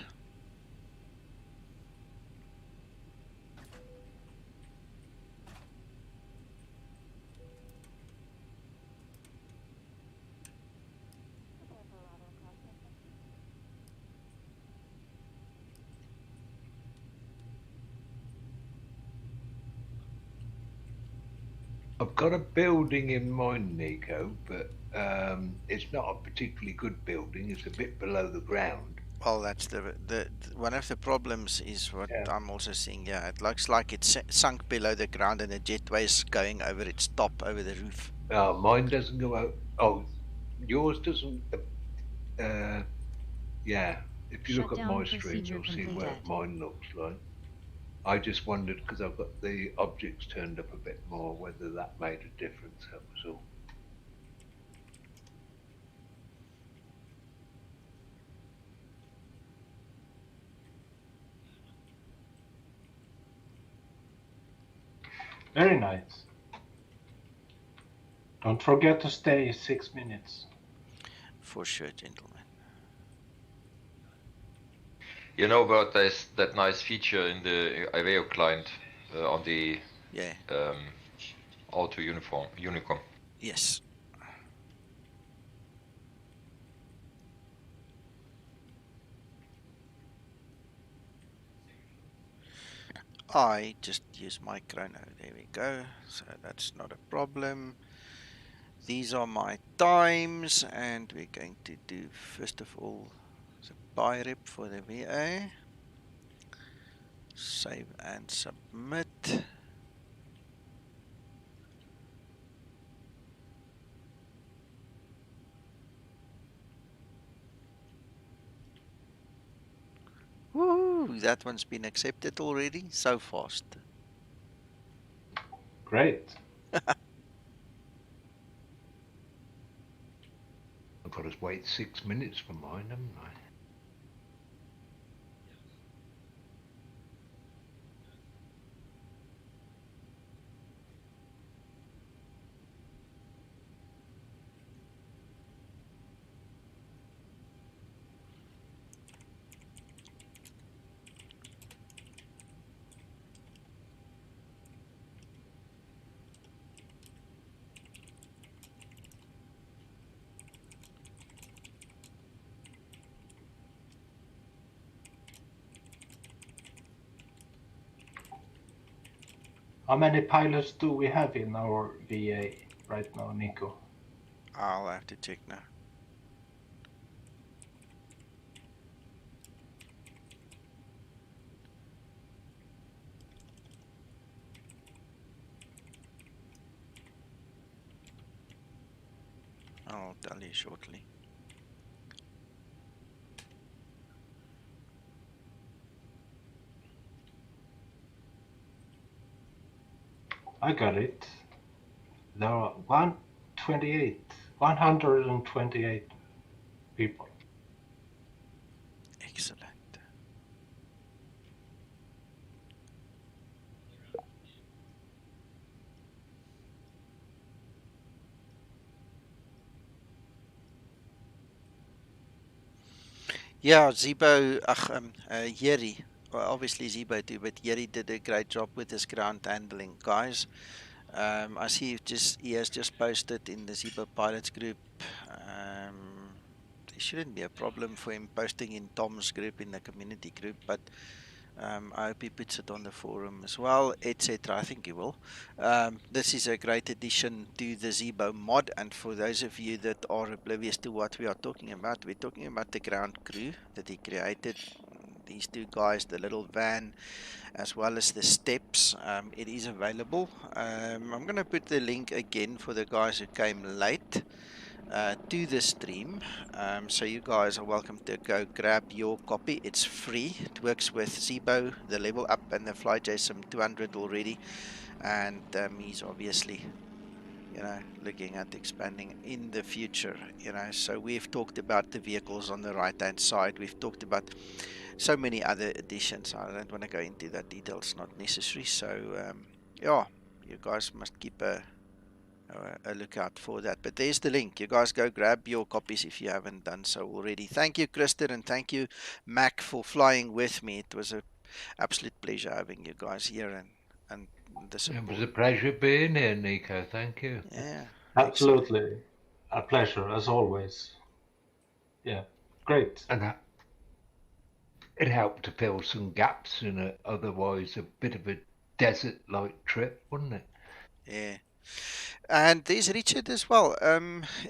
I've got a building in mind, Nico, but it's not a particularly good building. It's a bit below the ground. Well, that's the one of the problems is what I'm also seeing. Yeah, it looks like it's sunk below the ground and the jetway is going over its top, over the roof. Mine doesn't go out. Oh, yours doesn't. Yeah, if you look at my stream, you'll see what mine looks like. I just wondered because I've got the objects turned up a bit more, whether that made a difference. That was all. Very nice. Don't forget to stay 6 minutes. For sure, gentlemen. You know about that nice feature in the IVAO client on the auto Unicom? Yes. I just use my chrono. There we go. So that's not a problem. These are my times, and we're going to do first of all the buy rep for the VA. Save and submit. Woo! That one's been accepted already. So fast. Great. I've got to wait 6 minutes for mine, haven't I? How many pilots do we have in our VA right now, Nico? I'll have to check now. I'll tell you shortly. I got it. There are 128 people. Excellent. Yeah, Zibo, Yeri. Well, obviously Zibo too, but Yeri did a great job with his ground handling, guys. I see he has just posted in the Zibo Pilots group. There shouldn't be a problem for him posting in Tom's group, in the community group, but I hope he puts it on the forum as well, etc. I think he will. This is a great addition to the Zibo mod, and for those of you that are oblivious to what we are talking about, we're talking about the ground crew that he created. These two guys, the little van, as well as the steps. It is available. I'm going to put the link again for the guys who came late to the stream. So you guys are welcome to go grab your copy. It's free. It works with Zibo, the level up, and the FlyJSM 200 already. And he's obviously, looking at expanding in the future. So we've talked about the vehicles on the right hand side. We've talked about so many other additions. I don't want to go into that detail. It's not necessary. So yeah, you guys must keep a lookout for that. But there's the link. You guys go grab your copies if you haven't done so already. Thank you, Kristen, and thank you, Mac, for flying with me. It was an absolute pleasure having you guys here and the support. It was a pleasure being here, Nico. Thank you. Yeah, absolutely. Excellent. A pleasure, as always. Yeah, great. And it helped to fill some gaps in otherwise a bit of a desert-like trip, wouldn't it? Yeah. And there's Richard as well.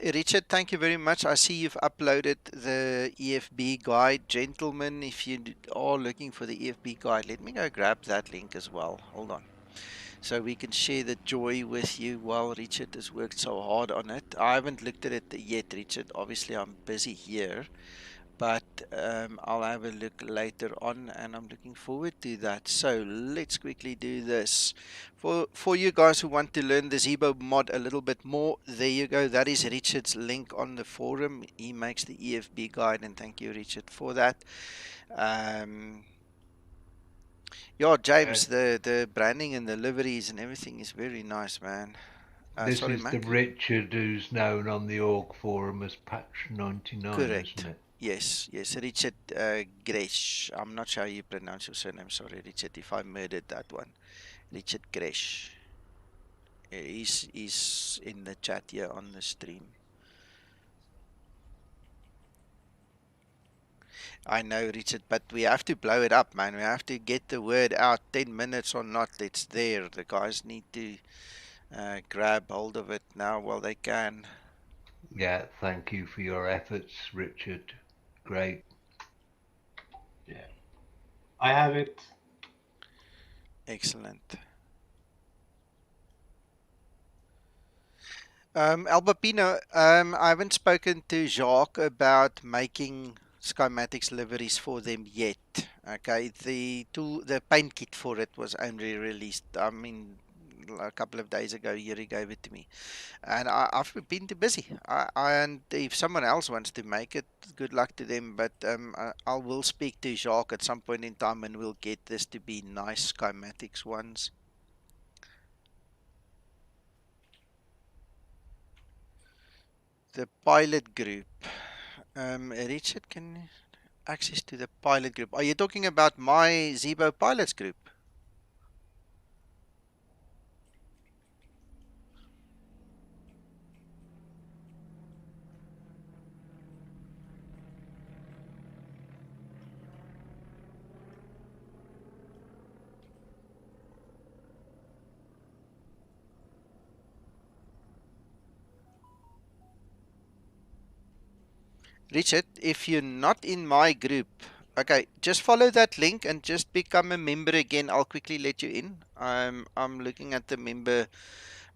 Richard, thank you very much. I see you've uploaded the EFB guide. Gentlemen, if you are looking for the EFB guide, let me go grab that link as well. Hold on. So we can share the joy with you while Richard has worked so hard on it. I haven't looked at it yet, Richard. Obviously, I'm busy here, but I'll have a look later on, and I'm looking forward to that. So let's quickly do this. For you guys who want to learn the Zibo mod a little bit more, there you go. That is Richard's link on the forum. He makes the EFB guide, and thank you, Richard, for that. Yeah, James, the branding and the liveries and everything is very nice, man. This Sorry, is the Mac. Richard who's known on the org forum as Patch 99, Correct. isn't it? Yes, Richard Gresh. I'm not sure how you pronounce your surname. Sorry, Richard, if I murdered that one. Richard Gresh. He's in the chat here on the stream. I know, Richard, but we have to blow it up, man. We have to get the word out. 10 minutes or not, it's there. The guys need to grab hold of it now while they can. Yeah, thank you for your efforts, Richard. Great. Yeah, I have it. Excellent. Albapino, I haven't spoken to Jacques about making Skymatix liveries for them yet. Okay, the paint kit for it was only released. I mean, a couple of days ago, Yuri gave it to me, and I've been too busy. And if someone else wants to make it, good luck to them. But I will speak to Jacques at some point in time, and we'll get this to be nice Skymatix ones. The pilot group. Richard, can access to the pilot group. Are you talking about my Zibo pilots group? Richard, if you're not in my group, okay, just follow that link and just become a member again. I'll quickly let you in. I'm looking at the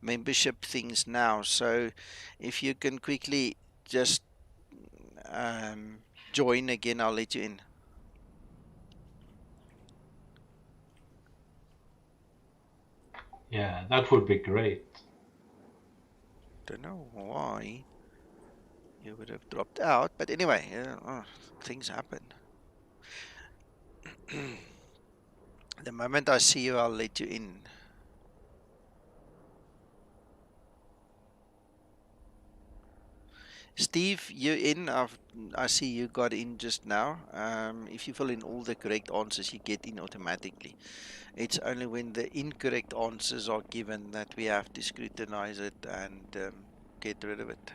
membership things now. So if you can quickly just join again, I'll let you in. Yeah, that would be great. Don't know why you would have dropped out, but anyway, things happen. The moment I see you, I'll let you in. Steve, you're in. I see you got in just now. If you fill in all the correct answers, you get in automatically. It's only when the incorrect answers are given that we have to scrutinize it and get rid of it.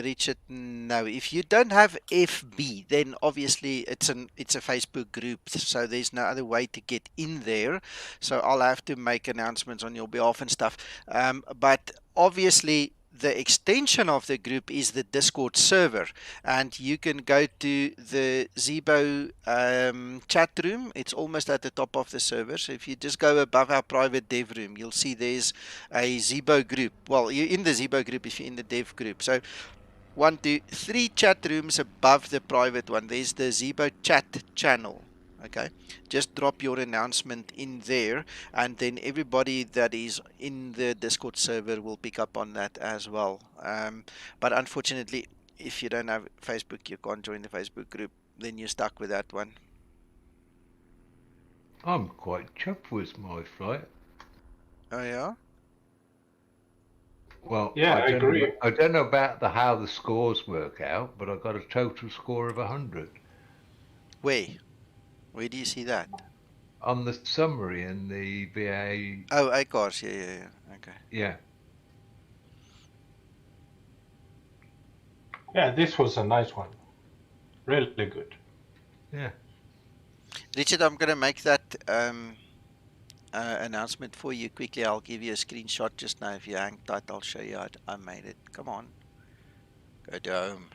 Richard, no. If you don't have FB, then obviously it's a Facebook group, so there's no other way to get in there. So I'll have to make announcements on your behalf and stuff. But obviously the extension of the group is the Discord server, and you can go to the Zibo chat room. It's almost at the top of the server. So if you just go above our private dev room, you'll see there's a Zibo group. Well, you're in the Zibo group if you're in the dev group. So 1, 2, 3 chat rooms above the private one. There's the Zibo chat channel. Okay, just drop your announcement in there, and then everybody that is in the Discord server will pick up on that as well. But unfortunately, if you don't have Facebook, you can't join the Facebook group, then you're stuck with that one. I'm quite chuffed with my flight. Oh yeah. Well, yeah, I agree. I don't know about how the scores work out, but I got a total score of 100. Where do you see that? On the summary in the VA. Oh, ACARS, yeah. Okay. Yeah. Yeah, this was a nice one. Really good. Yeah. Richard, I'm gonna make that announcement for you quickly. I'll give you a screenshot just now. If you hang tight, I'll show you I made it. Come on, go to home.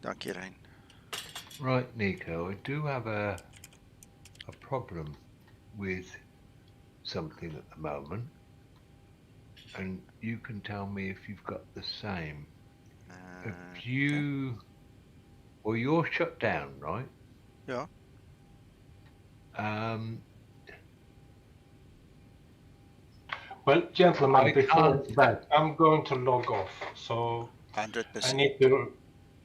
Dankie, Rein. Right, Nico, I do have a problem with something at the moment, and you can tell me if you've got the same. If you, well, you're shut down, right? Yeah. Well, gentlemen, before that, I'm going to log off. So 100%.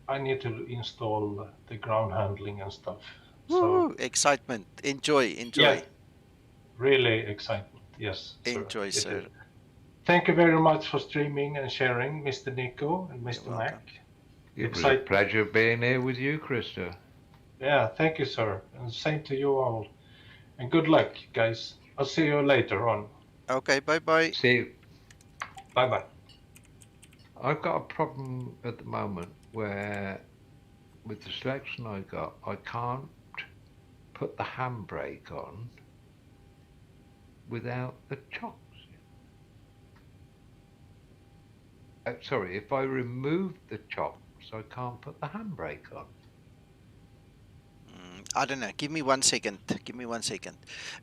I need to install the ground handling and stuff. Woo, excitement. Enjoy. Yeah, really excitement. Yes, sir. Enjoy, sir. Thank you very much for streaming and sharing, Mr. Nico and Mr. Mac. It was a pleasure being here with you, Krista. Yeah, thank you, sir. And same to you all. And good luck, guys. I'll see you later on. Okay, bye-bye. See you. Bye-bye. I've got a problem at the moment where, with the selection I got, I can't put the handbrake on without the chocks. Sorry, if I remove the chocks, I can't put the handbrake on. I don't know. Give me 1 second.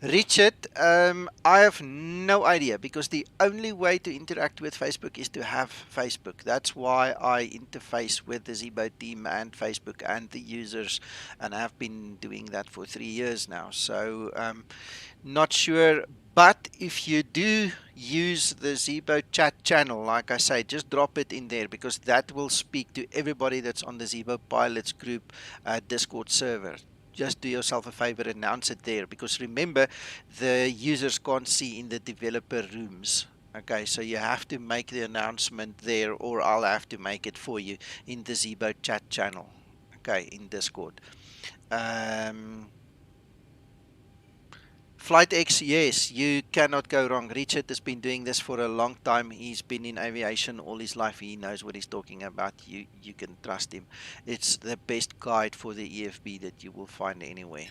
Richard, I have no idea, because the only way to interact with Facebook is to have Facebook. That's why I interface with the Zibo team and Facebook and the users, and I've been doing that for 3 years now. So not sure, but if you do use the Zibo chat channel, like I say, just drop it in there, because that will speak to everybody that's on the Zibo pilots group Discord server. Just do yourself a favor, announce it there, because remember, the users can't see in the developer rooms. Okay, so you have to make the announcement there, or I'll have to make it for you in the Zibo chat channel. Okay, in Discord. Flight X, yes, you cannot go wrong. Richard has been doing this for a long time. He's been in aviation all his life. He knows what he's talking about. You can trust him. It's the best guide for the EFB that you will find anywhere.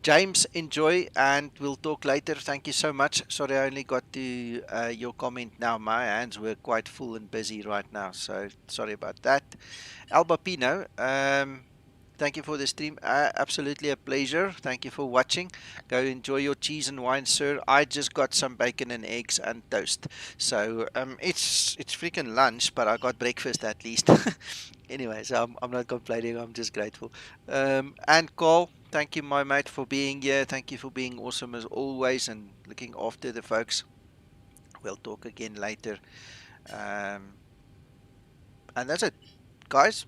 James, enjoy, and we'll talk later. Thank you so much. Sorry, I only got to your comment now. My hands were quite full and busy right now, so sorry about that. Alba Pino, thank you for the stream. Absolutely a pleasure. Thank you for watching. Go enjoy your cheese and wine, sir. I just got some bacon and eggs and toast. So it's freaking lunch, but I got breakfast at least. Anyway, so I'm not complaining. I'm just grateful. And Carl, thank you, my mate, for being here. Thank you for being awesome as always and looking after the folks. We'll talk again later. And that's it, guys.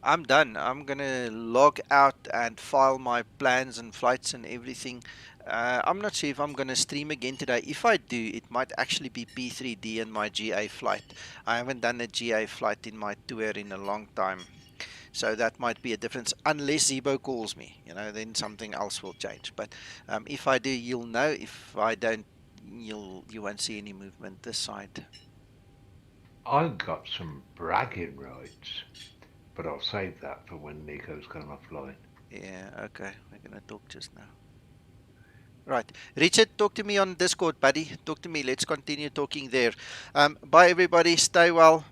I'm done. I'm gonna log out and file my plans and flights and everything. I'm not sure if I'm gonna stream again today. If I do, it might actually be P3D and my GA flight. I haven't done a GA flight in my tour in a long time, so that might be a difference. Unless Zibo calls me, then something else will change. But if I do, you'll know. If I don't, you won't see any movement this side. I've got some bragging rights, but I'll save that for when Nico's gone offline. Yeah, okay. We're gonna talk just now. Right, Richard, talk to me on Discord, buddy. Talk to me. Let's continue talking there. Bye, everybody. Stay well.